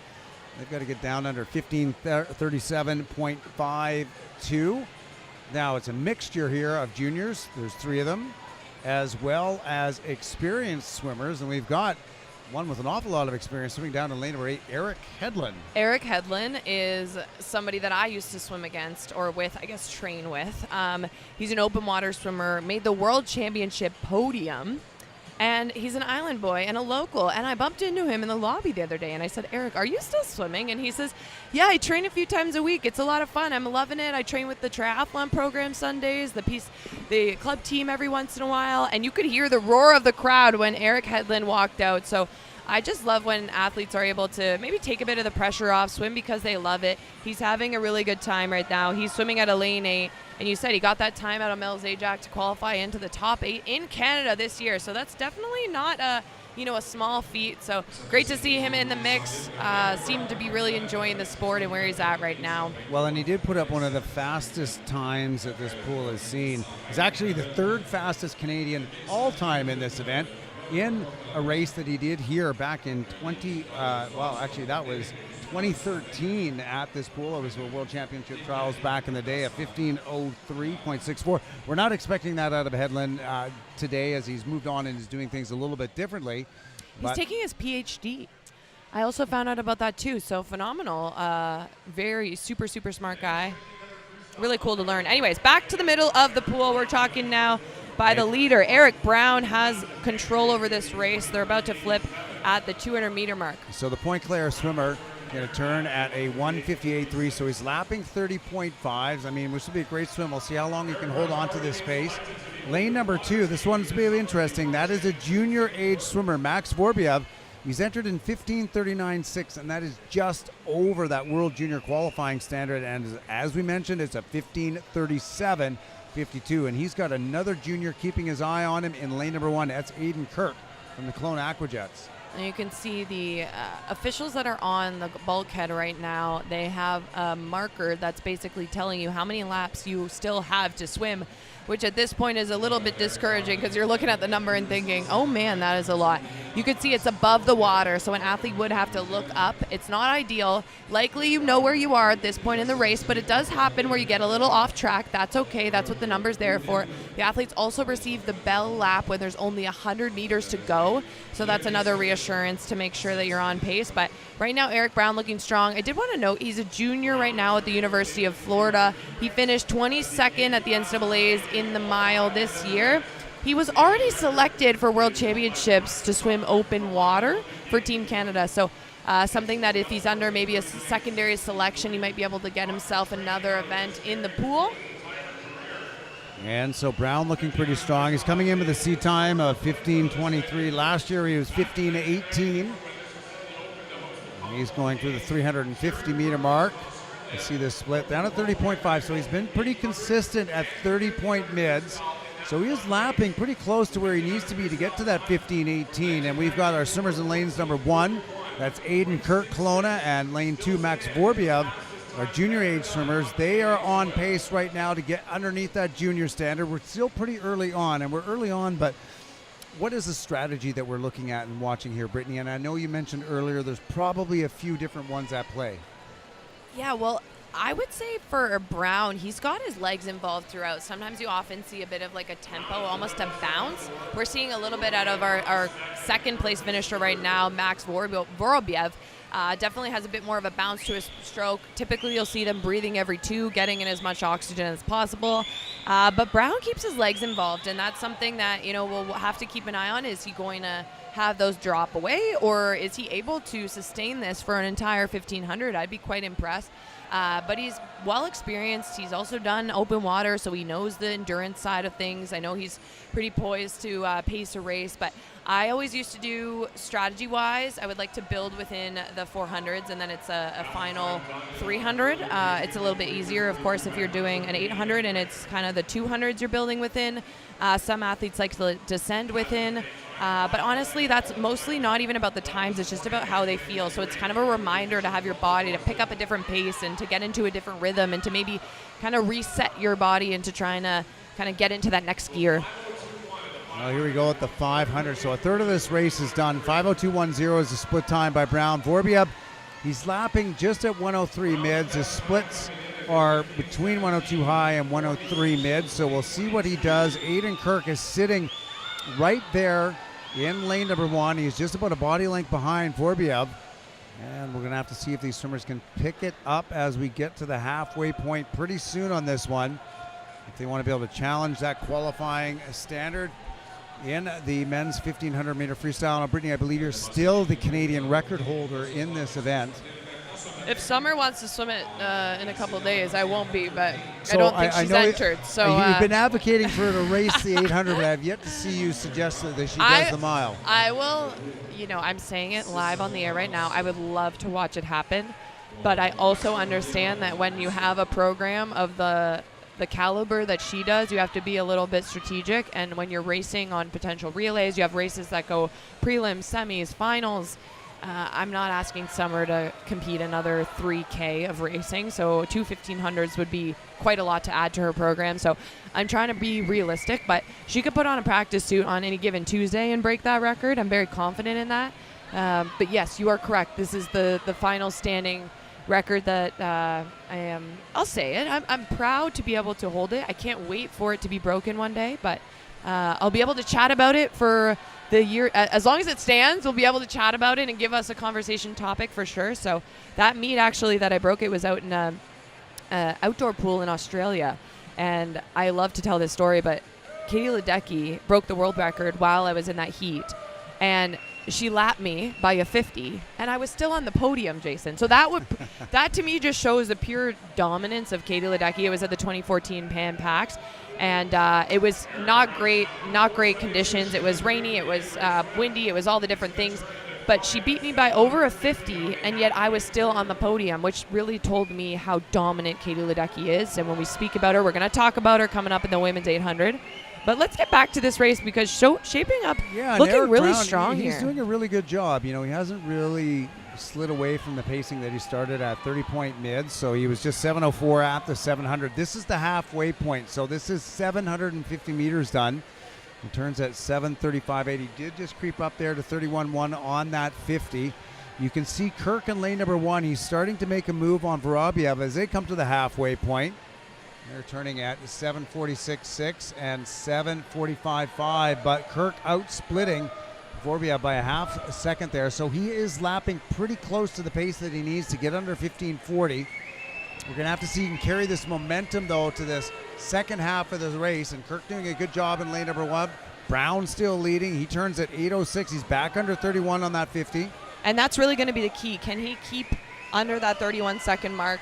they've got to get down under 15:37.52. Now it's a mixture here of juniors. There's 3 of them, as well as experienced swimmers. And we've got one with an awful lot of experience swimming down in lane number 8, Eric Hedlund. Eric Hedlund is somebody that I used to swim against, or with, I guess, train with. He's an open water swimmer, made the world championship podium, and he's an island boy and a local. And I bumped into him in the lobby the other day, and I said, Eric, are you still swimming? And he says, yeah, I train a few times a week. It's a lot of fun. I'm loving it. I train with the triathlon program Sundays, the club team every once in a while. And you could hear the roar of the crowd when Eric Hedlund walked out. So I just love when athletes are able to maybe take a bit of the pressure off, swim because they love it. He's having a really good time right now. He's swimming at a lane 8. And you said he got that time out of Mel Zajac to qualify into the top 8 in Canada this year. So that's definitely not a small feat. So great to see him in the mix. Seemed to be really enjoying the sport and where he's at right now. Well, and he did put up one of the fastest times that this pool has seen. He's actually the 3rd fastest Canadian all time in this event, in a race that he did here back in 2013 at this pool. It was the World Championship trials back in the day, a 15:03.64. We're not expecting that out of Hedlund today, as he's moved on and is doing things a little bit differently. He's taking his PhD. I also found out about that too. So phenomenal. Very super smart guy. Really cool to learn. Anyways, back to the middle of the pool. We're talking now by the leader. Eric Brown has control over this race. They're about to flip at the 200-meter mark. So the Point Claire swimmer going to turn at a 1:58.3, so he's lapping 30.5s. I mean, which would be a great swim. We'll see how long he can hold on to this pace. Lane number 2, this one's really interesting. That is a junior age swimmer, Max Vorbiev. He's entered in 15:39.6, and that is just over that World Junior qualifying standard. And as we mentioned, it's a 15:37.52, and he's got another junior keeping his eye on him in lane number 1. That's Aiden Kirk from the Kelowna Aquajets. And you can see the officials that are on the bulkhead right now. They have a marker that's basically telling you how many laps you still have to swim, which at this point is a little bit discouraging because you're looking at the number and thinking, oh man, that is a lot. You can see it's above the water, so an athlete would have to look up. It's not ideal. Likely you know where you are at this point in the race, but it does happen where you get a little off track. That's okay. That's what the number's there for. The athletes also receive the bell lap when there's only 100 meters to go, so that's another reassurance to make sure that you're on pace. But right now, Eric Brown looking strong. I did want to note he's a junior right now at the University of Florida. He finished 22nd at the NCAAs in the mile this year. He was already selected for World Championships to swim open water for Team Canada. So something that if he's under maybe a secondary selection, he might be able to get himself another event in the pool. And so Brown looking pretty strong. He's coming in with a seat time of 15:23. Last year he was 15:18. He's going through the 350-meter mark. You see this split down at 30.5. So he's been pretty consistent at 30-point mids. So he is lapping pretty close to where he needs to be to get to that 15:18. And we've got our swimmers in lanes number 1. That's Aiden Kirk, Kelowna, and lane 2, Max Vorbiev. Our junior age swimmers, they are on pace right now to get underneath that junior standard. We're still pretty early on, and we're early on, but what is the strategy that we're looking at and watching here, Brittany? And I know you mentioned earlier there's probably a few different ones at play. Yeah, well, I would say for Brown, he's got his legs involved throughout. Sometimes you often see a bit of like a tempo, almost a bounce. We're seeing a little bit out of our second place finisher right now, Max Vorobiev. Definitely has a bit more of a bounce to his stroke. Typically, you'll see them breathing every 2, getting in as much oxygen as possible. But Brown keeps his legs involved, and that's something that, you know, we'll have to keep an eye on. Is he going to have those drop away, or is he able to sustain this for an entire 1500? I'd be quite impressed. But he's well experienced. He's also done open water, so he knows the endurance side of things. I know he's pretty poised to pace a race, but I always used to do strategy-wise. I would like to build within the 400s, and then it's a final 300. It's a little bit easier, of course, if you're doing an 800 and it's kind of the 200s you're building within. Some athletes like to descend within. But honestly, that's mostly not even about the times. It's just about how they feel. So it's kind of a reminder to have your body to pick up a different pace and to get into a different rhythm and to maybe kind of reset your body into trying to kind of get into that next gear. Well, here we go at the 500. So a third of this race is done. 5:02.10 is the split time by Brown. Vorbiev, he's lapping just at 103 mids. His splits are between 102 high and 103 mids. So we'll see what he does. Aiden Kirk is sitting right there in lane number 1. He's just about a body length behind Vorbiev. And we're going to have to see if these swimmers can pick it up as we get to the halfway point pretty soon on this one, if they want to be able to challenge that qualifying standard in the men's 1500-meter freestyle. Now, Brittany, I believe you're still the Canadian record holder in this event. If Summer wants to swim it in a couple of days, I won't be, but So I don't think she's entered. So you've been advocating for her to race the 800, but I have yet to see you suggest that she does the mile. I will, you know, I'm saying it live on the air right now. I would love to watch it happen, but I also understand that when you have a program of the caliber that she does, you have to be a little bit strategic. And when you're racing on potential relays, you have races that go prelims, semis, finals. I'm not asking Summer to compete another 3K of racing, so 2 1500s would be quite a lot to add to her program. So I'm trying to be realistic, but she could put on a practice suit on any given Tuesday and break that record. I'm very confident in that. But yes, you are correct. This is the final standing record that I'll say it. I'm proud to be able to hold it. I can't wait for it to be broken one day, but I'll be able to chat about it for the year. As long as it stands, we'll be able to chat about it and give us a conversation topic for sure. So that meet actually that I broke, it was out in a outdoor pool in Australia. And I love to tell this story, but Katie Ledecky broke the world record while I was in that heat. And she lapped me by a 50, and I was still on the podium, Jason. So that to me just shows the pure dominance of Katie Ledecky. It was at the 2014 Pan Pacs, and it was not great conditions. It was rainy, it was windy, it was all the different things. But she beat me by over a 50, and yet I was still on the podium, which really told me how dominant Katie Ledecky is. And when we speak about her, we're going to talk about her coming up in the women's 800. But let's get back to this race because shaping up, looking really strong here. He's doing a really good job. You know, he hasn't really slid away from the pacing that he started at 30-point mid. So he was just 7:04 at the 700. This is the halfway point. So this is 750 meters done. He turns at 7:35.8. He did just creep up there to 31.1 on that 50. You can see Kirk in lane number 1. He's starting to make a move on Vorobiev as they come to the halfway point. They're turning at 7:46.6 and 7:45.5, but Kirk out-splitting Vorobiev by a half a second there. So he is lapping pretty close to the pace that he needs to get under 15:40. We're going to have to see he can carry this momentum, though, to this second half of the race. And Kirk doing a good job in lane number 1. Brown still leading. He turns at 8:06. He's back under 31 on that 50. And that's really going to be the key. Can he keep under that 31-second mark?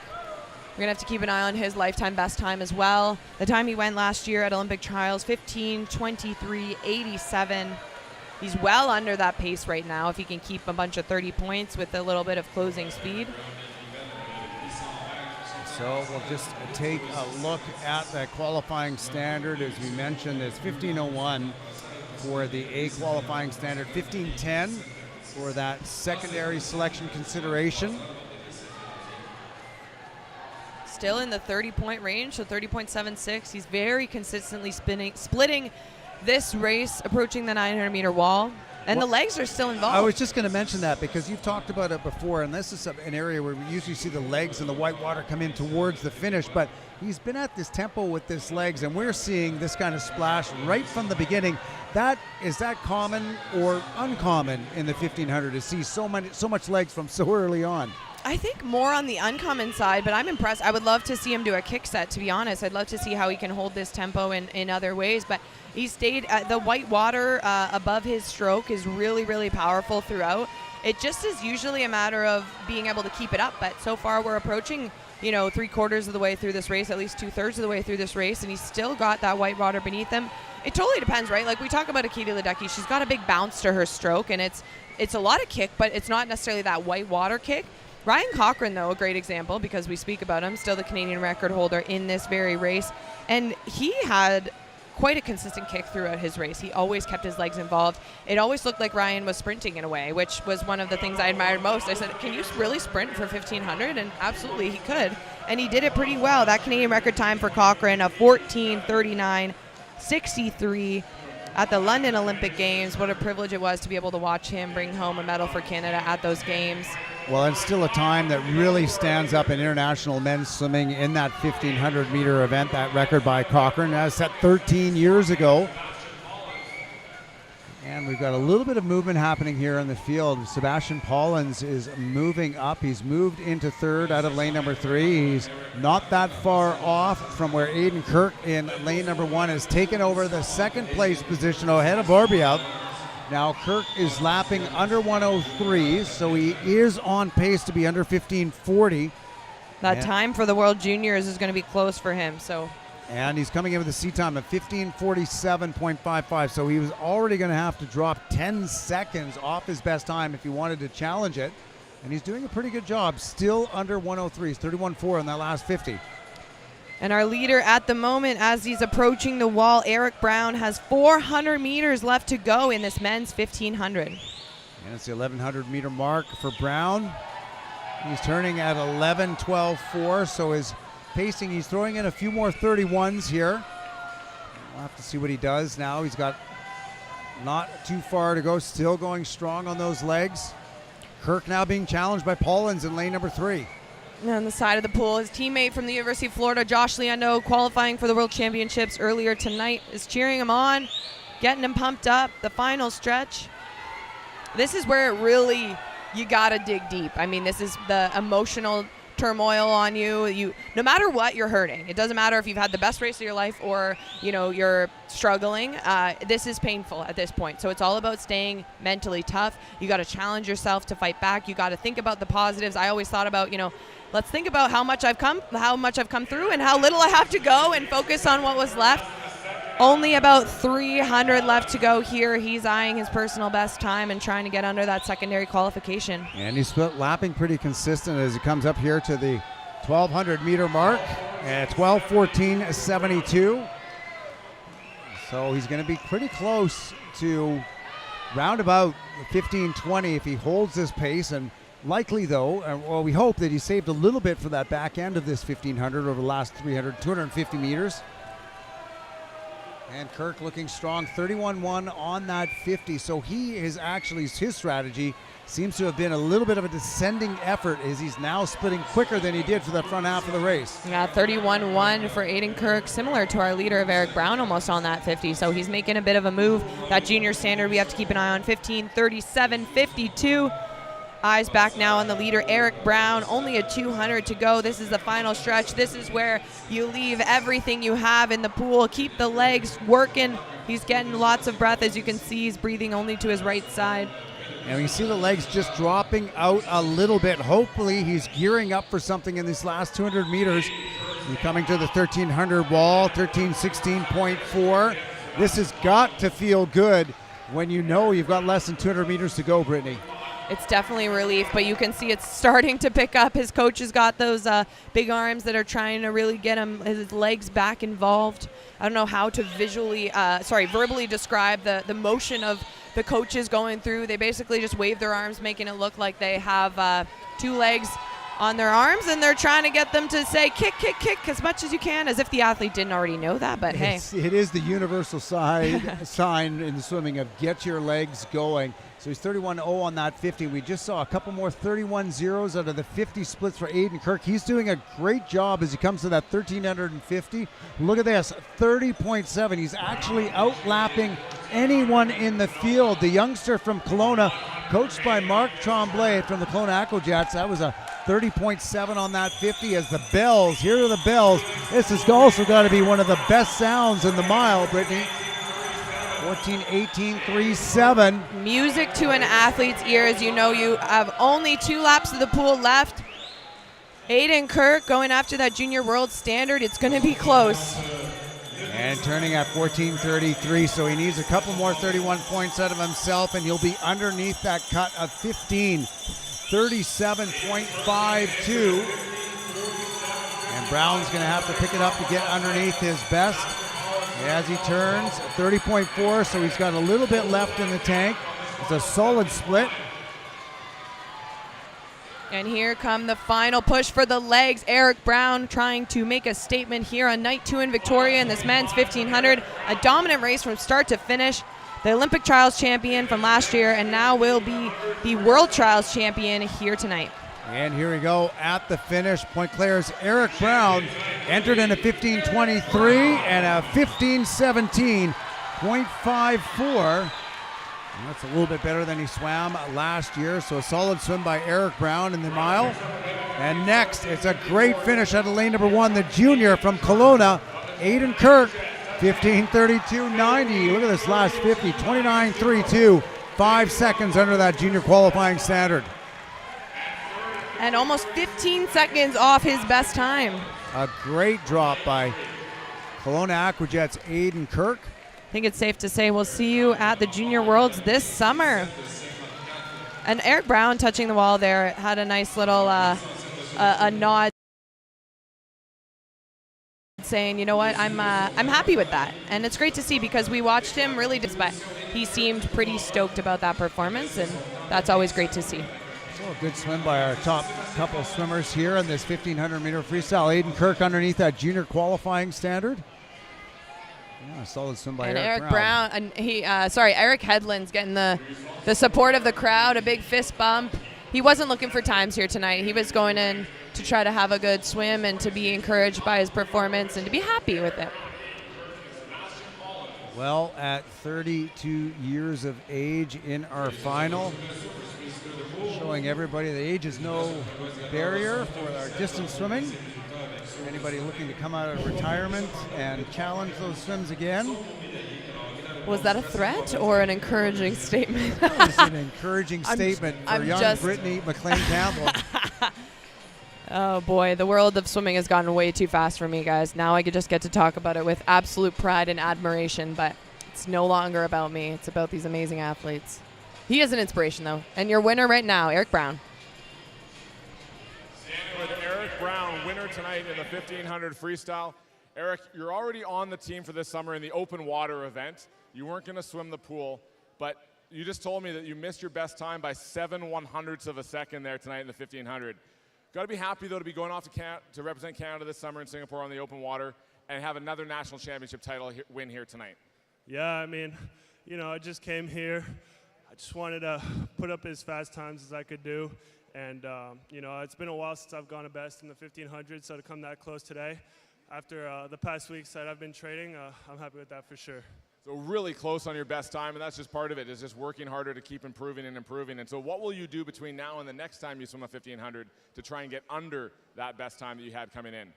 We're going to have to keep an eye on his lifetime best time as well. The time he went last year at Olympic trials, 15:23.87. He's well under that pace right now if he can keep a bunch of 30 points with a little bit of closing speed. So we'll just take a look at that qualifying standard. As we mentioned, it's 15:01 for the A qualifying standard, 15:10 for that secondary selection consideration. Still in the 30-point range, so 30.76. He's very consistently splitting this race, approaching the 900-meter wall. And the legs are still involved. I was just going to mention that because you've talked about it before, and this is an area where we usually see the legs and the white water come in towards the finish, but he's been at this tempo with his legs, and we're seeing this kind of splash right from the beginning. Is that common or uncommon in the 1500 to see so much legs from so early on? I think more on the uncommon side, but I'm impressed. I would love to see him do a kick set, to be honest. I'd love to see how he can hold this tempo in other ways, but he stayed the white water above his stroke is really, really powerful throughout. It just is usually a matter of being able to keep it up, but so far we're approaching, 3/4 of the way through this race, at least 2/3 of the way through this race, and he's still got that white water beneath him. It totally depends, right? Like we talk about Katie Ledecky, she's got a big bounce to her stroke, and it's a lot of kick, but it's not necessarily that white water kick. Ryan Cochran, though, a great example because we speak about him, still the Canadian record holder in this very race. And he had quite a consistent kick throughout his race. He always kept his legs involved. It always looked like Ryan was sprinting in a way, which was one of the things I admired most. I said, can you really sprint for 1500? And absolutely he could. And he did it pretty well. That Canadian record time for Cochran of 14:39.63 at the London Olympic Games. What a privilege it was to be able to watch him bring home a medal for Canada at those games. Well, it's still a time that really stands up in international men's swimming in that 1500-meter event. That record by Cochran was set 13 years ago. And we've got a little bit of movement happening here in the field. Sebastian Pollins is moving up. He's moved into third out of lane number 3. He's not that far off from where Aiden Kirk in lane number 1 has taken over the second place position ahead of Vorobiev. Now Kirk is lapping under 103, so he is on pace to be under 15:40. That time for the World Juniors is going to be close for him. And he's coming in with a seat time of 15:47.55, so he was already going to have to drop 10 seconds off his best time if he wanted to challenge it. And he's doing a pretty good job, still under 103. He's 31.4 on that last 50. And our leader at the moment, as he's approaching the wall, Eric Brown, has 400 meters left to go in this men's 1500. And it's the 1100-meter mark for Brown. He's turning at 11:12.4, so his pacing, he's throwing in a few more 31s here. We'll have to see what he does now. He's got not too far to go, still going strong on those legs. Kirk now being challenged by Pollins in lane number 3. on the side of the pool, his teammate from the University of Florida, Josh Leando, qualifying for the World Championships earlier tonight, is cheering him on, getting him pumped up. The final stretch. This is where it really, you gotta dig deep. I mean, this is the emotional turmoil on you. No matter what, you're hurting. It doesn't matter if you've had the best race of your life or, you're struggling. This is painful at this point. So it's all about staying mentally tough. You got to challenge yourself to fight back. You got to think about the positives. I always thought about, let's think about how much I've come through and how little I have to go, and focus on what was left. Only about 300 left to go here. He's eyeing his personal best time and trying to get under that secondary qualification. And he's lapping pretty consistent as he comes up here to the 1,200 meter mark at 12:14.72. So he's going to be pretty close to roundabout 15:20 if he holds this pace. And likely, though, we hope that he saved a little bit for that back end of this 1,500 over the last 250 meters. And Kirk looking strong, 31-1 on that 50. So his strategy seems to have been a little bit of a descending effort as he's now splitting quicker than he did for the front half of the race. Yeah, 31-1 for Aiden Kirk, similar to our leader of Eric Brown, almost on that 50. So he's making a bit of a move. That junior standard we have to keep an eye on, 15:37.52. Eyes back now on the leader, Eric Brown. Only a 200 to go. This is the final stretch. This is where you leave everything you have in the pool. Keep the legs working. He's getting lots of breath. As you can see, he's breathing only to his right side. And we see the legs just dropping out a little bit. Hopefully he's gearing up for something in these last 200 meters. We're coming to the 1,300 wall, 13:16.4. This has got to feel good when you know you've got less than 200 meters to go, Brittany. It's definitely a relief, but you can see it's starting to pick up. His coach has got those big arms that are trying to really get his legs back involved. I don't know how to verbally describe the motion of the coaches going through. They basically just wave their arms, making it look like they have two legs on their arms, and they're trying to get them to say kick, kick, kick as much as you can, as if the athlete didn't already know that, but hey. It is the universal sign in swimming of get your legs going. So he's 31-0 on that 50. We just saw a couple more 31-0s out of the 50 splits for Aiden Kirk. He's doing a great job as he comes to that 1,350. Look at this, 30.7. He's actually outlapping anyone in the field. The youngster from Kelowna, coached by Mark Tremblay from the Kelowna Aquajets, that was a 30.7 on that 50 as the bells, here are the bells. This has also got to be one of the best sounds in the mile, Brittany. 14:18.37. Music to an athlete's ears. You know you have only 2 laps of the pool left. Aiden Kirk going after that junior world standard. It's going to be close. And turning at 14:33, so he needs a couple more 31 points out of himself, and he'll be underneath that cut of 15:37.52. And Brown's going to have to pick it up to get underneath his best. As he turns, 30.4, so he's got a little bit left in the tank. It's a solid split. And here come the final push for the legs. Eric Brown trying to make a statement here on night 2 in Victoria in this men's 1,500. A dominant race from start to finish. The Olympic trials champion from last year, and now will be the world trials champion here tonight. And here we go at the finish. Point Claire's Eric Brown entered in a 15:23 and a 15:17.54. That's a little bit better than he swam last year, so a solid swim by Eric Brown in the mile. And next, it's a great finish out of lane number 1, the junior from Kelowna, Aiden Kirk, 15:32.90. Look at this last 50, 29.32, 5 seconds under that junior qualifying standard. And almost 15 seconds off his best time. A great drop by Kelowna Aquajets' Aiden Kirk. I think it's safe to say we'll see you at the Junior Worlds this summer. And Eric Brown touching the wall there had a nice little a nod, saying, you know what, I'm happy with that. And it's great to see because we watched him really, but he seemed pretty stoked about that performance, and that's always great to see. So a good swim by our top couple swimmers here in this 1,500-meter freestyle. Aiden Kirk underneath that junior qualifying standard. Yeah, a solid swim by Eric Brown. And Eric Hedlund's getting the support of the crowd, a big fist bump. He wasn't looking for times here tonight. He was going in to try to have a good swim and to be encouraged by his performance and to be happy with it. Well, at 32 years of age in our final, showing everybody that age is no barrier for our distance swimming. Anybody looking to come out of retirement and challenge those swims again? Was that a threat or an encouraging statement? It's an encouraging statement for young Brittany McLean-Campbell. Oh boy, the world of swimming has gotten way too fast for me, guys. Now I could just get to talk about it with absolute pride and admiration, but it's no longer about me. It's about these amazing athletes. He is an inspiration, though. And your winner right now, Eric Brown. With Eric Brown, winner tonight in the 1500 freestyle. Eric, you're already on the team for this summer in the open water event. You weren't going to swim the pool, but you just told me that you missed your best time by 7/100ths of a second there tonight in the 1500. Got to be happy, though, to be going off to represent Canada this summer in Singapore on the open water and have another national championship title win here tonight. Yeah, I mean, you know, I just came here. I just wanted to put up as fast times as I could do. And, you know, it's been a while since I've gone a best in the 1500, so to come that close today, after the past weeks that I've been training, I'm happy with that for sure. So really close on your best time, and that's just part of it, is just working harder to keep improving and improving. And so what will you do between now and the next time you swim a 1500 to try and get under that best time that you had coming in?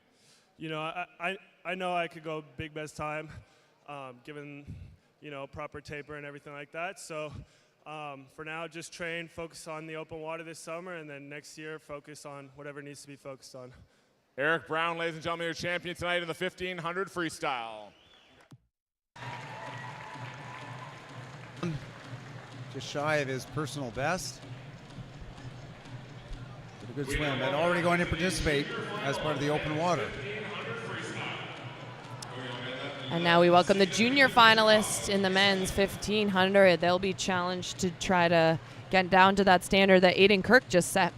You know, I know I could go big best time, given, you know, proper taper and everything like that. So for now, just train, focus on the open water this summer, and then next year focus on whatever needs to be focused on. Eric Brown, ladies and gentlemen, your champion tonight in the 1500 freestyle. Just shy of his personal best. Did a good swim and already going to participate as part of the open water. And now we welcome the junior finalists in the men's 1500. They'll be challenged to try to get down to that standard that Aiden Kirk just set.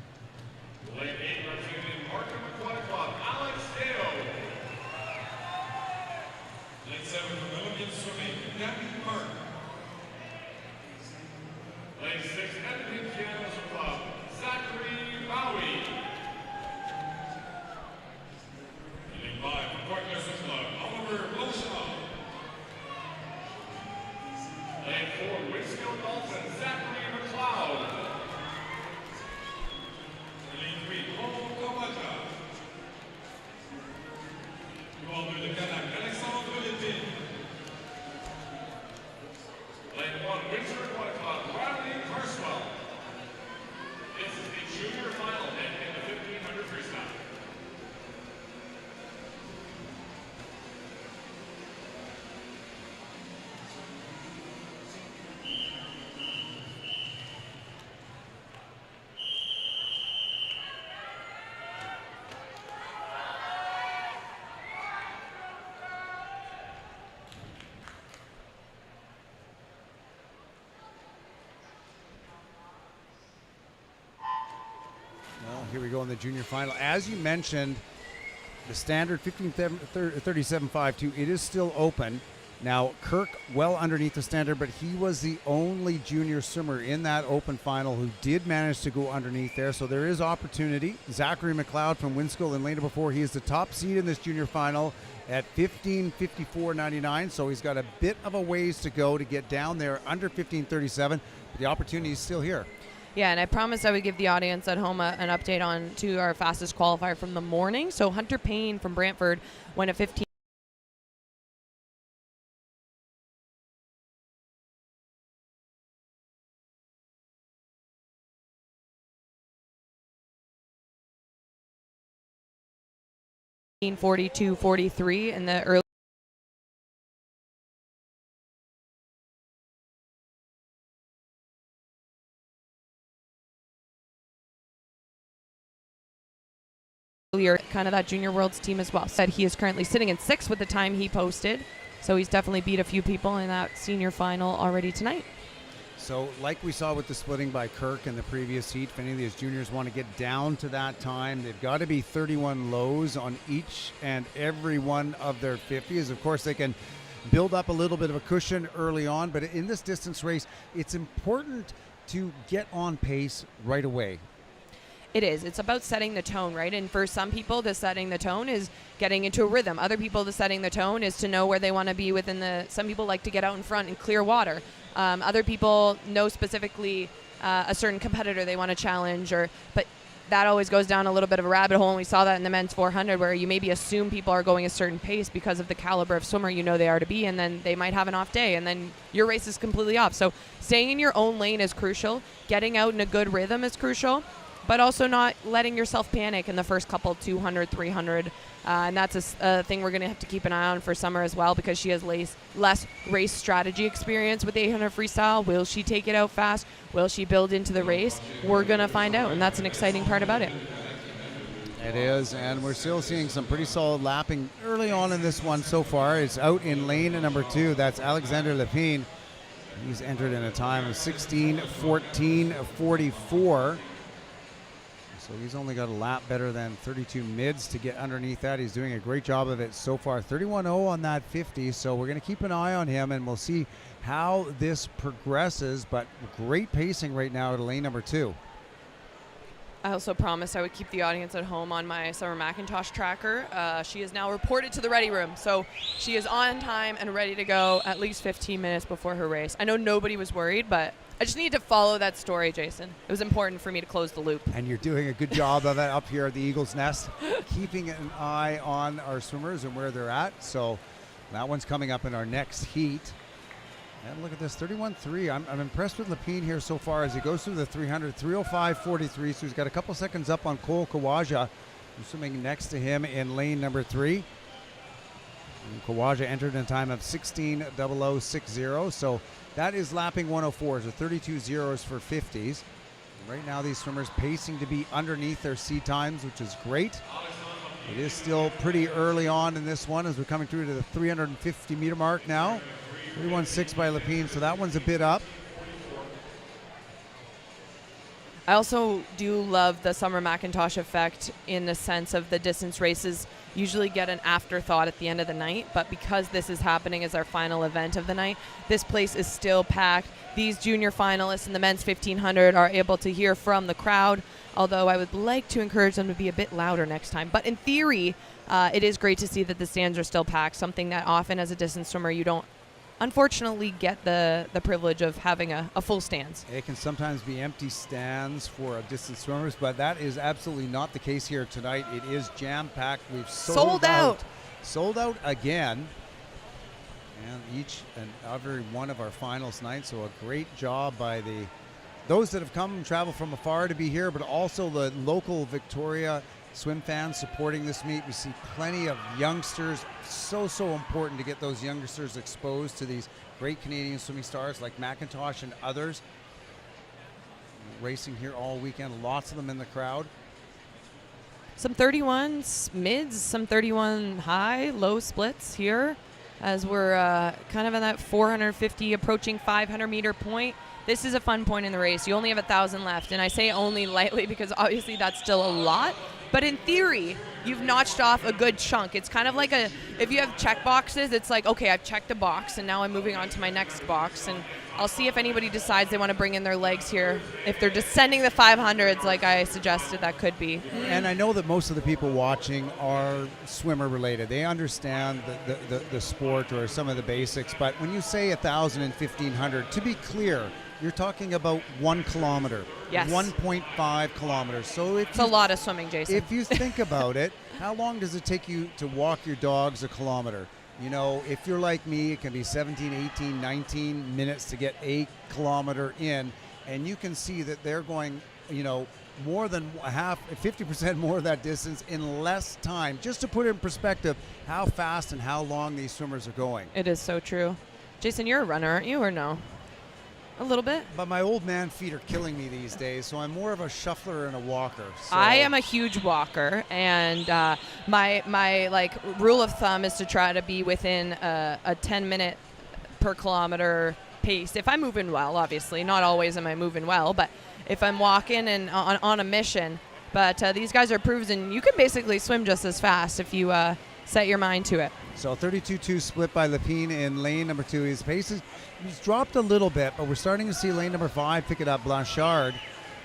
Here we go in the junior final. As you mentioned, the standard 15:37.52, it is still open. Now, Kirk well underneath the standard, but he was the only junior swimmer in that open final who did manage to go underneath there, so there is opportunity. Zachary McLeod from Winskill in lane number 4, he is the top seed in this junior final at 15:54.99, so he's got a bit of a ways to go to get down there under 15:37, but the opportunity is still here. Yeah, and I promised I would give the audience at home an update on to our fastest qualifier from the morning. So Hunter Payne from Brantford went at 15. .42.43 in the early. Kind of that Junior Worlds team as well. Said he is currently sitting in 6th with the time he posted, so he's definitely beat a few people in that senior final already tonight. So like we saw with the splitting by Kirk in the previous heat, if any of these juniors want to get down to that time, they've got to be 31 lows on each and every one of their 50s. Of course, they can build up a little bit of a cushion early on, but in this distance race, it's important to get on pace right away. It is. It's about setting the tone, right? And for some people, the setting the tone is getting into a rhythm. Other people, the setting the tone is to know where they want to be within the. Some people like to get out in front and clear water. Other people know specifically a certain competitor they want to challenge, but that always goes down a little bit of a rabbit hole, and we saw that in the men's 400, where you maybe assume people are going a certain pace because of the caliber of swimmer you know they are to be, and then they might have an off day, and then your race is completely off. So staying in your own lane is crucial. Getting out in a good rhythm is crucial, but also not letting yourself panic in the first couple 200, 300. And that's a thing we're going to have to keep an eye on for Summer as well, because she has less race strategy experience with the 800 freestyle. Will she take it out fast? Will she build into the race? We're going to find out, and that's an exciting part about it. It is, and we're still seeing some pretty solid lapping early on in this one so far. It's out in lane number 2. That's Alexander Lepine. He's entered in a time of 16:14:44. So he's only got a lap better than 32 mids to get underneath that. He's doing a great job of it so far. 31.0 on that 50, so we're going to keep an eye on him, and we'll see how this progresses, but great pacing right now at lane number 2. I also promised I would keep the audience at home on my Summer McIntosh tracker. She is now reported to the ready room, so she is on time and ready to go at least 15 minutes before her race. I know nobody was worried, but I just need to follow that story, Jason. It was important for me to close the loop. And you're doing a good job of it up here at the Eagle's Nest, keeping an eye on our swimmers and where they're at. So that one's coming up in our next heat. And look at this, 31.3. I'm impressed with Lepine here so far as he goes through the 300, 305.43. So he's got a couple seconds up on Cole Kawaja, who's swimming next to him in lane number 3. And Kawaja entered in a time of 16:00.60. So that is lapping 104, so 32 zeros for 50s. Right now these swimmers pacing to be underneath their C times, which is great. It is still pretty early on in this one as we're coming through to the 350 meter mark now. 31.6 by Lepine, so that one's a bit up. I also do love the Summer McIntosh effect in the sense of the distance races usually get an afterthought at the end of the night, but because this is happening as our final event of the night, this place is still packed. These junior finalists in the men's 1500 are able to hear from the crowd, although I would like to encourage them to be a bit louder next time. But in theory, it is great to see that the stands are still packed, something that often as a distance swimmer you don't unfortunately get the privilege of having a full stands. It can sometimes be empty stands for distance swimmers, but that is absolutely not the case here tonight. It is jam-packed. We've sold out. Sold out again. And each and every one of our finals nights, so a great job by those that have come and traveled from afar to be here, but also the local Victoria swim fans supporting this meet. We see plenty of youngsters. So important to get those youngsters exposed to these great Canadian swimming stars like McIntosh and others. Racing here all weekend, lots of them in the crowd. Some 31s mids, some 31 high, low splits here as we're kind of in that 450 approaching 500 meter point. This is a fun point in the race. You only have 1,000 left, and I say only lightly because obviously that's still a lot. But in theory, you've notched off a good chunk. It's kind of like if you have check boxes, it's like, okay, I've checked a box and now I'm moving on to my next box. And I'll see if anybody decides they want to bring in their legs here. If they're descending the 500s like I suggested, that could be. And I know that most of the people watching are swimmer related. They understand the sport or some of the basics. But when you say 1,000 and 1,500, to be clear, you're talking about 1 kilometer. Yes. 1.5 kilometers. So it's a lot of swimming, Jason. If you think about it, how long does it take you to walk your dogs a kilometer? You know, if you're like me, it can be 17, 18, 19 minutes to get a kilometer in, and you can see that they're going, you know, more than 50% more of that distance in less time. Just to put it in perspective, how fast and how long these swimmers are going. It is so true. Jason, you're a runner, aren't you, or no? A little bit. But my old man feet are killing me these days, so I'm more of a shuffler and a walker. So. I am a huge walker, and my like rule of thumb is to try to be within a 10-minute per kilometer pace. If I'm moving well, obviously, not always am I moving well, but if I'm walking and on a mission. But these guys are proven you can basically swim just as fast if you set your mind to it. So 32.2 split by Lepine in lane number 2. His pace he's dropped a little bit, but we're starting to see lane number 5 pick it up. Blanchard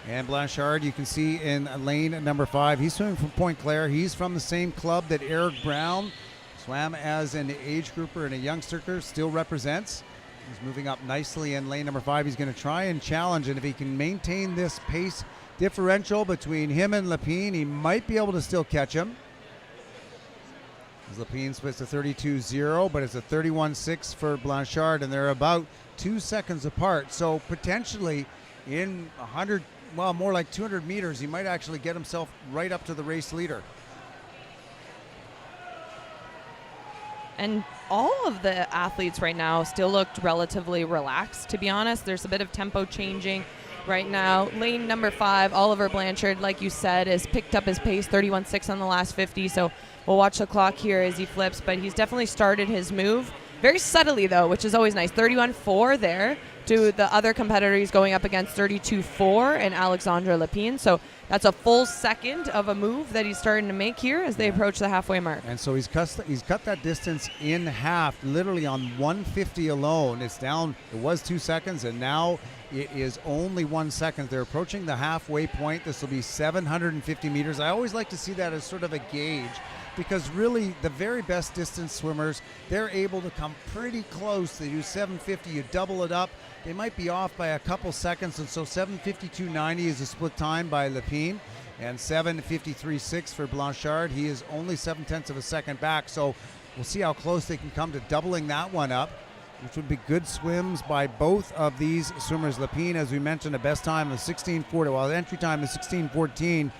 And Blanchard, you can see in lane number 5, he's swimming from Point Claire. He's from the same club that Eric Brown swam as an age grouper and a youngster, still represents. He's moving up nicely in lane number 5. He's going to try and challenge, and if he can maintain this pace differential between him and Lapine, he might be able to still catch him. As Lapine splits to 32.0, but it's a 31.6 for Blanchard, and they're about 2 seconds apart. So potentially in 100, well, more like 200 meters, he might actually get himself right up to the race leader. And all of the athletes right now still looked relatively relaxed, to be honest. There's a bit of tempo changing right now. Lane number 5, Oliver Blanchard, like you said, has picked up his pace, 31.6 on the last 50. So we'll watch the clock here as he flips, but he's definitely started his move. Very subtly, though, which is always nice. 31.4 there to the other competitor he's going up against, 32.4 and Alexandra Lapine. So that's a full second of a move that he's starting to make here as they approach the halfway mark. And so he's cut that distance in half, literally on 150 alone. It's down, it was 2 seconds, and now it is only 1 second. They're approaching the halfway point. This will be 750 meters. I always like to see that as sort of a gauge, because really the very best distance swimmers, they're able to come pretty close. They do 750, you double it up, they might be off by a couple seconds, and so 7:52.90 is a split time by Lapine, and 7:53.6 for Blanchard. He is only 0.7 of a second back, so we'll see how close they can come to doubling that one up, which would be good swims by both of these swimmers. Lapine, as we mentioned, a best time of 16:40, while the entry time is 16:14,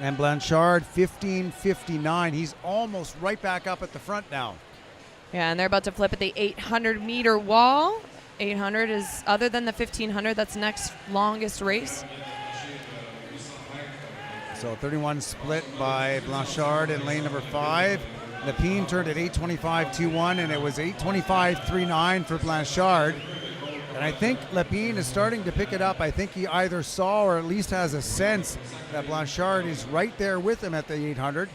and Blanchard 15:59. He's almost right back up at the front now. Yeah, and they're about to flip at the 800-meter wall. 800 is, other than the 1500, that's next longest race. So 31 split by Blanchard in lane number 5. Lapine turned at 8:25.21, and it was 8:25.39 for Blanchard. And I think Lapine is starting to pick it up. I think he either saw or at least has a sense that Blanchard is right there with him at the 800.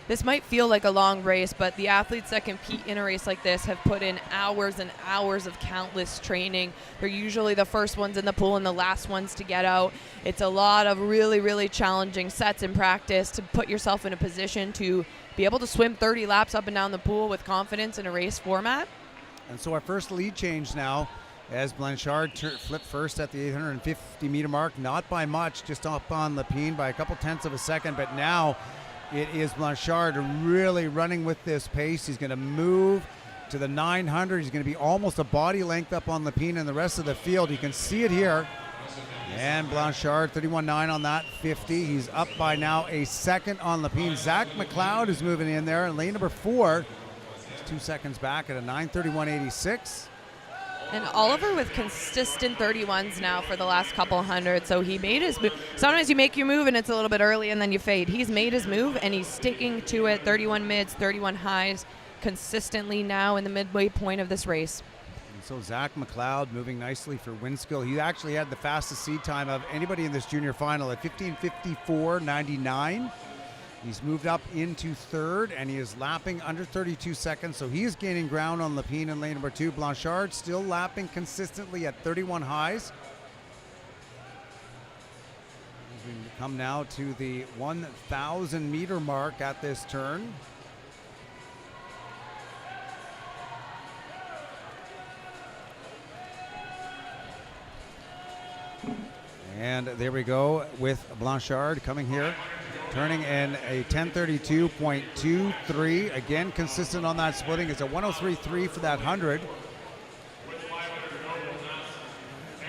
This might feel like a long race, but the athletes that compete in a race like this have put in hours and hours of countless training. They're usually the first ones in the pool and the last ones to get out. It's a lot of really, really challenging sets in practice to put yourself in a position to be able to swim 30 laps up and down the pool with confidence in a race format. And so our first lead change now, as Blanchard flipped first at the 850-meter mark, not by much, just up on Lapine by a couple tenths of a second, but now it is Blanchard really running with this pace. He's going to move to the 900. He's going to be almost a body length up on Lapine and the rest of the field. You can see it here. And Blanchard, 31.9 on that 50. He's up by now a second on Lapine. Zach McLeod is moving in there in lane number 4. He's 2 seconds back at a 9:31.86. And Oliver with consistent 31s now for the last couple hundred. So he made his move. Sometimes you make your move and it's a little bit early and then you fade. He's made his move and he's sticking to it. 31 mids, 31 highs consistently now in the midway point of this race. And so Zach McLeod moving nicely for Winskill. He actually had the fastest seed time of anybody in this junior final at 15:54.99. He's moved up into third, and he is lapping under 32 seconds, so he is gaining ground on Lapine in lane number 2. Blanchard still lapping consistently at 31 highs. We come now to the 1,000-meter mark at this turn. And there we go with Blanchard coming here, turning in a 10:32.23. Again, consistent on that splitting. It's a 103.3 for that 100.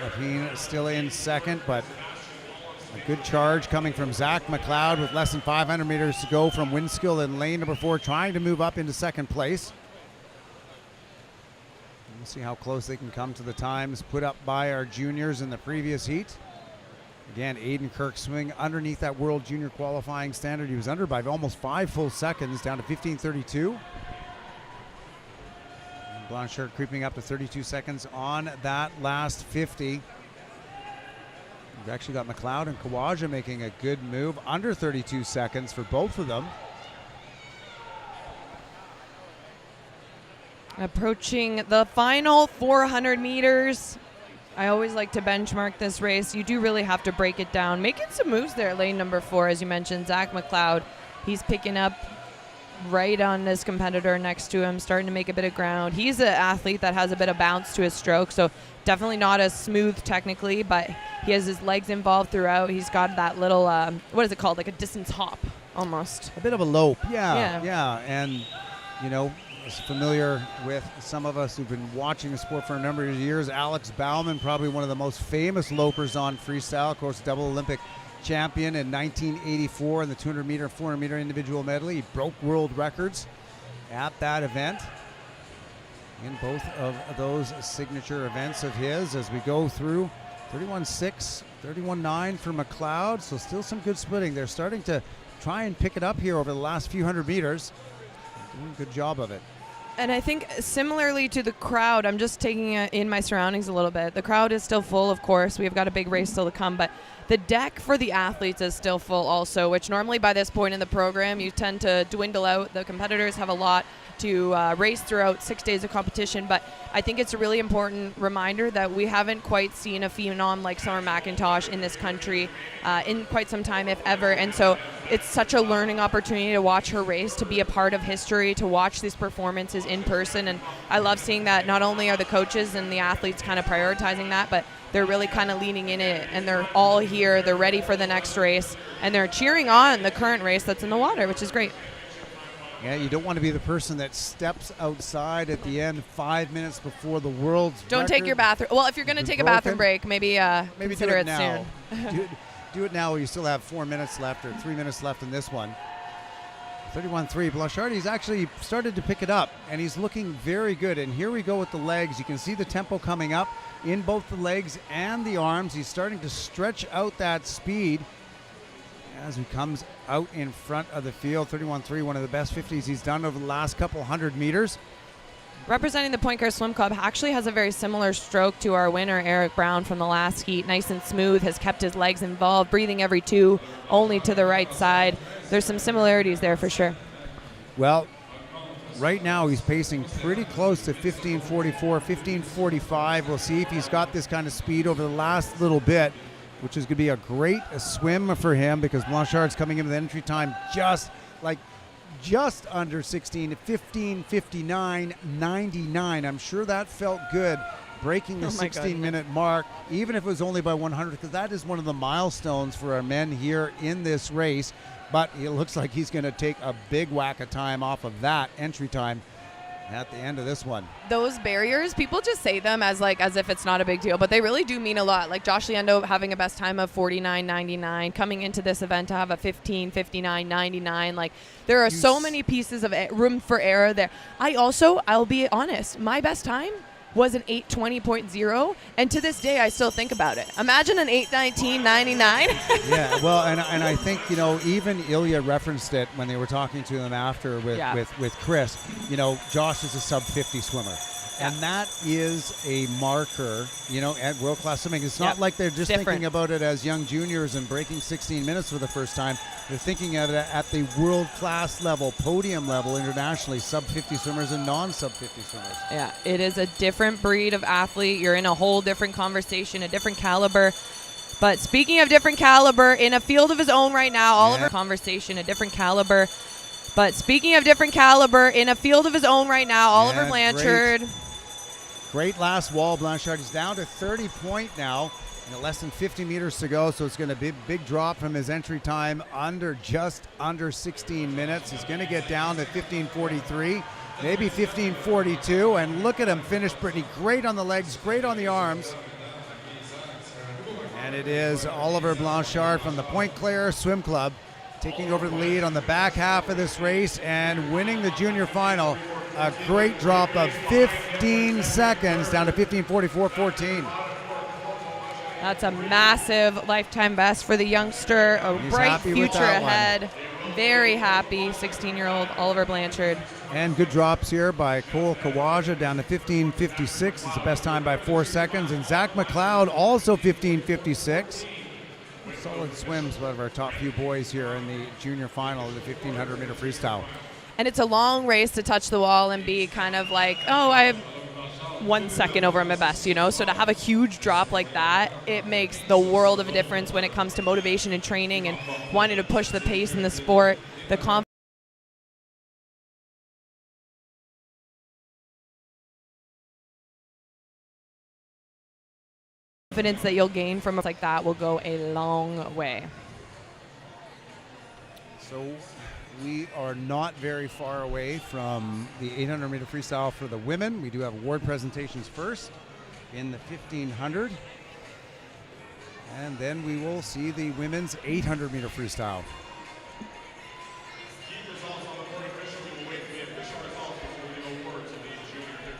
Lapine still in second, but a good charge coming from Zach McLeod with less than 500 meters to go from Winskill in lane number 4, trying to move up into second place. We'll see how close they can come to the times put up by our juniors in the previous heat. Again, Aiden Kirk swing underneath that World Junior qualifying standard. He was under by almost 5 full seconds, down to 15:32. Blanchard creeping up to 32 seconds on that last 50. We've actually got McLeod and Kawaja making a good move, under 32 seconds for both of them. Approaching the final 400 meters. I always like to benchmark this race. You do really have to break it down. Making some moves there, lane number 4, as you mentioned, Zach McLeod. He's picking up right on his competitor next to him, starting to make a bit of ground. He's an athlete that has a bit of bounce to his stroke, so definitely not as smooth technically, but he has his legs involved throughout. He's got that little, what is it called, like a distance hop almost. A bit of a lope, yeah. And, you know, is familiar with some of us who've been watching the sport for a number of years. Alex Bauman, probably one of the most famous lopers on freestyle, of course, double Olympic champion in 1984 in the 200 meter and 400 meter individual medley. He broke world records at that event in both of those signature events of his. As we go through 31.6, 31.9 for McLeod, so still some good splitting. They're starting to try and pick it up here over the last few hundred meters. Doing a good job of it. And I think similarly to the crowd, I'm just taking in my surroundings a little bit. The crowd is still full, of course. We've got a big race still to come, but the deck for the athletes is still full also, which normally by this point in the program, you tend to dwindle out. The competitors have a lot to race throughout 6 days of competition, but I think it's a really important reminder that we haven't quite seen a phenom like Summer McIntosh in this country in quite some time, if ever, and so it's such a learning opportunity to watch her race, to be a part of history, to watch these performances in person, and I love seeing that not only are the coaches and the athletes kind of prioritizing that, but they're really kind of leaning in it, and they're all here, they're ready for the next race, and they're cheering on the current race that's in the water, which is great. Yeah, you don't want to be the person that steps outside at the end 5 minutes before the world's Don't take your bathroom. Well, if you're going to take a bathroom break, maybe consider it now. soon. do it now. You still have 4 minutes left or 3 minutes left in this one. 31.3. Blanchard, he's actually started to pick it up, and he's looking very good. And here we go with the legs. You can see the tempo coming up in both the legs and the arms. He's starting to stretch out that speed as he comes out in front of the field. 31.3, one of the best 50s he's done over the last couple hundred meters. Representing the Point Care Swim Club actually has a very similar stroke to our winner, Eric Brown, from the last heat. Nice and smooth, has kept his legs involved, breathing every 2, only to the right side. There's some similarities there for sure. Well, right now he's pacing pretty close to 15:44, 15:45. We'll see if he's got this kind of speed over the last little bit, which is going to be a great swim for him, because Blanchard's coming into the entry time just under 16 at 15:59.99. I'm sure that felt good, breaking the 16-minute mark, even if it was only by 100, because that is one of the milestones for our men here in this race. But it looks like he's going to take a big whack of time off of that entry time at the end of this one. Those barriers, people just say them as if it's not a big deal, but they really do mean a lot. Like Josh Liendo having a best time of 49.99, coming into this event to have a 15:59.99. Like, there are so many pieces of room for error there. I'll be honest, my best time was an 8:20.0, and to this day I still think about it. Imagine an 8:19.99. Yeah, well, and I think, you know, even Ilya referenced it when they were talking to him after with Chris. You know, Josh is a sub-50 swimmer. And that is a marker, you know, at world-class swimming. It's not like they're just thinking about it as young juniors and breaking 16 minutes for the first time. They're thinking of it at the world-class level, podium level internationally, sub-50 swimmers and non-sub-50 swimmers. Yeah, it is a different breed of athlete. You're in a whole different conversation, a different caliber. But speaking of different caliber, in a field of his own right now, Oliver Blanchard, a different caliber. But speaking of different caliber, in a field of his own right now, Oliver Blanchard. Great last wall, Blanchard. He's down to 30 point now, and less than 50 meters to go, so it's going to be a big drop from his entry time just under 16 minutes. He's going to get down to 15:43, maybe 15:42, and look at him finish, Brittany. Great on the legs, great on the arms. And it is Oliver Blanchard from the Point Claire Swim Club taking over the lead on the back half of this race and winning the junior final. A great drop of 15 seconds down to 15:44.14. That's a massive lifetime best for the youngster. He's bright future ahead. Very happy 16-year-old Oliver Blanchard. And good drops here by Cole Kawaja down to 15:56. It's the best time by 4 seconds. And Zach McLeod also 15:56. Solid swims, one of our top few boys here in the junior final of the 1500 meter freestyle. And it's a long race to touch the wall and be kind of like, 1 second over my best, you know? So to have a huge drop like that, it makes the world of a difference when it comes to motivation and training and wanting to push the pace in the sport, the confidence that you'll gain from like that will go a long way. So we are not very far away from the 800-meter freestyle for the women. We do have award presentations first in the 1500. And then we will see the women's 800-meter freestyle.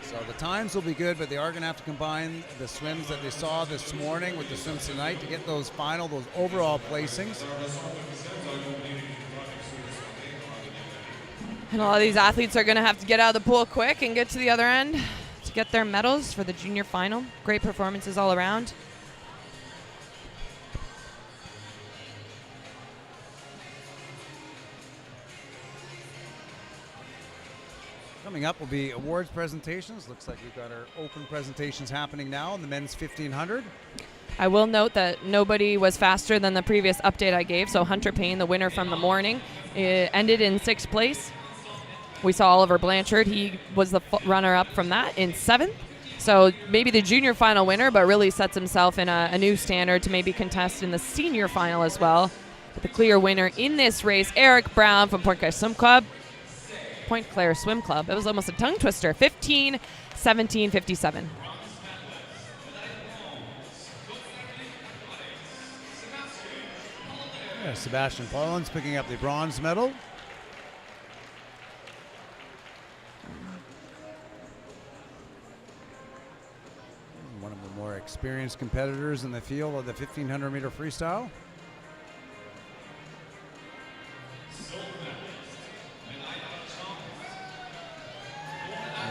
So the times will be good, but they are going to have to combine the swims that they saw this morning with the swims tonight to get those overall placings. And a lot of these athletes are going to have to get out of the pool quick and get to the other end to get their medals for the junior final. Great performances all around. Coming up will be awards presentations. Looks like we've got our open presentations happening now in the men's 1500. I will note that nobody was faster than the previous update I gave. So Hunter Payne, the winner from the morning, ended in 6th place. We saw Oliver Blanchard. He was the runner-up from that in 7th. So maybe the junior final winner, but really sets himself in a new standard to maybe contest in the senior final as well. But the clear winner in this race, Eric Brown from Point Claire Swim Club. Point Claire Swim Club. It was almost a tongue twister. 15:17:57. Yeah, Sebastian Paulins picking up the bronze medal. One of the more experienced competitors in the field of the 1500-meter freestyle.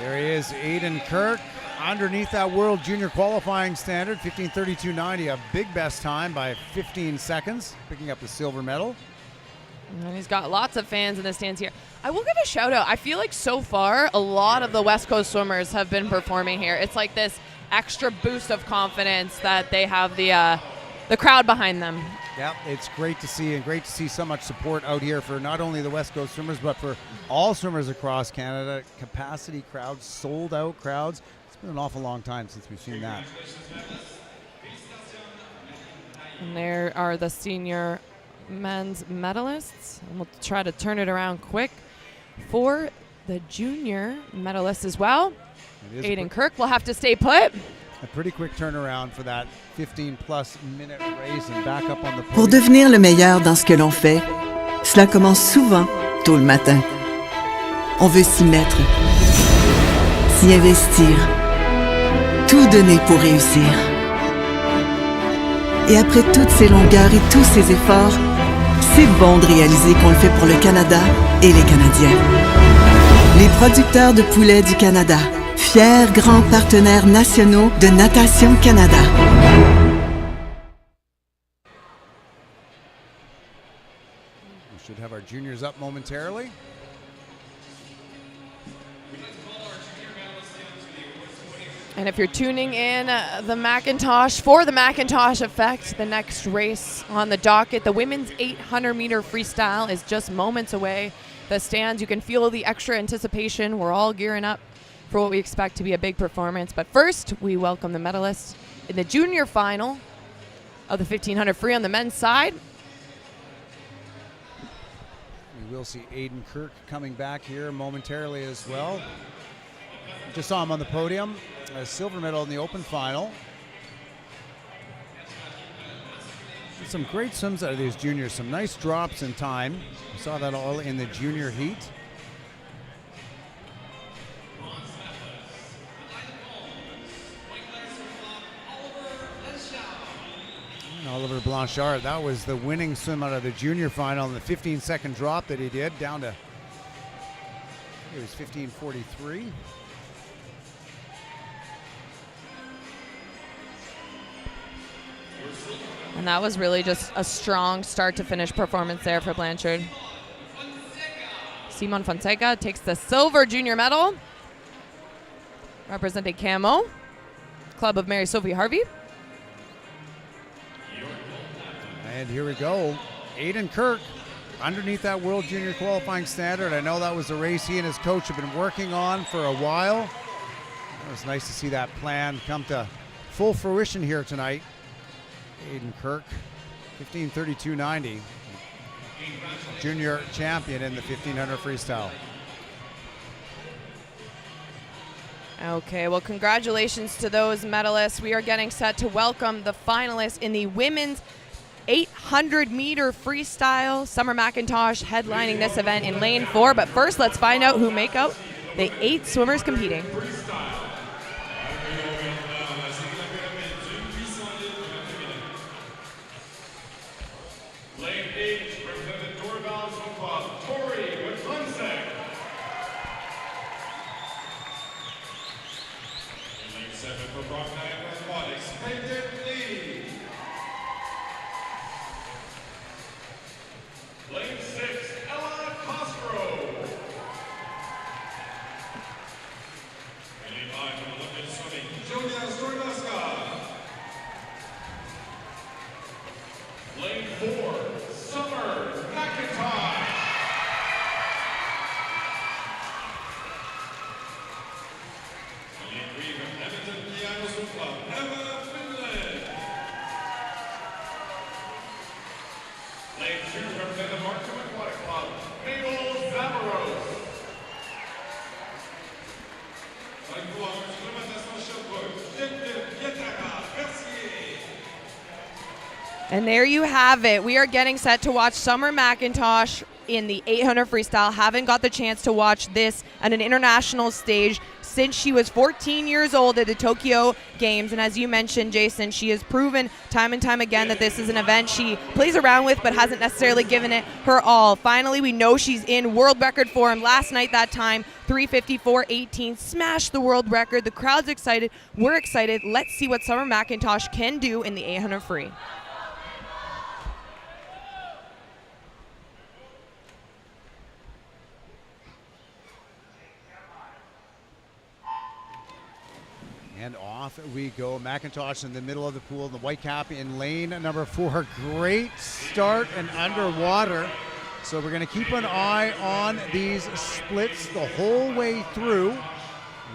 There he is, Aiden Kirk, underneath that world junior qualifying standard, 15:32.90, a big best time by 15 seconds, picking up the silver medal. And he's got lots of fans in the stands here. I will give a shout out. I feel like so far, a lot of the West Coast swimmers have been performing here. It's like this extra boost of confidence that they have the crowd behind them. Yeah, it's great to see, and great to see so much support out here for not only the West Coast swimmers, but for all swimmers across Canada. Capacity crowds, sold out crowds. It's been an awful long time since we've seen that. And there are the senior men's medalists. And we'll try to turn it around quick for the junior medalists as well. Aiden Kirk will have to stay put. A pretty quick turnaround for that 15-plus minute race and back up on the podium. Pour devenir le meilleur dans ce que l'on fait, cela commence souvent tôt le matin. On veut s'y mettre, s'y investir, tout donner pour réussir. Et après toutes ces longueurs et tous ces efforts, c'est bon de réaliser qu'on le fait pour le Canada et les Canadiens. Les producteurs de poulets du Canada, fiers grands partenaires nationaux de Natation Canada. We should have our juniors up momentarily. And if you're tuning in the Macintosh for the Macintosh Effect, the next race on the docket, the women's 800-meter freestyle is just moments away. The stands, you can feel the extra anticipation. We're all gearing up for what we expect to be a big performance. But first, we welcome the medalists in the junior final of the 1500 free on the men's side. We will see Aiden Kirk coming back here momentarily as well. Just saw him on the podium. A silver medal in the open final. Some great swims out of these juniors. Some nice drops in time. We saw that all in the junior heat. And Oliver Blanchard, that was the winning swim out of the junior final in the 15-second drop that he did down to, it was 15:43. And that was really just a strong start to finish performance there for Blanchard. Simon Fonseca takes the silver junior medal. representing Camo, Club of Mary Sophie Harvey. And here we go. Aiden Kirk underneath that World Junior qualifying standard. I know that was a race he and his coach have been working on for a while. It was nice to see that plan come to full fruition here tonight. Aiden Kirk, 15:32.90. Junior champion in the 1500 freestyle. Okay, well, congratulations to those medalists. We are getting set to welcome the finalists in the women's 800-meter freestyle. Summer McIntosh headlining this event in lane 4. But first, let's find out who make up the 8 swimmers competing. Lane 8, representing Dorval Club, Tori with Clemson. Lane 7 for Brocknight Athletics, Painted Lee. Lane 6, Ella Cosgrove. Lane 5 for Olympic swimming, Julia Stordaska. Lane 4, Summer McIntosh. Lane 3 from Edmonton Piano Swim Club, Emma Finland. Lane 2 representing the Markham Aquatic Club, Mabel Zavaros. Lane 4, représentation Sherbrooke, Yetara Mercier. And there you have it. We are getting set to watch Summer McIntosh in the 800 freestyle. Haven't got the chance to watch this at an international stage since she was 14 years old at the Tokyo Games. And as you mentioned, Jason, she has proven time and time again that this is an event she plays around with but hasn't necessarily given it her all. Finally, we know she's in world record form. Last night, that time, 3:54.18, smashed the world record. The crowd's excited. We're excited. Let's see what Summer McIntosh can do in the 800 free. And off we go. McIntosh in the middle of the pool, the white cap in lane number 4. Great start and underwater. So we're going to keep an eye on these splits the whole way through.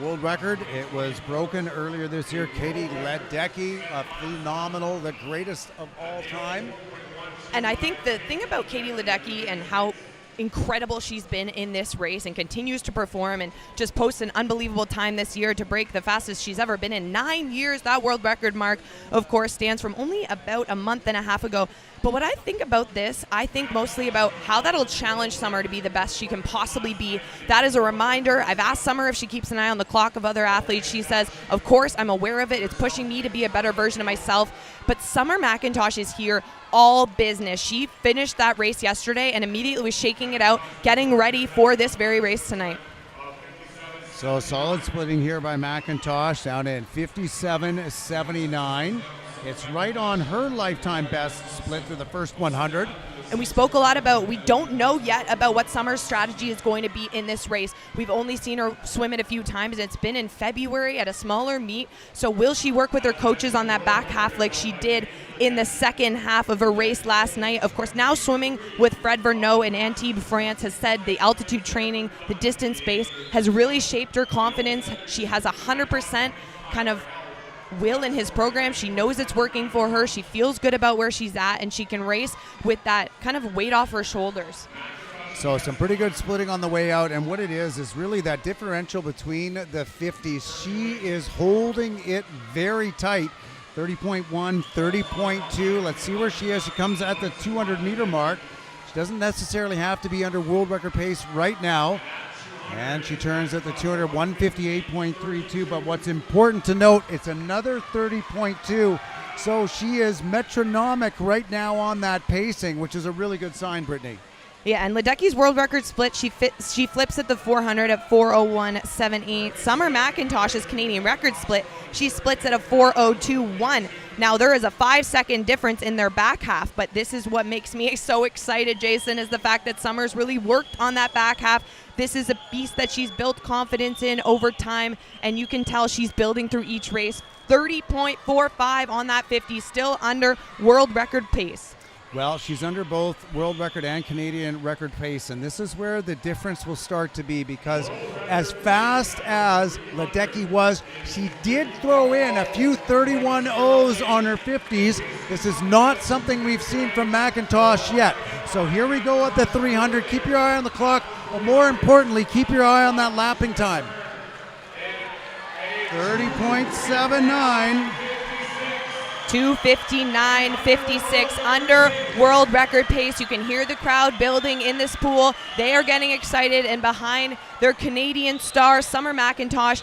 World record, it was broken earlier this year. Katie Ledecky, a phenomenal, the greatest of all time. And I think the thing about Katie Ledecky and how incredible she's been in this race and continues to perform and just posts an unbelievable time this year to break the fastest she's ever been in 9 years. That world record mark, of course, stands from only about a month and a half ago. But what I think about this, I think mostly about how that'll challenge Summer to be the best she can possibly be. That is a reminder. I've asked Summer if she keeps an eye on the clock of other athletes. She says, of course, I'm aware of it. It's pushing me to be a better version of myself. But Summer McIntosh is here all business. She finished that race yesterday and immediately was shaking it out, getting ready for this very race tonight. So solid splitting here by McIntosh, down in 57.79. It's right on her lifetime best split through the first 100. And we spoke a lot about, we don't know yet about what Summer's strategy is going to be in this race. We've only seen her swim it a few times. It's been in February at a smaller meet. So will she work with her coaches on that back half like she did in the second half of her race last night? Of course, now swimming with Fred Verneau in Antibes, France, has said the altitude training, the distance base has really shaped her confidence. She has 100% kind of will in his program. She knows it's working for her. She feels good about where she's at, and she can race with that kind of weight off her shoulders. So some pretty good splitting on the way out, and what it is really that differential between the 50s. She is holding it very tight. 30.1, 30.2. Let's see where she is. She comes at the 200-meter mark. She doesn't necessarily have to be under world record pace right now. And she turns at the 200, 158.32. But what's important to note, it's another 30.2. So she is metronomic right now on that pacing, which is a really good sign, Brittany. Yeah, and Ledecky's world record split, she flips at the 400 at 4:01.78. Summer McIntosh's Canadian record split, she splits at a 4:02.1. Now, there is a 5-second difference in their back half, but this is what makes me so excited, Jason, is the fact that Summer's really worked on that back half. This is a beast that she's built confidence in over time, and you can tell she's building through each race. 30.45 on that 50, still under world record pace. Well, she's under both world record and Canadian record pace, and this is where the difference will start to be, because as fast as Ledecky was, she did throw in a few 31.0s on her 50s. This is not something we've seen from McIntosh yet. So here we go at the 300. Keep your eye on the clock, but more importantly, keep your eye on that lapping time. 30.79. 2:59.56 under world record pace. You can hear the crowd building in this pool. They are getting excited, and behind their Canadian star, Summer McIntosh.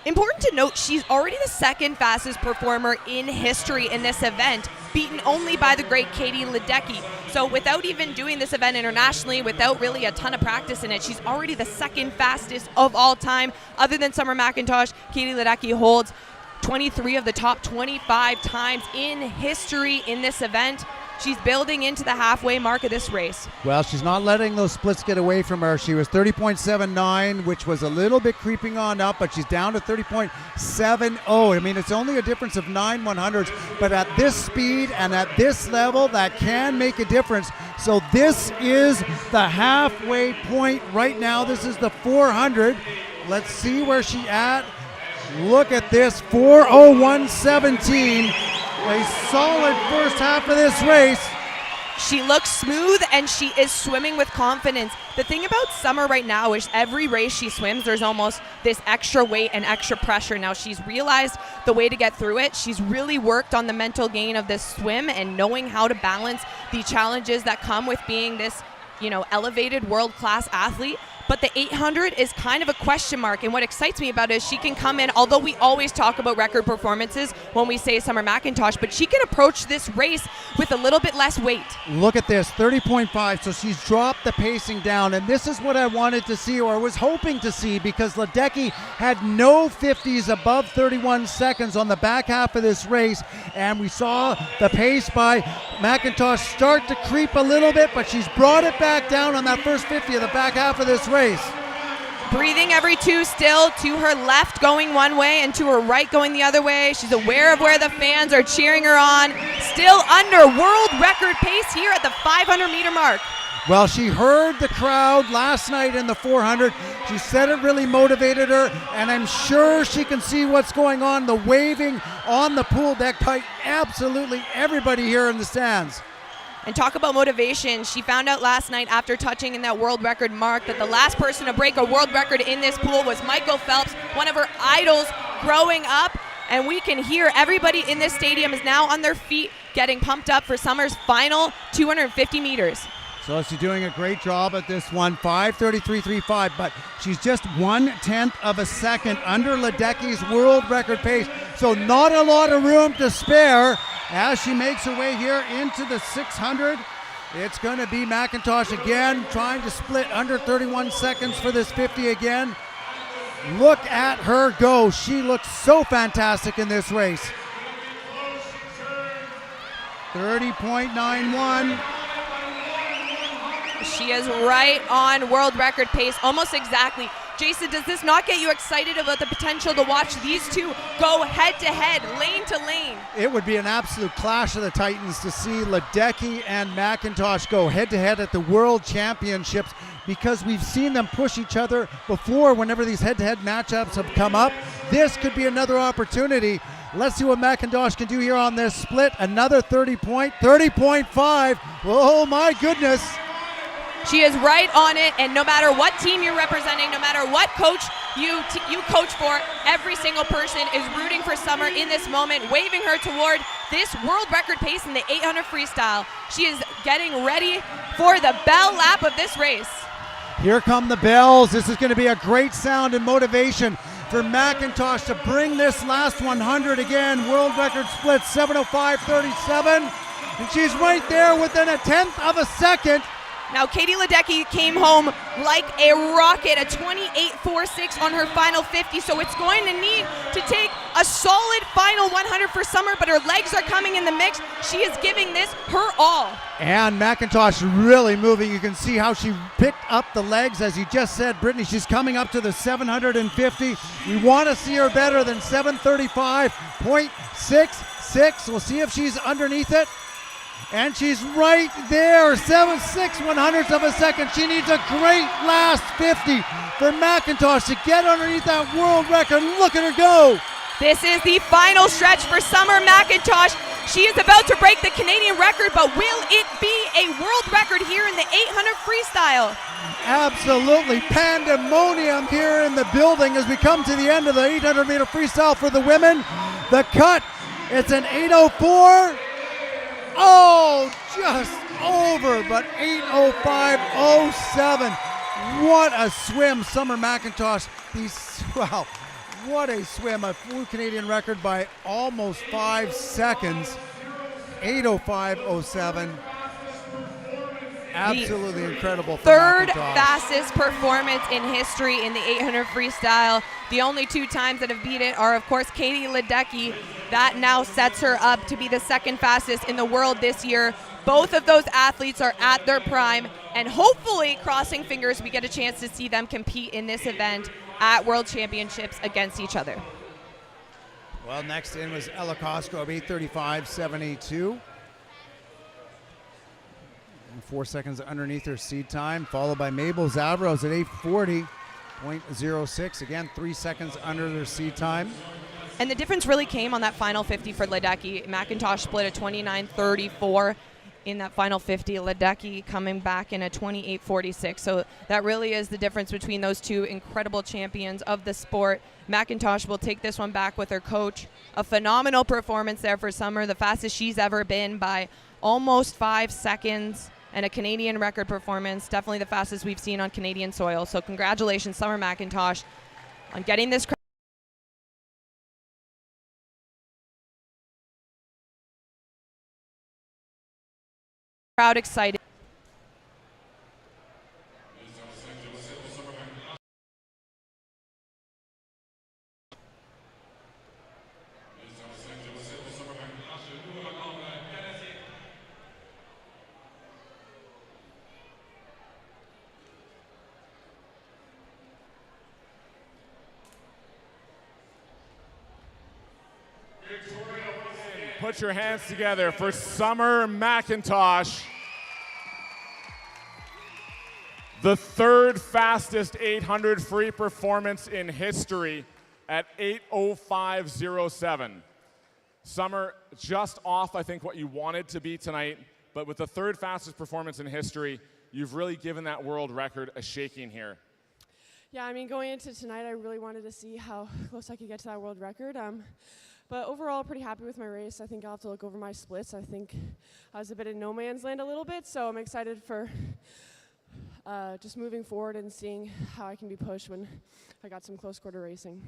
Important to note, she's already the second fastest performer in history in this event, beaten only by the great Katie Ledecky. So without even doing this event internationally, without really a ton of practice in it, she's already the second fastest of all time. Other than Summer McIntosh, Katie Ledecky holds 23 of the top 25 times in history in this event. She's building into the halfway mark of this race. Well, she's not letting those splits get away from her. She was 30.79, which was a little bit creeping on up, but she's down to 30.70. I mean, it's only a difference of 9 100ths, but at this speed and at this level, that can make a difference. So this is the halfway point right now. This is the 400. Let's see where she's at. Look at this, 4:01.17. A solid first half of this race. She looks smooth and she is swimming with confidence. The thing about Summer right now is every race she swims, there's almost this extra weight and extra pressure. Now she's realized the way to get through it. She's really worked on the mental gain of this swim and knowing how to balance the challenges that come with being this, elevated world-class athlete. But the 800 is kind of a question mark, and what excites me about it is she can come in, although we always talk about record performances when we say Summer McIntosh, but she can approach this race with a little bit less weight. Look at this, 30.5, so she's dropped the pacing down, and this is what I wanted to see, or was hoping to see, because Ledecky had no 50s above 31 seconds on the back half of this race, and we saw the pace by McIntosh start to creep a little bit, but she's brought it back down on that first 50 of the back half of this race. Breathing every two still, to her left going one way and to her right going the other way. She's aware of where the fans are cheering her on. Still under world record pace here at the 500-meter mark. Well, she heard the crowd last night in the 400. She said it really motivated her, and I'm sure she can see what's going on, the waving on the pool deck by absolutely everybody here in the stands. And talk about motivation. She found out last night after touching in that world record mark that the last person to break a world record in this pool was Michael Phelps, one of her idols growing up. And we can hear everybody in this stadium is now on their feet getting pumped up for Summer's final 250 meters. So she's doing a great job at this one, 5:33.35, but she's just 1/10 of a second under Ledecky's world record pace. So not a lot of room to spare as she makes her way here into the 600. It's going to be McIntosh again, trying to split under 31 seconds for this 50 again. Look at her go. She looks so fantastic in this race. 30.91. She is right on world record pace, almost exactly. Jason, does this not get you excited about the potential to watch these two go head-to-head, lane to lane? It would be an absolute clash of the titans to see Ledecky and McIntosh go head-to-head at the World Championships, because we've seen them push each other before whenever these head-to-head matchups have come up. This could be another opportunity. Let's see what McIntosh can do here on this split. Another 30.5. Oh my goodness. She is right on it, and no matter what team you're representing, no matter what coach you coach for, every single person is rooting for Summer in this moment, waving her toward this world record pace in the 800 freestyle. She is getting ready for the bell lap of this race. Here come the bells. This is going to be a great sound and motivation for McIntosh to bring this last 100 again. World record split 7:05.37, and she's right there within 1/10 of a second. Now, Katie Ledecky came home like a rocket, a 28.46 on her final 50, so it's going to need to take a solid final 100 for Summer, but her legs are coming in the mix. She is giving this her all. And McIntosh really moving. You can see how she picked up the legs, as you just said, Brittany. She's coming up to the 750. We want to see her better than 735.66. We'll see if she's underneath it. And she's right there, 7.6 of a second. She needs a great last 50 for McIntosh to get underneath that world record. Look at her go. This is the final stretch for Summer McIntosh. She is about to break the Canadian record, but will it be a world record here in the 800 freestyle? Absolutely pandemonium here in the building as we come to the end of the 800-meter freestyle for the women. The cut, it's an 8:04. Oh, just over, but 8:05.07. What a swim, Summer McIntosh. Wow, what a swim. A full Canadian record by almost 5 seconds. 8:05.07. Absolutely incredible for Third McIntosh. fastest performance in history in the 800 freestyle. The only 2 times that have beat it are, of course, Katie Ledecky. That now sets her up to be the second fastest in the world this year. Both of those athletes are at their prime, and hopefully, crossing fingers, we get a chance to see them compete in this event at World Championships against each other. Well, next in was Ella Cosgrove, 8:35.72. 4 seconds underneath her seed time, followed by Mabel Zavros at 8:40.06. Again, 3 seconds under their seed time. And the difference really came on that final 50 for Ledecky. McIntosh split a 29.34 in that final 50. Ledecky coming back in a 28.46. So that really is the difference between those two incredible champions of the sport. McIntosh will take this one back with her coach. A phenomenal performance there for Summer, the fastest she's ever been by almost 5 seconds. And a Canadian record performance, definitely the fastest we've seen on Canadian soil. So congratulations, Summer McIntosh, on getting this crowd excited. Put your hands together for Summer McIntosh. The third fastest 800 free performance in history at 8:05.07. Summer, just off, I think, what you wanted to be tonight, but with the third fastest performance in history, you've really given that world record a shaking here. Yeah, I mean, going into tonight, I really wanted to see how close I could get to that world record. But overall, pretty happy with my race. I think I'll have to look over my splits. I think I was a bit in no man's land a little bit, so I'm excited for just moving forward and seeing how I can be pushed when I got some close quarter racing.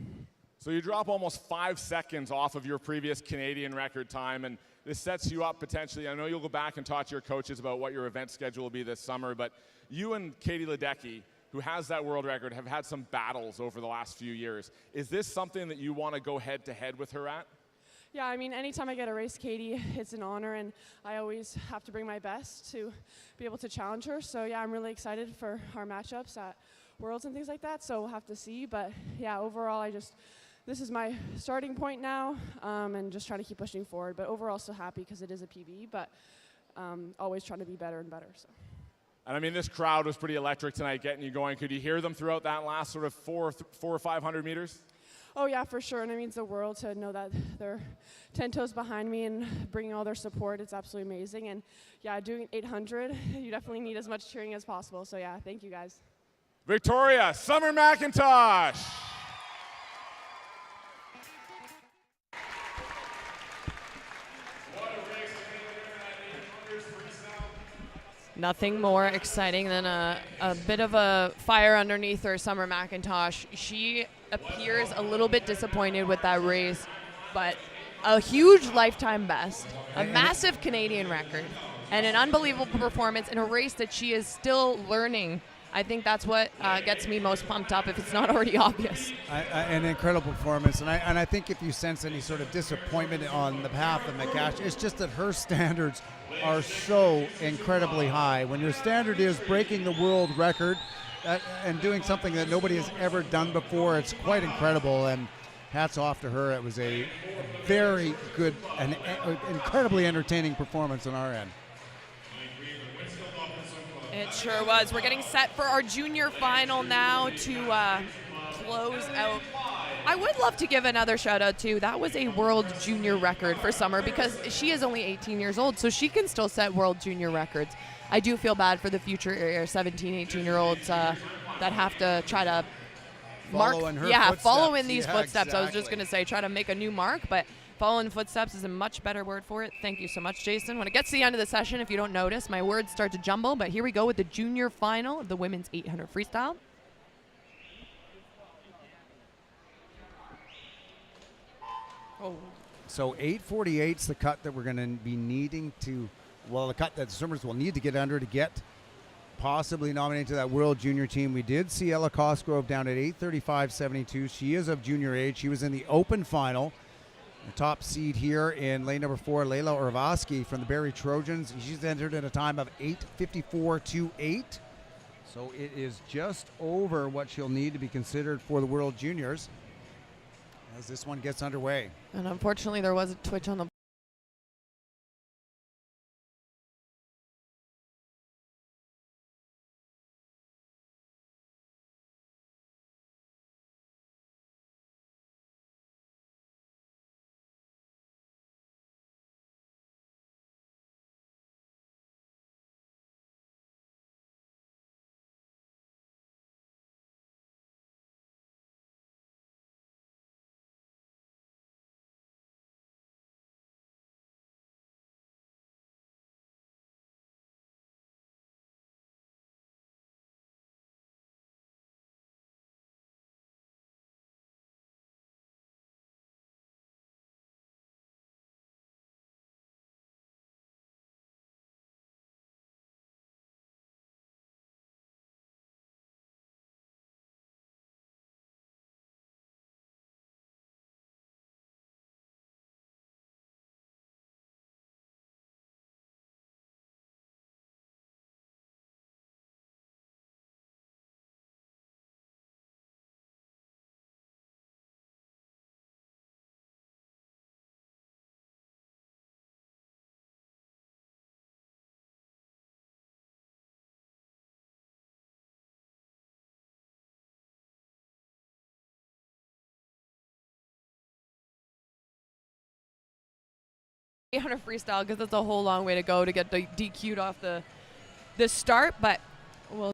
So you drop almost 5 seconds off of your previous Canadian record time, and this sets you up potentially. I know you'll go back and talk to your coaches about what your event schedule will be this summer, but you and Katie Ledecky, who has that world record, have had some battles over the last few years. Is this something that you want to go head-to-head with her at? Yeah, I mean, anytime I get a race Katie, it's an honor, and I always have to bring my best to be able to challenge her. So, yeah, I'm really excited for our matchups at Worlds and things like that, so we'll have to see. But, yeah, overall, this is my starting point now, and just trying to keep pushing forward. But overall, still happy because it is a PB, but always trying to be better and better. So. And I mean, this crowd was pretty electric tonight, getting you going. Could you hear them throughout that last sort of 400 or 500 meters? Oh yeah, for sure, and it means the world to know that they're 10 toes behind me and bringing all their support. It's absolutely amazing, and yeah, doing 800, you definitely need as much cheering as possible. So yeah, thank you guys. Victoria, Summer McIntosh. Nothing more exciting than a bit of a fire underneath her, Summer McIntosh. She appears a little bit disappointed with that race, but a huge lifetime best, a massive Canadian record. and an unbelievable performance in a race that she is still learning. I think that's what gets me most pumped up, if it's not already obvious. An incredible performance, and I think if you sense any sort of disappointment on the behalf of McCash, it's just that her standards are so incredibly high. When your standard is breaking the world record and doing something that nobody has ever done before, it's quite incredible, and hats off to her. It was a very good and incredibly entertaining performance on our end. It sure was. We're getting set for our junior final now to close out. I would love to give another shout out too. That was a world junior record for Summer, because she is only 18 years old, so she can still set world junior records. I do feel bad for the future 17, 18-year-olds that have to try to follow in these footsteps. Exactly. I was just going to say, try to make a new mark, but following footsteps is a much better word for it. Thank you so much, Jason. When it gets to the end of the session, if you don't notice, my words start to jumble, but here we go with the junior final of the women's 800 freestyle. Oh. So 8:48's the cut that we're going to be needing to, well, the cut that the swimmers will need to get under to get possibly nominated to that World Junior team. We did see Ella Cosgrove down at 8:35.72. She is of junior age. She was in the open final. The top seed here in lane number 4, Layla Orvosky from the Barrie Trojans. She's entered at a time of 8:54.28. So it is just over what she'll need to be considered for the World Juniors as this one gets underway. And unfortunately, there was a twitch on the freestyle, because it's a whole long way to go to get DQ'd off the start, but we'll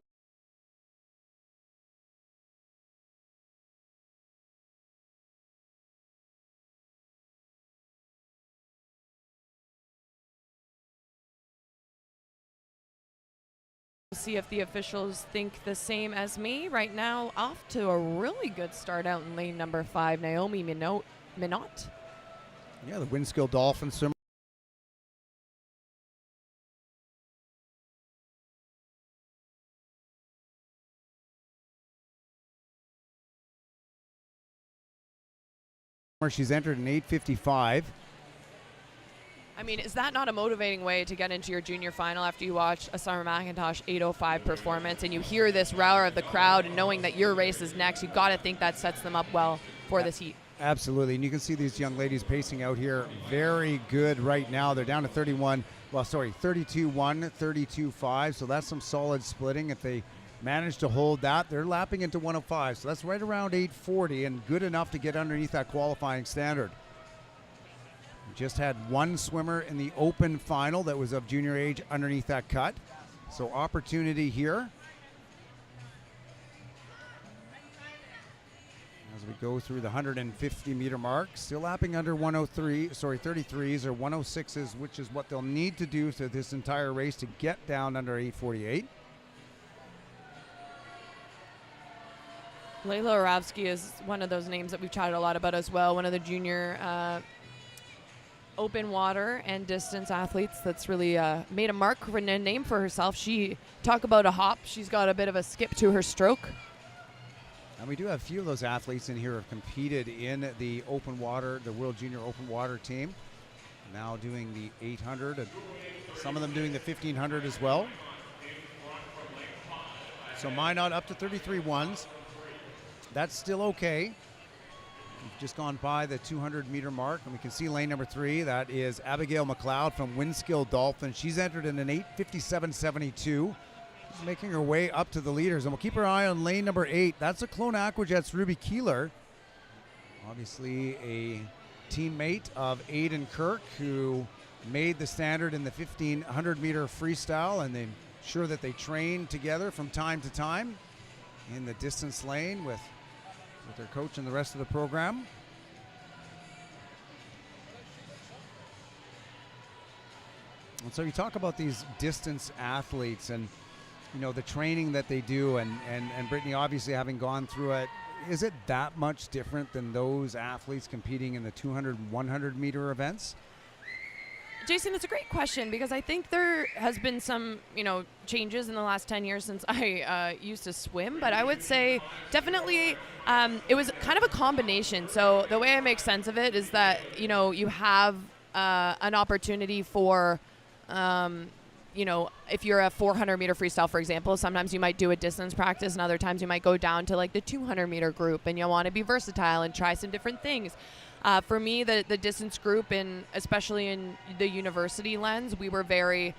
see if the officials think the same as me. Right now, off to a really good start out in lane number 5, Naomi Minot. Yeah, the Winskill Dolphins swimmer. She's entered in 8:55. I mean, is that not a motivating way to get into your junior final after you watch a Summer McIntosh 8:05 performance and you hear this roar of the crowd and knowing that your race is next? You've got to think that sets them up well for this heat. Absolutely, and you can see these young ladies pacing out here very good right now. They're down to 32-1, 32-5, so that's some solid splitting. If they manage to hold that, they're lapping into 105, so that's right around 8:40 and good enough to get underneath that qualifying standard. We just had one swimmer in the open final that was of junior age underneath that cut, so opportunity here as we go through the 150-meter mark. Still lapping under 33s or 106s, which is what they'll need to do to this entire race to get down under 8:48. Layla Oravsky is one of those names that we've chatted a lot about as well, one of the junior open water and distance athletes that's really made a mark and a name for herself. She talk about a hop. She's got a bit of a skip to her stroke. And we do have a few of those athletes in here who have competed in the open water, the World Junior Open Water team. Now doing the 800, and some of them doing the 1500 as well. So Minot up to 33.1s. That's still okay. We've just gone by the 200-meter mark, and we can see lane number 3. That is Abigail McLeod from Windskill Dolphin. She's entered in an 8:57.72. She's making her way up to the leaders, and we'll keep our eye on lane number 8. That's a Clone Aquajet's Ruby Keeler. Obviously a teammate of Aiden Kirk, who made the standard in the 1,500-meter freestyle, and they're sure that they train together from time to time in the distance lane with their coach and the rest of the program. And so you talk about these distance athletes and, you know, the training that they do, and Brittany, obviously having gone through it, is it that much different than those athletes competing in the 200 and 100 meter events? Jason, it's a great question because I think there has been some, changes in the last 10 years since I used to swim, but I would say definitely it was kind of a combination. So the way I make sense of it is that, you have an opportunity for, if you're a 400-meter freestyle, for example, sometimes you might do a distance practice and other times you might go down to like the 200-meter group and you'll want to be versatile and try some different things. For me, the distance group, and especially in the university lens, we were very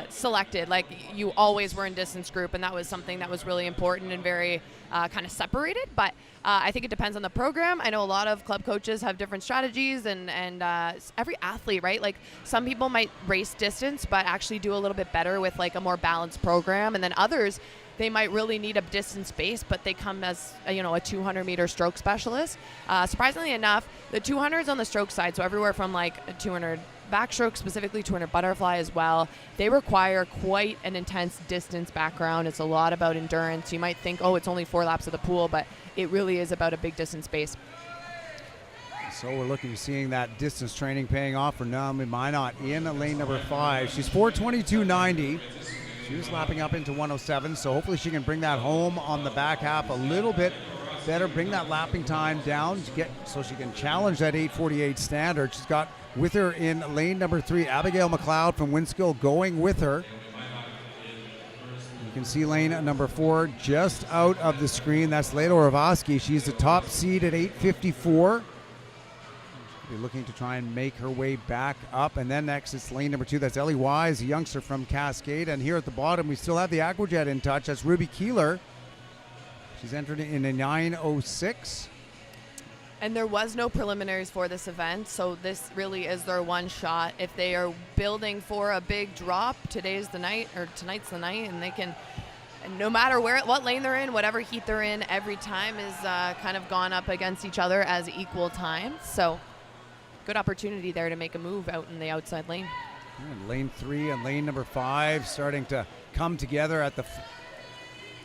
selected. Like, you always were in distance group, and that was something that was really important and very kind of separated. But I think it depends on the program. I know a lot of club coaches have different strategies, and every athlete, right? Like, some people might race distance, but actually do a little bit better with like a more balanced program, and then others, they might really need a distance base, but they come as a 200-meter stroke specialist. Surprisingly enough, the 200s on the stroke side, so everywhere from like a 200 backstroke, specifically 200 butterfly as well, they require quite an intense distance background. It's a lot about endurance. You might think, it's only 4 laps of the pool, but it really is about a big distance base. So we're seeing that distance training paying off for Naomi Minot in lane number 5. She's 4:22.90. She was lapping up into 107, so hopefully she can bring that home on the back half a little bit better, bring that lapping time down so she can challenge that 8:48 standard. She's got with her in lane number 3, Abigail McLeod from Windskill going with her. You can see lane number 4 just out of the screen. That's Layla Ravosky. She's the top seed at 8:54. Be looking to try and make her way back up. And then next it's lane number 2. That's Ellie Wise, a youngster from Cascade. And here at the bottom, we still have the Aquajet in touch. That's Ruby Keeler. She's entered in a 9:06. And there was no preliminaries for this event, so this really is their one shot. If they are building for a big drop, tonight's the night, and they can, no matter what lane they're in, whatever heat they're in, every time is kind of gone up against each other as equal times. So good opportunity there to make a move out in the outside lane. And lane 3 and lane number 5 starting to come together at the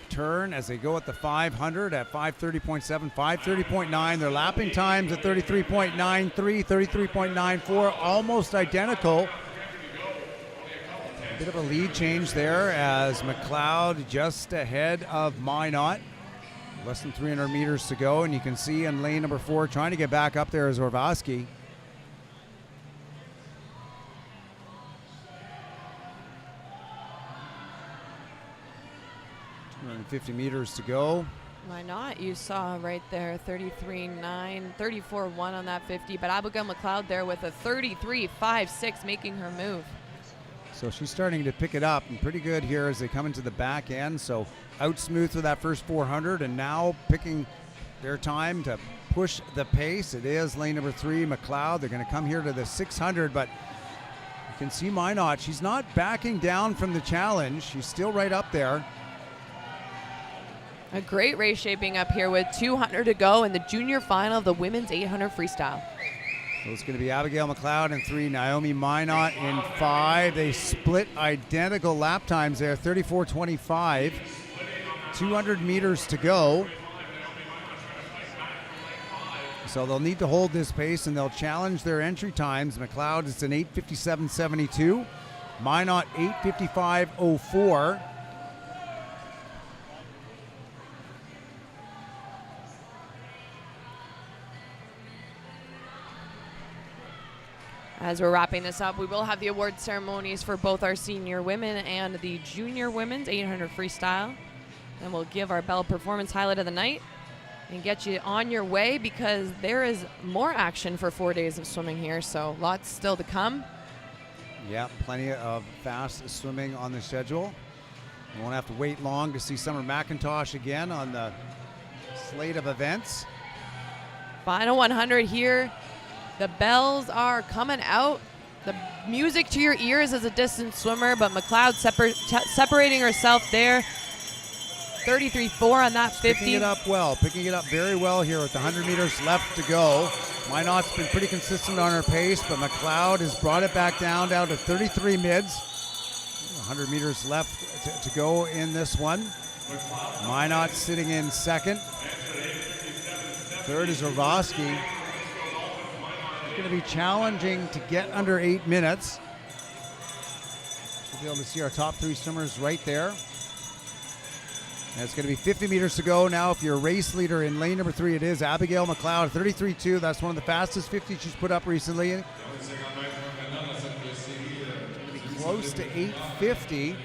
turn as they go at the 500 at 5:30.7, 5:30.9. Their lapping times at 33.93, 33.94, almost identical. A bit of a lead change there as McLeod just ahead of Minot. Less than 300 meters to go, and you can see in lane number 4 trying to get back up there is Orvosky. 250 meters to go. Why not? You saw right there 33.9, 34.1 on that 50, but Abigail McLeod there with a 33.56 making her move. So she's starting to pick it up, and pretty good here as they come into the back end. So out smooth for that first 400, and now picking their time to push the pace. It is lane number 3, McLeod. They're going to come here to the 600, but you can see Minot. She's not backing down from the challenge. She's still right up there. A great race shaping up here with 200 to go in the junior final of the women's 800 freestyle. So it's going to be Abigail McLeod in 3, Naomi Minot in 5. They split identical lap times there, 34.25. 200 meters to go. So they'll need to hold this pace, and they'll challenge their entry times. McLeod is an 8:57.72. Minot 8:55.04. As we're wrapping this up, we will have the award ceremonies for both our senior women and the junior women's 800 freestyle. And we'll give our Bell Performance highlight of the night and get you on your way, because there is more action for 4 days of swimming here, so lots still to come. Yeah, plenty of fast swimming on the schedule. You won't have to wait long to see Summer McIntosh again on the slate of events. Final 100 here. The bells are coming out. The music to your ears as a distance swimmer, but McLeod separating herself there. 33.4 on that 50. Picking it up very well here with the 100 meters left to go. Minot's been pretty consistent on her pace, but McLeod has brought it back down to 33 mids. 100 meters left to go in this one. Minot sitting in second. Third is Orvosky. It's going to be challenging to get under 8 minutes. We'll be able to see our top 3 swimmers right there. And it's going to be 50 meters to go now. If you're a race leader in lane number 3, it is Abigail McLeod, 33.2. That's one of the fastest 50 she's put up recently. It's going to be close to 8:50.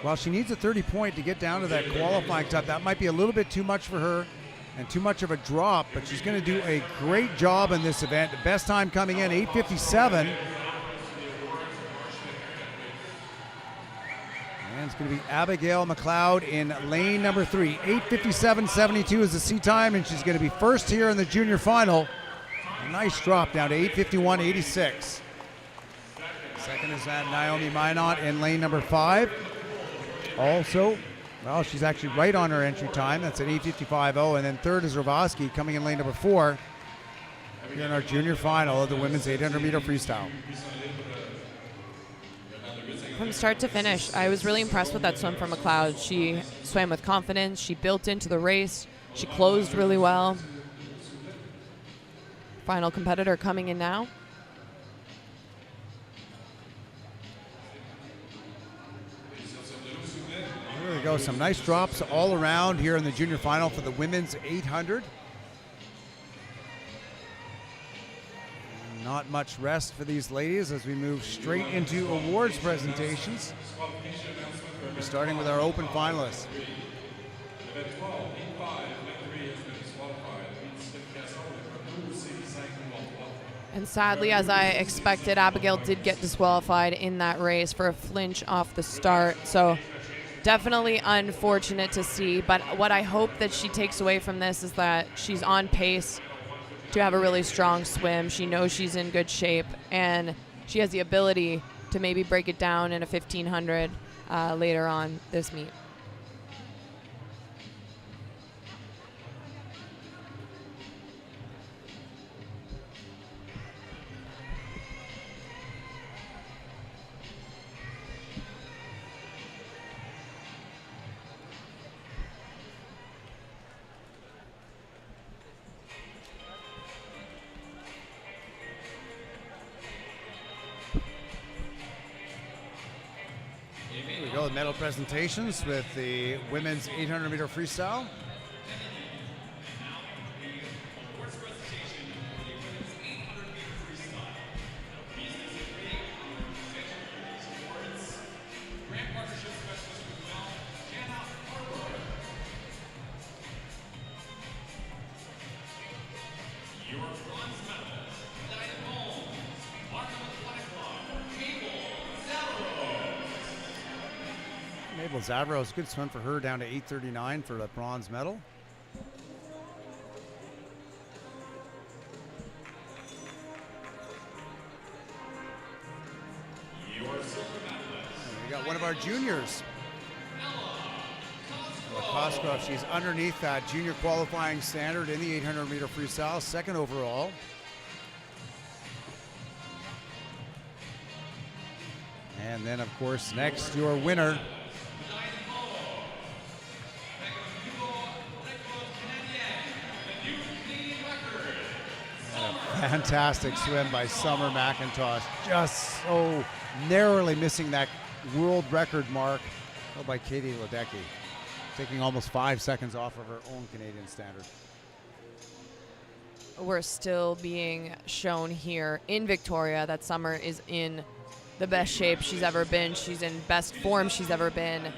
Well, she needs a 30 point to get down to that qualifying time. That might be a little bit too much for her and too much of a drop, but she's going to do a great job in this event. The best time coming in, 8:57. And it's going to be Abigail McLeod in lane number 3. 8:57.72 is the C time, and she's going to be first here in the junior final. A nice drop down to 8:51.86. Second is Naomi Minot in lane number 5. Also, well, she's actually right on her entry time. That's at 8:55.0. And then third is Ravosky coming in lane number 4 here in our junior final of the women's 800 meter freestyle. From start to finish, I was really impressed with that swim from McLeod. She swam with confidence. She built into the race. She closed really well. Final competitor coming in now. Here we go. Some nice drops all around here in the junior final for the women's 800. Not much rest for these ladies as we move straight into awards presentations. Starting with our open finalists. And sadly, as I expected, Abigail did get disqualified in that race for a flinch off the start. So definitely unfortunate to see. But what I hope that she takes away from this is that she's on pace to have a really strong swim. She knows she's in good shape, and she has the ability to maybe break it down in a 1500 later on this meet. Here we go, medal presentations with the women's 800 meter freestyle. Mabel Zavros, good swim for her, down to 8:39 for the bronze medal. And we got one of our juniors. Koskov, she's underneath that junior qualifying standard in the 800 meter freestyle, second overall. And then, of course, next, your winner. Fantastic swim by Summer McIntosh. Just so narrowly missing that world record mark held by Katie Ledecky, taking almost 5 seconds off of her own Canadian standard. We're still being shown here in Victoria that Summer is in the best shape she's ever been. She's in best form she's ever been.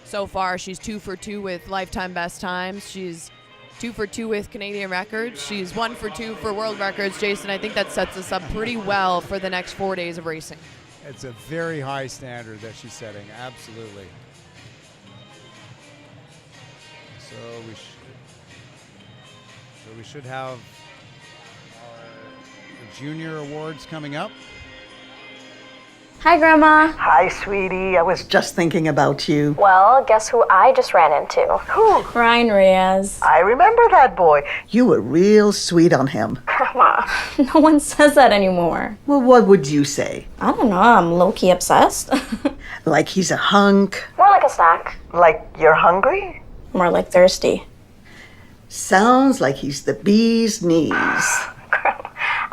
So far, she's 2 for 2 with lifetime best times. She's 2 for 2 with Canadian records. She's 1 for 2 for world records. Jason, I think that sets us up pretty well for the next 4 days of racing. It's a very high standard that she's setting, absolutely. So we should have our junior awards coming up. Hi, Grandma. Hi, sweetie. I was just thinking about you. Well, guess who I just ran into? Who? Ryan Reyes. I remember that boy. You were real sweet on him. Grandma, no one says that anymore. Well, what would you say? I don't know. I'm low-key obsessed. Like he's a hunk? More like a snack. Like you're hungry? More like thirsty. Sounds like he's the bee's knees.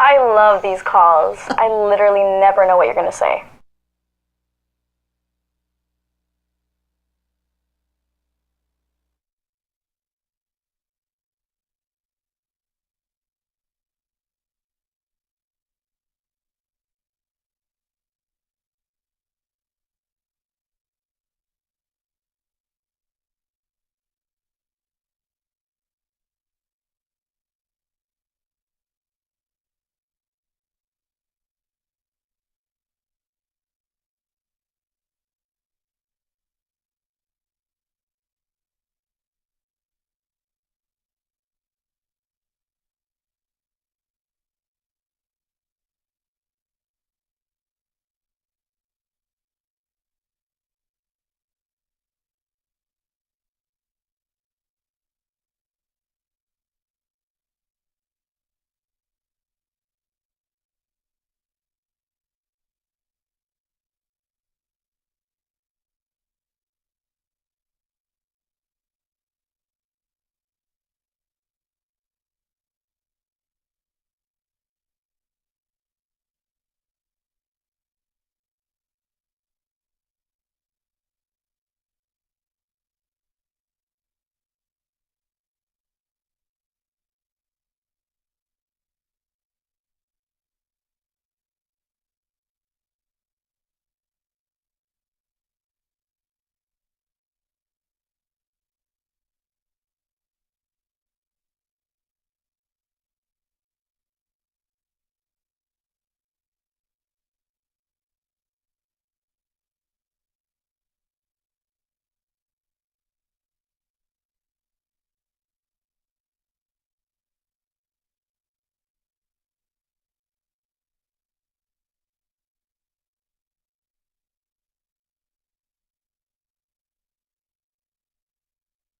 I love these calls. I literally never know what you're going to say.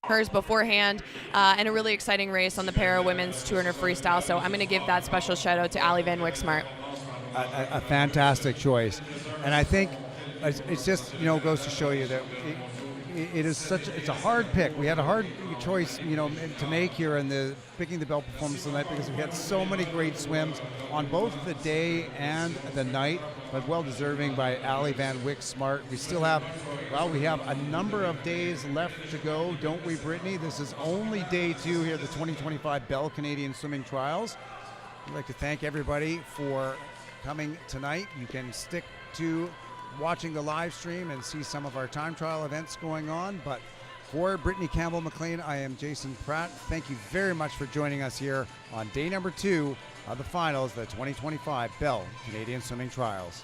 Hers beforehand, and a really exciting race on the para women's 200 freestyle. So I'm going to give that special shout out to Ali Van Wyksmart. A fantastic choice, and I think it's just goes to show you that it is it's a hard pick. We had a hard choice to make here in the picking the belt performance tonight because we had so many great swims on both the day and the night, but well deserving by Ali Van Wyksmart. We still have we have a number of days left to go, don't we, Brittany? This is only day 2 here at the 2025 Bell Canadian Swimming Trials. I'd like to thank everybody for coming tonight. You can stick to watching the live stream and see some of our time trial events going on. But for Brittany Campbell-McLean, I am Jason Pratt. Thank you very much for joining us here on day number 2 of the finals, the 2025 Bell Canadian Swimming Trials.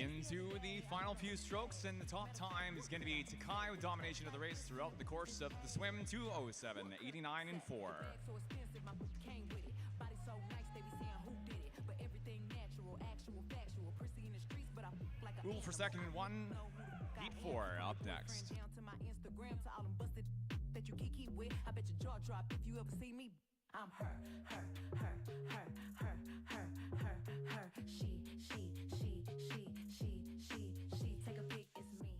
into the final few strokes, and the top time is going to be Takai with domination of the race throughout the course of the swim, 2:07, 89 and 4. Rule for second and 1, Heat 4 up next. That you kiki with, I bet your jaw drop if you ever see me. I'm her. She. Take a peek, it's me.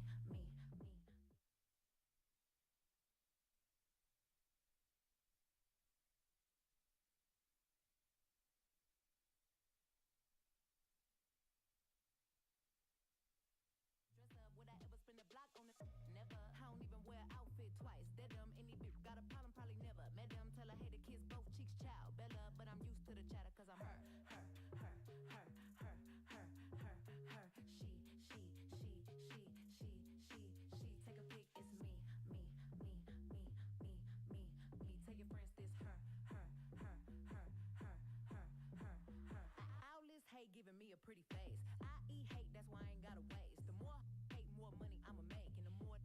Dress up, would I ever spin the block on the never? I don't even wear outfit twice. Dead them, any bitch got a problem, probably never met them. Tell her, hey, the kids both cheeks child. Bella, but I'm used to the chatter, cause I'm her. She. Take a peek, it's me. Tell your friends this her. All this hate giving me a pretty face. I eat hate, that's why I ain't gotta waste. The more hate, more money I'ma make, and the more.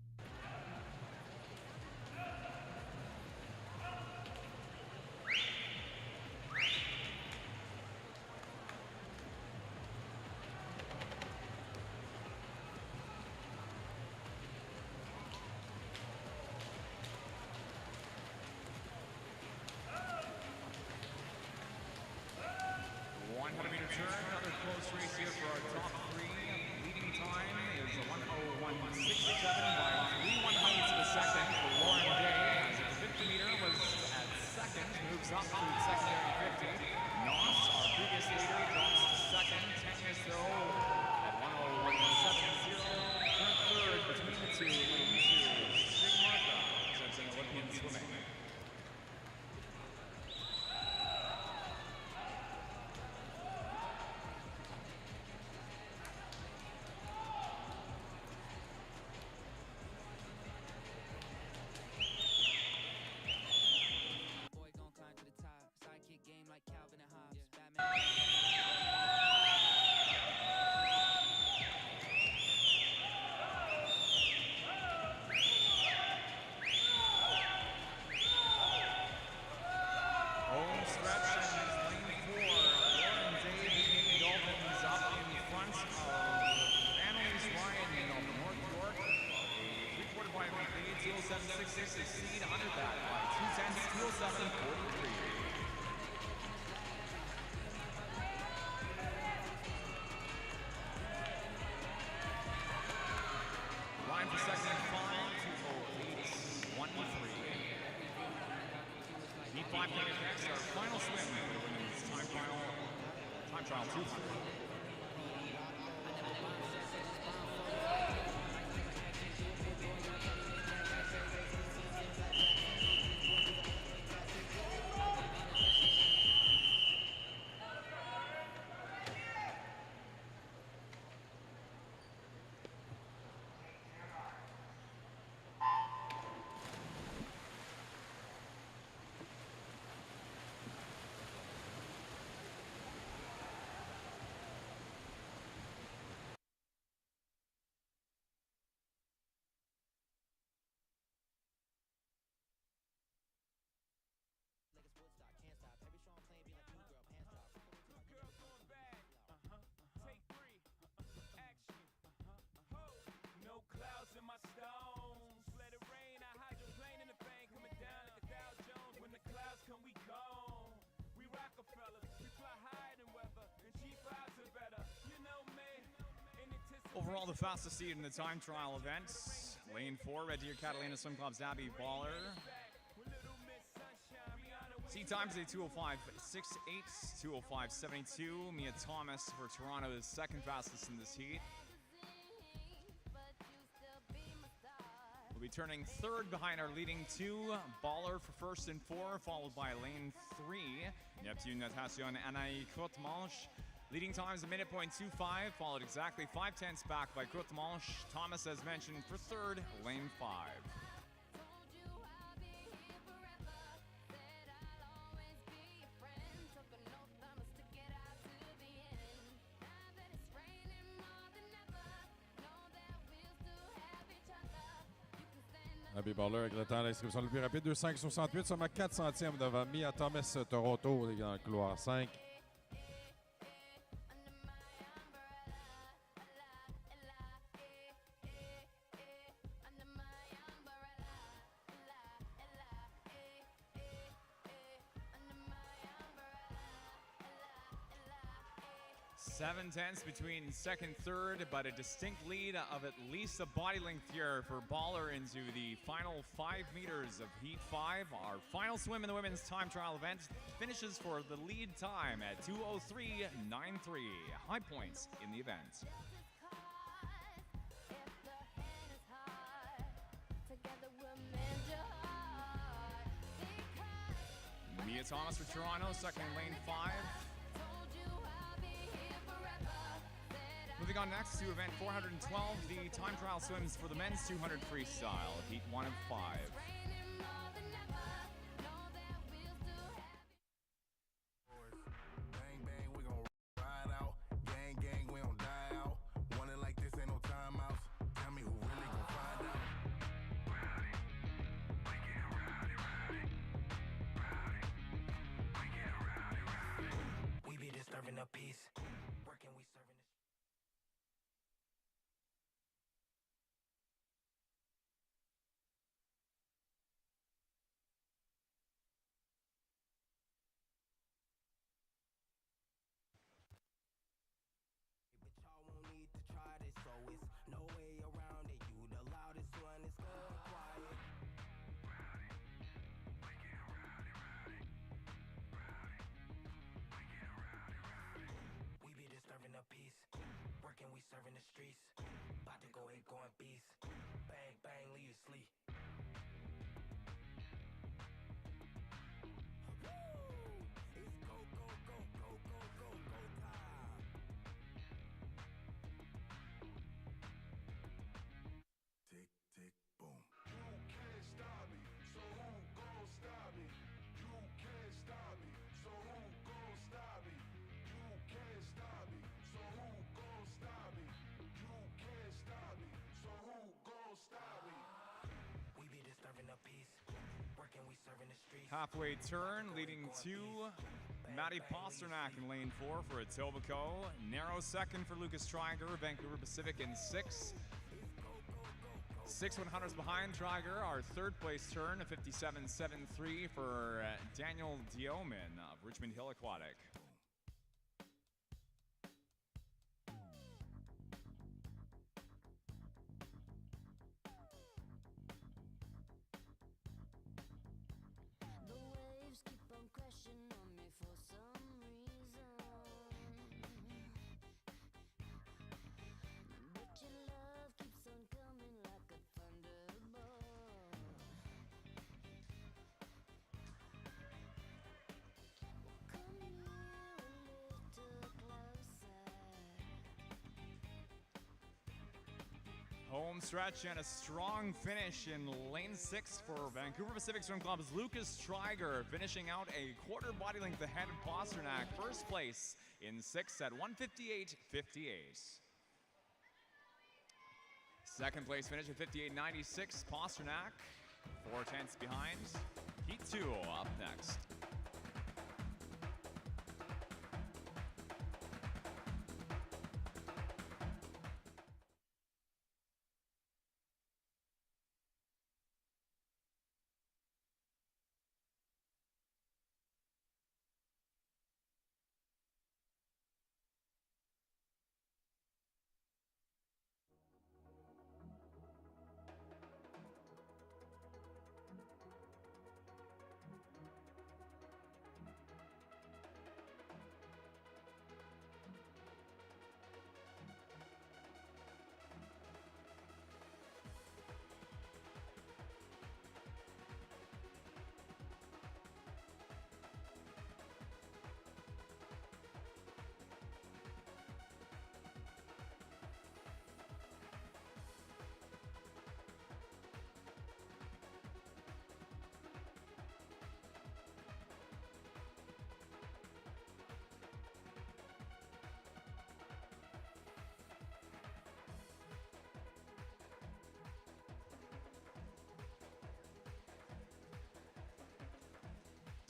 Turn, another close race here for our top three. Leading time is a 1:01.67 by 3/100ths of a second for Lauren Day. As the 50 meter was at second, moves up to the secondary 50. Noss, our previous leader, drops to second. Tennis though at 1:01.70. Turn third between the two. Big Martha, sensing Olympian swimming. Exceed 100 that by 2:10, 2:07.43. Line for second and 5, 2:08.13. Heat 5 coming next, our final swim for the women's time trial 200. In my stones, let it rain. I hydroplane in the thing, coming down like a Dow Jones. When the clouds come, we gone. We Rockefellers, we fly higher than weather, and G5s are better. You know me. Overall, the fastest seed in the time trial event. Lane 4, Red Deer Catalina Swim Club's Abby Baller. Seed times a 2:05.68, 2:05.72. Mia Thomas for Toronto is second fastest in this heat. Will be turning third behind our leading two. Baller for first and 4, followed by lane 3. Neptune Natation Anaï Courtemanche. Leading times a minute .25, followed exactly 5/10 back by Courtemanche. Thomas, as mentioned, for third, lane 5. Abby Bowler avec le temps d'inscription le plus rapide, 2,568, seulement 4 centièmes devant Mia Thomas Toronto dans le couloir 5. Seven tenths between second, third, but a distinct lead of at least a body length here for Baller into the final 5 meters of Heat 5. Our final swim in the women's time trial event finishes for the lead time at 2:03.93. High points in the event. Mia Thomas for Toronto, second in lane 5. Moving on next to event 412, the time trial swims for the men's 200 freestyle, heat 1 of 5. Bang, bang, we gon' ride out. Gang, gang, we don't die out. Want it like this, ain't no timeouts. Tell me who really gon' find out. Rowdy, we get rowdy, rowdy. Rowdy, we get rowdy, rowdy. We be disturbing the peace. Working, we serving the no way around it. You the loudest one, it's good and quiet. Rowdy, we get rowdy, rowdy. Rowdy, we get rowdy, rowdy. We be disturbing the peace. Working, we serving the streets. About to go ape, going beast. Bang, bang, leave you sleep. It's go, go, go, go, go, go, go time. Tick, tick, boom. You can't stop me, so who gon' stop me? You can't stop me, so who gon' stop me? You can't stop me, so who gon' stop me? You can't stop me, so who gon' stop me? We be disturbing the peace, working, we serving the streets. Halfway turn leading to Maddie Pasternak in lane 4 for Etobicoke. Narrow second for Lucas Triger, Vancouver Pacific in 6. 6 100s behind Triger. Our third place turn, a 57.73 for Daniel Dioman of Richmond Hill Aquatic. The waves keep on crashing on me for some reason. But your love keeps on coming like a thunderbolt. Come here a little closer. Home stretch and a strong finish in lane 6 for Vancouver Pacific Swim Club's Lucas Triger, finishing out a quarter body length ahead of Pasternak. First place in 6 at 1:58.58. Second place finish at 58.96. Pasternak, 4 tenths behind. Heat 2 up next.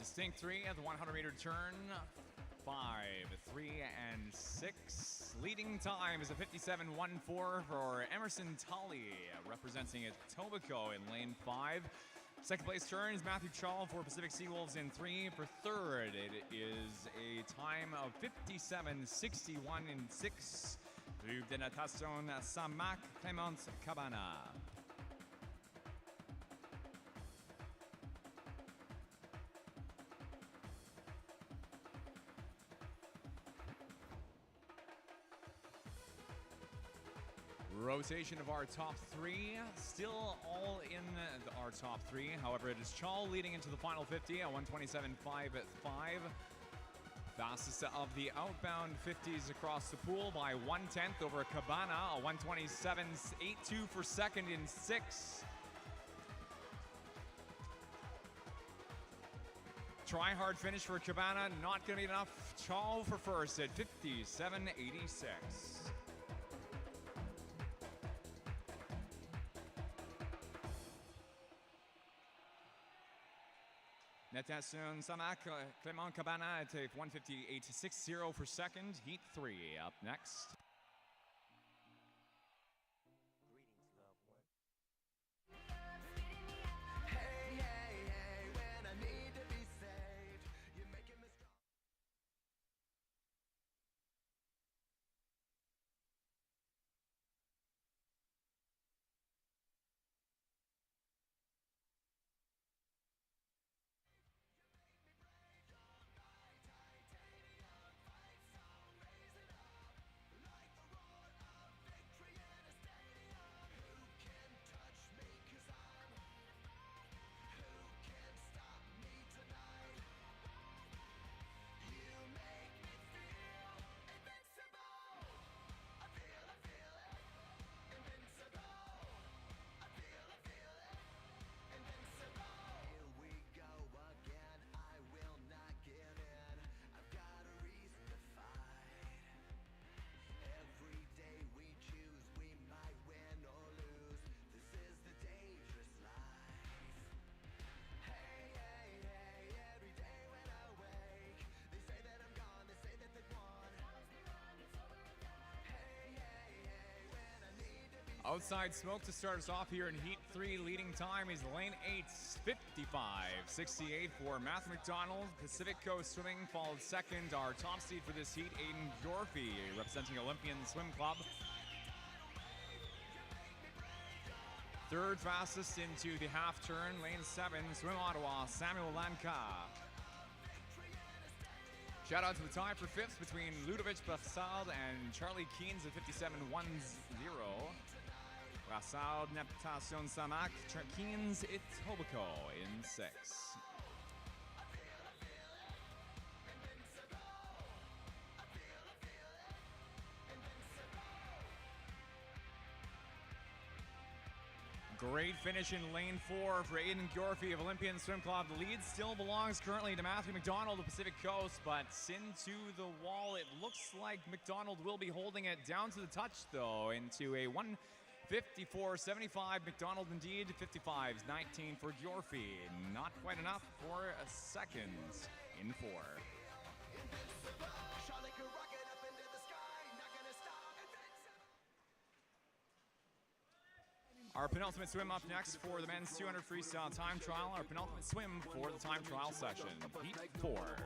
Distinct 3 at the 100-meter turn. 5, 3, and 6. Leading time is a 57.14 for Emerson Tully, representing Etobicoke in lane 5. Second place turn is Matthew Chall for Pacific Seawolves in 3. For third, it is a time of 57.61 in 6. Vue de natation Saanich, Clément Cabana. Rotation of our top 3, still all in our top 3. However, it is Chall leading into the final 50 at 127.55. Fastest of the outbound 50s across the pool by 1/10 over Cabana, a 127.82 for second in 6. Try hard finish for Cabana, not going to be enough. Chall for first at 57.86. Natation Saanich, Clément Cabana at 158.60 for second. Heat 3 up next. Outside smoke to start us off here in Heat 3. Leading time is lane 8's 55.68 for Matthew McDonald. Pacific Coast Swimming followed second. Our top seed for this heat, Aiden Yorfie, representing Olympian Swim Club. Third fastest into the half turn, lane 7, Swim Ottawa, Samuel Lanka. Shout out to the tie for fifth between Ludovic Brassard and Charlie Keynes at 57.10. Brassard, Natation Saanich, Keynes, Etobicoke in 6. Great finish in lane 4 for Aiden Yorfie of Olympian Swim Club. The lead still belongs currently to Matthew McDonald of Pacific Coast, but into the wall. It looks like McDonald will be holding it down to the touch, though, into a 1:54.75. McDonald indeed, 55.19 for Yorfie. Not quite enough for a second in 4. Our penultimate swim up next for the men's 200 freestyle time trial. Our penultimate swim for the time trial session. Heat 4.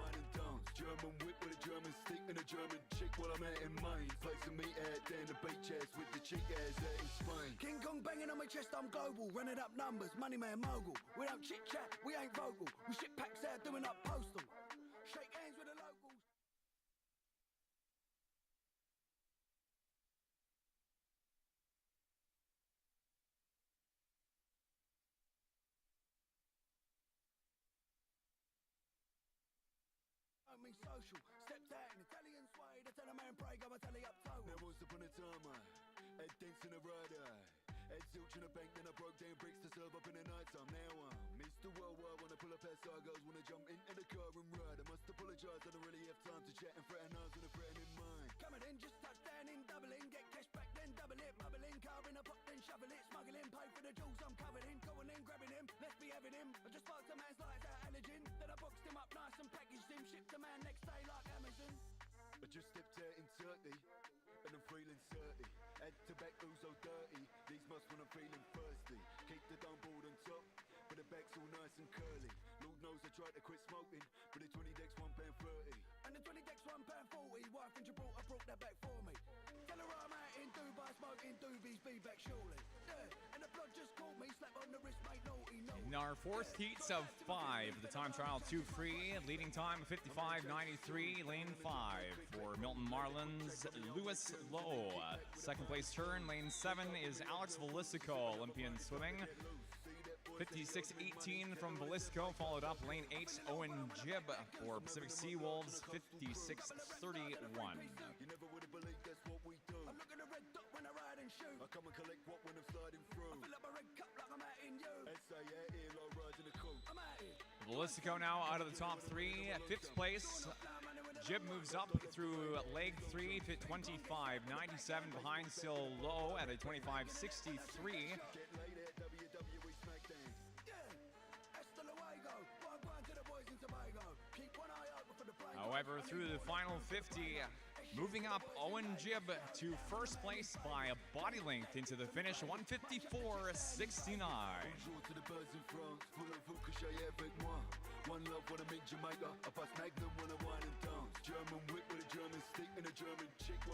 German whip with a German stick and a German chick while I'm out in Maine. Placing me out there in the beach ass with the chick ass out in Spain. King Kong banging on my chest, I'm global. Running up numbers, money man mogul. We don't chit chat, we ain't vocal. We ship packs out doing up postal. Shake hands with the locals. Social, stepped out in Italian suede. I tell a man pray, go and tell up total. Now once upon a time I had dents in a rider, had zilch in a bank, then I broke down bricks to serve up in the night time. Now I'm Mr. Worldwide, wanna pull up past girls, wanna jump into the car and ride. I must apologise, I don't really have time to chat and fraternize with a friend in mind. Coming in, just touch down in Dublin, get cash back, then double it, bubbling, car in a pot, then shovel it, smuggling, pay for the jewels I'm covered in, going in, grabbing him, let's be having him. I just sparked a man's lights out allergen, then I boxed him up. shipped a man next day like Amazon. I just stepped out in Turkey, and I'm feeling 30. Had tobacco so dirty, these must when I'm feeling thirsty. Keep the dumb board on top, but the back's all nice and curly. Lord knows I tried to quit smoking, but the 20 decks £1.30. And the 20 decks £1.40. Wife in Gibraltar brought that back for me. Tell her I'm out in Dubai smoking doobies, be back surely. Yeah, and the blood just caught me, slap on the wrist, mate, naughty, naughty. In our fourth heats of 5, the time trial 2 free, leading time 55.93, lane 5 for Milton Marlins, Lewis Lowe. Second place turn, lane 7 is Alex Velisico, Olympian swimming. 56.18 from Velisco, followed up lane 8, Owen Jibb for Pacific Sea Wolves, 56.31. You never would have believed that's what we do. I'm looking a red dot when I ride and shoot. I come and collect what when I'm sliding through. I fill up a red cup like I'm out in you. S.A. out here, low rise in the coupe. I'm out here. Velisico now out of the top 3, at 5th place. Jibb moves up through leg 3, fit 25.97 behind still low at a 25.63. However, through the final 50, moving up Owen Jibb to first place by a body length into the finish, 154.69.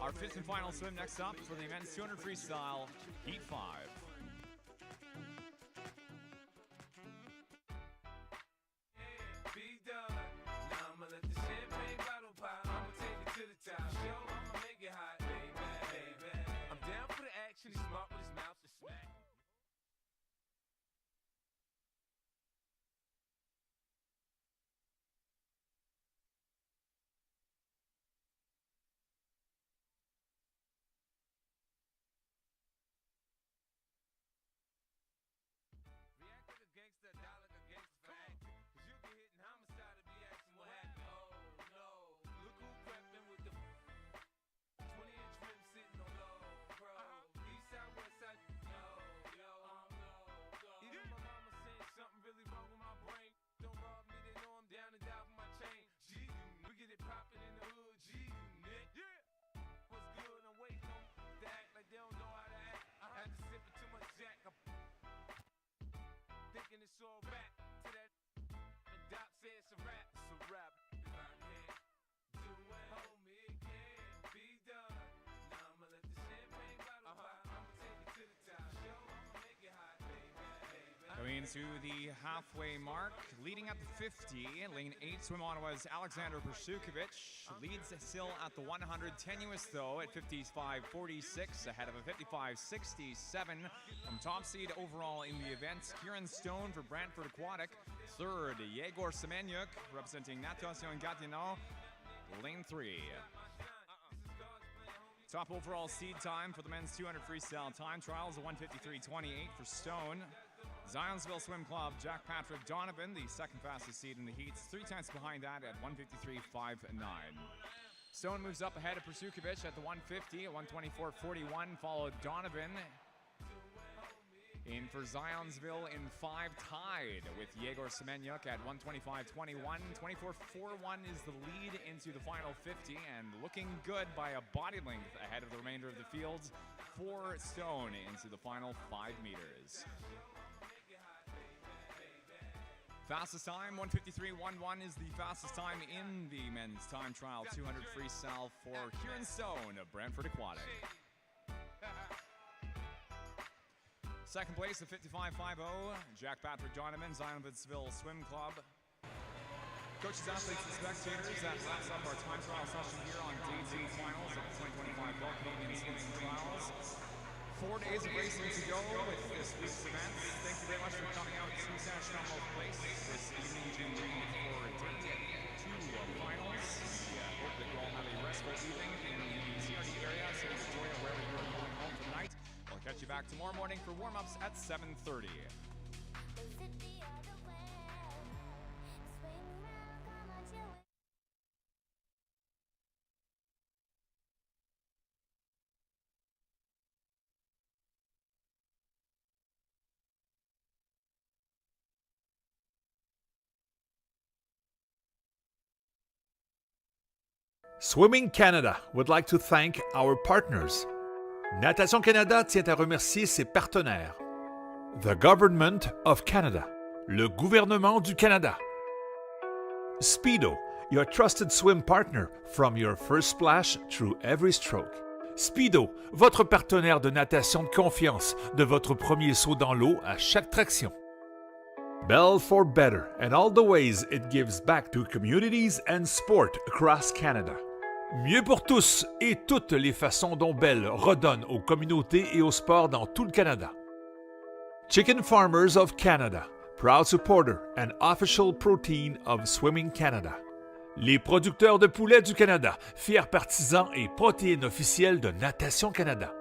Our 5th and final swim next up for the men's 200 freestyle, Heat 5. He's smart with his mouth to smack. React like a gangster, die like a gangster for acting. Cause you'll get hit in homicide to be asking what happened. Oh no, look who crept in with the 20-inch rim sitting on low, bro. East side, west side, yo, yo, even my mama saying something really wrong with my brain. Don't rob me, they know I'm down and down with my chain. G-Unit, we get it poppin' in the hood, G-Unit. Yeah. What's good? I'm waiting on to act like they don't know how to act. I had to sip it too much Jack. I'm thinking it's all rap to that. And Doc said it's a rap. It's a rap. If I can't do it, homie, it can't be done. Now I'ma let the champagne bottle pop. I'ma take it to the top. Show, I'ma make it hot, baby, baby. Going to the halfway mark, leading at the 50, lane 8, swim Ottawa's Alexander Persukovic. Leads still at the 100, tenuous though at 55.46, ahead of a 55.67 from top seed overall in the event. Kieran Stone for Brantford Aquatic. Third, Yegor Semenyuk representing Natation Gatineau, lane 3. Top overall seed time for the men's 200 freestyle time trials, a 153.28 for Stone. Zionsville Swim Club, Jack Patrick Donovan, the second fastest seed in the heats, 3/10 behind that at 153.59. Stone moves up ahead of Persukovic at the 150 at 124.41, followed Donovan in for Zionsville in 5, tied with Yegor Semenyuk at 125.21. 24.41 is the lead into the final 50, and looking good by a body length ahead of the remainder of the fields for Stone into the final 5 meters. Fastest time, 153.11 is the fastest time in the men's time trial 200 freestyle for Kieran Stone of Brantford Aquatic. Second place at 55.50, Jack Patrick Donovan, Zionsville Swim Club. Coaches, athletes, and spectators, that wraps up our time trial session here on Day 2 finals of the 2025 Gulf Canadian Swimming Trials. 4 days of racing to go with this week's events. Thank you very much for coming out to Saanich Commonwealth Place this evening to read for Day 2 finals. We hope that you all have a restful evening in the CRD area, so enjoy it wherever you're going home tonight. We'll catch you back tomorrow morning for warm-ups at 7:30. Swimming Canada would like to thank our partners. Natation Canada tient à remercier ses partenaires. The Government of Canada, le gouvernement du Canada. Speedo, your trusted swim partner from your first splash through every stroke. Speedo, votre partenaire de natation de confiance, de votre premier saut dans l'eau à chaque traction. Bell for Better and all the ways it gives back to communities and sport across Canada. Mieux pour tous et toutes les façons dont Bell redonne aux communautés et au sport dans tout le Canada. Chicken Farmers of Canada, proud supporter and official protein of Swimming Canada. Les producteurs de poulets du Canada, fiers partisans et protéines officielles de Natation Canada.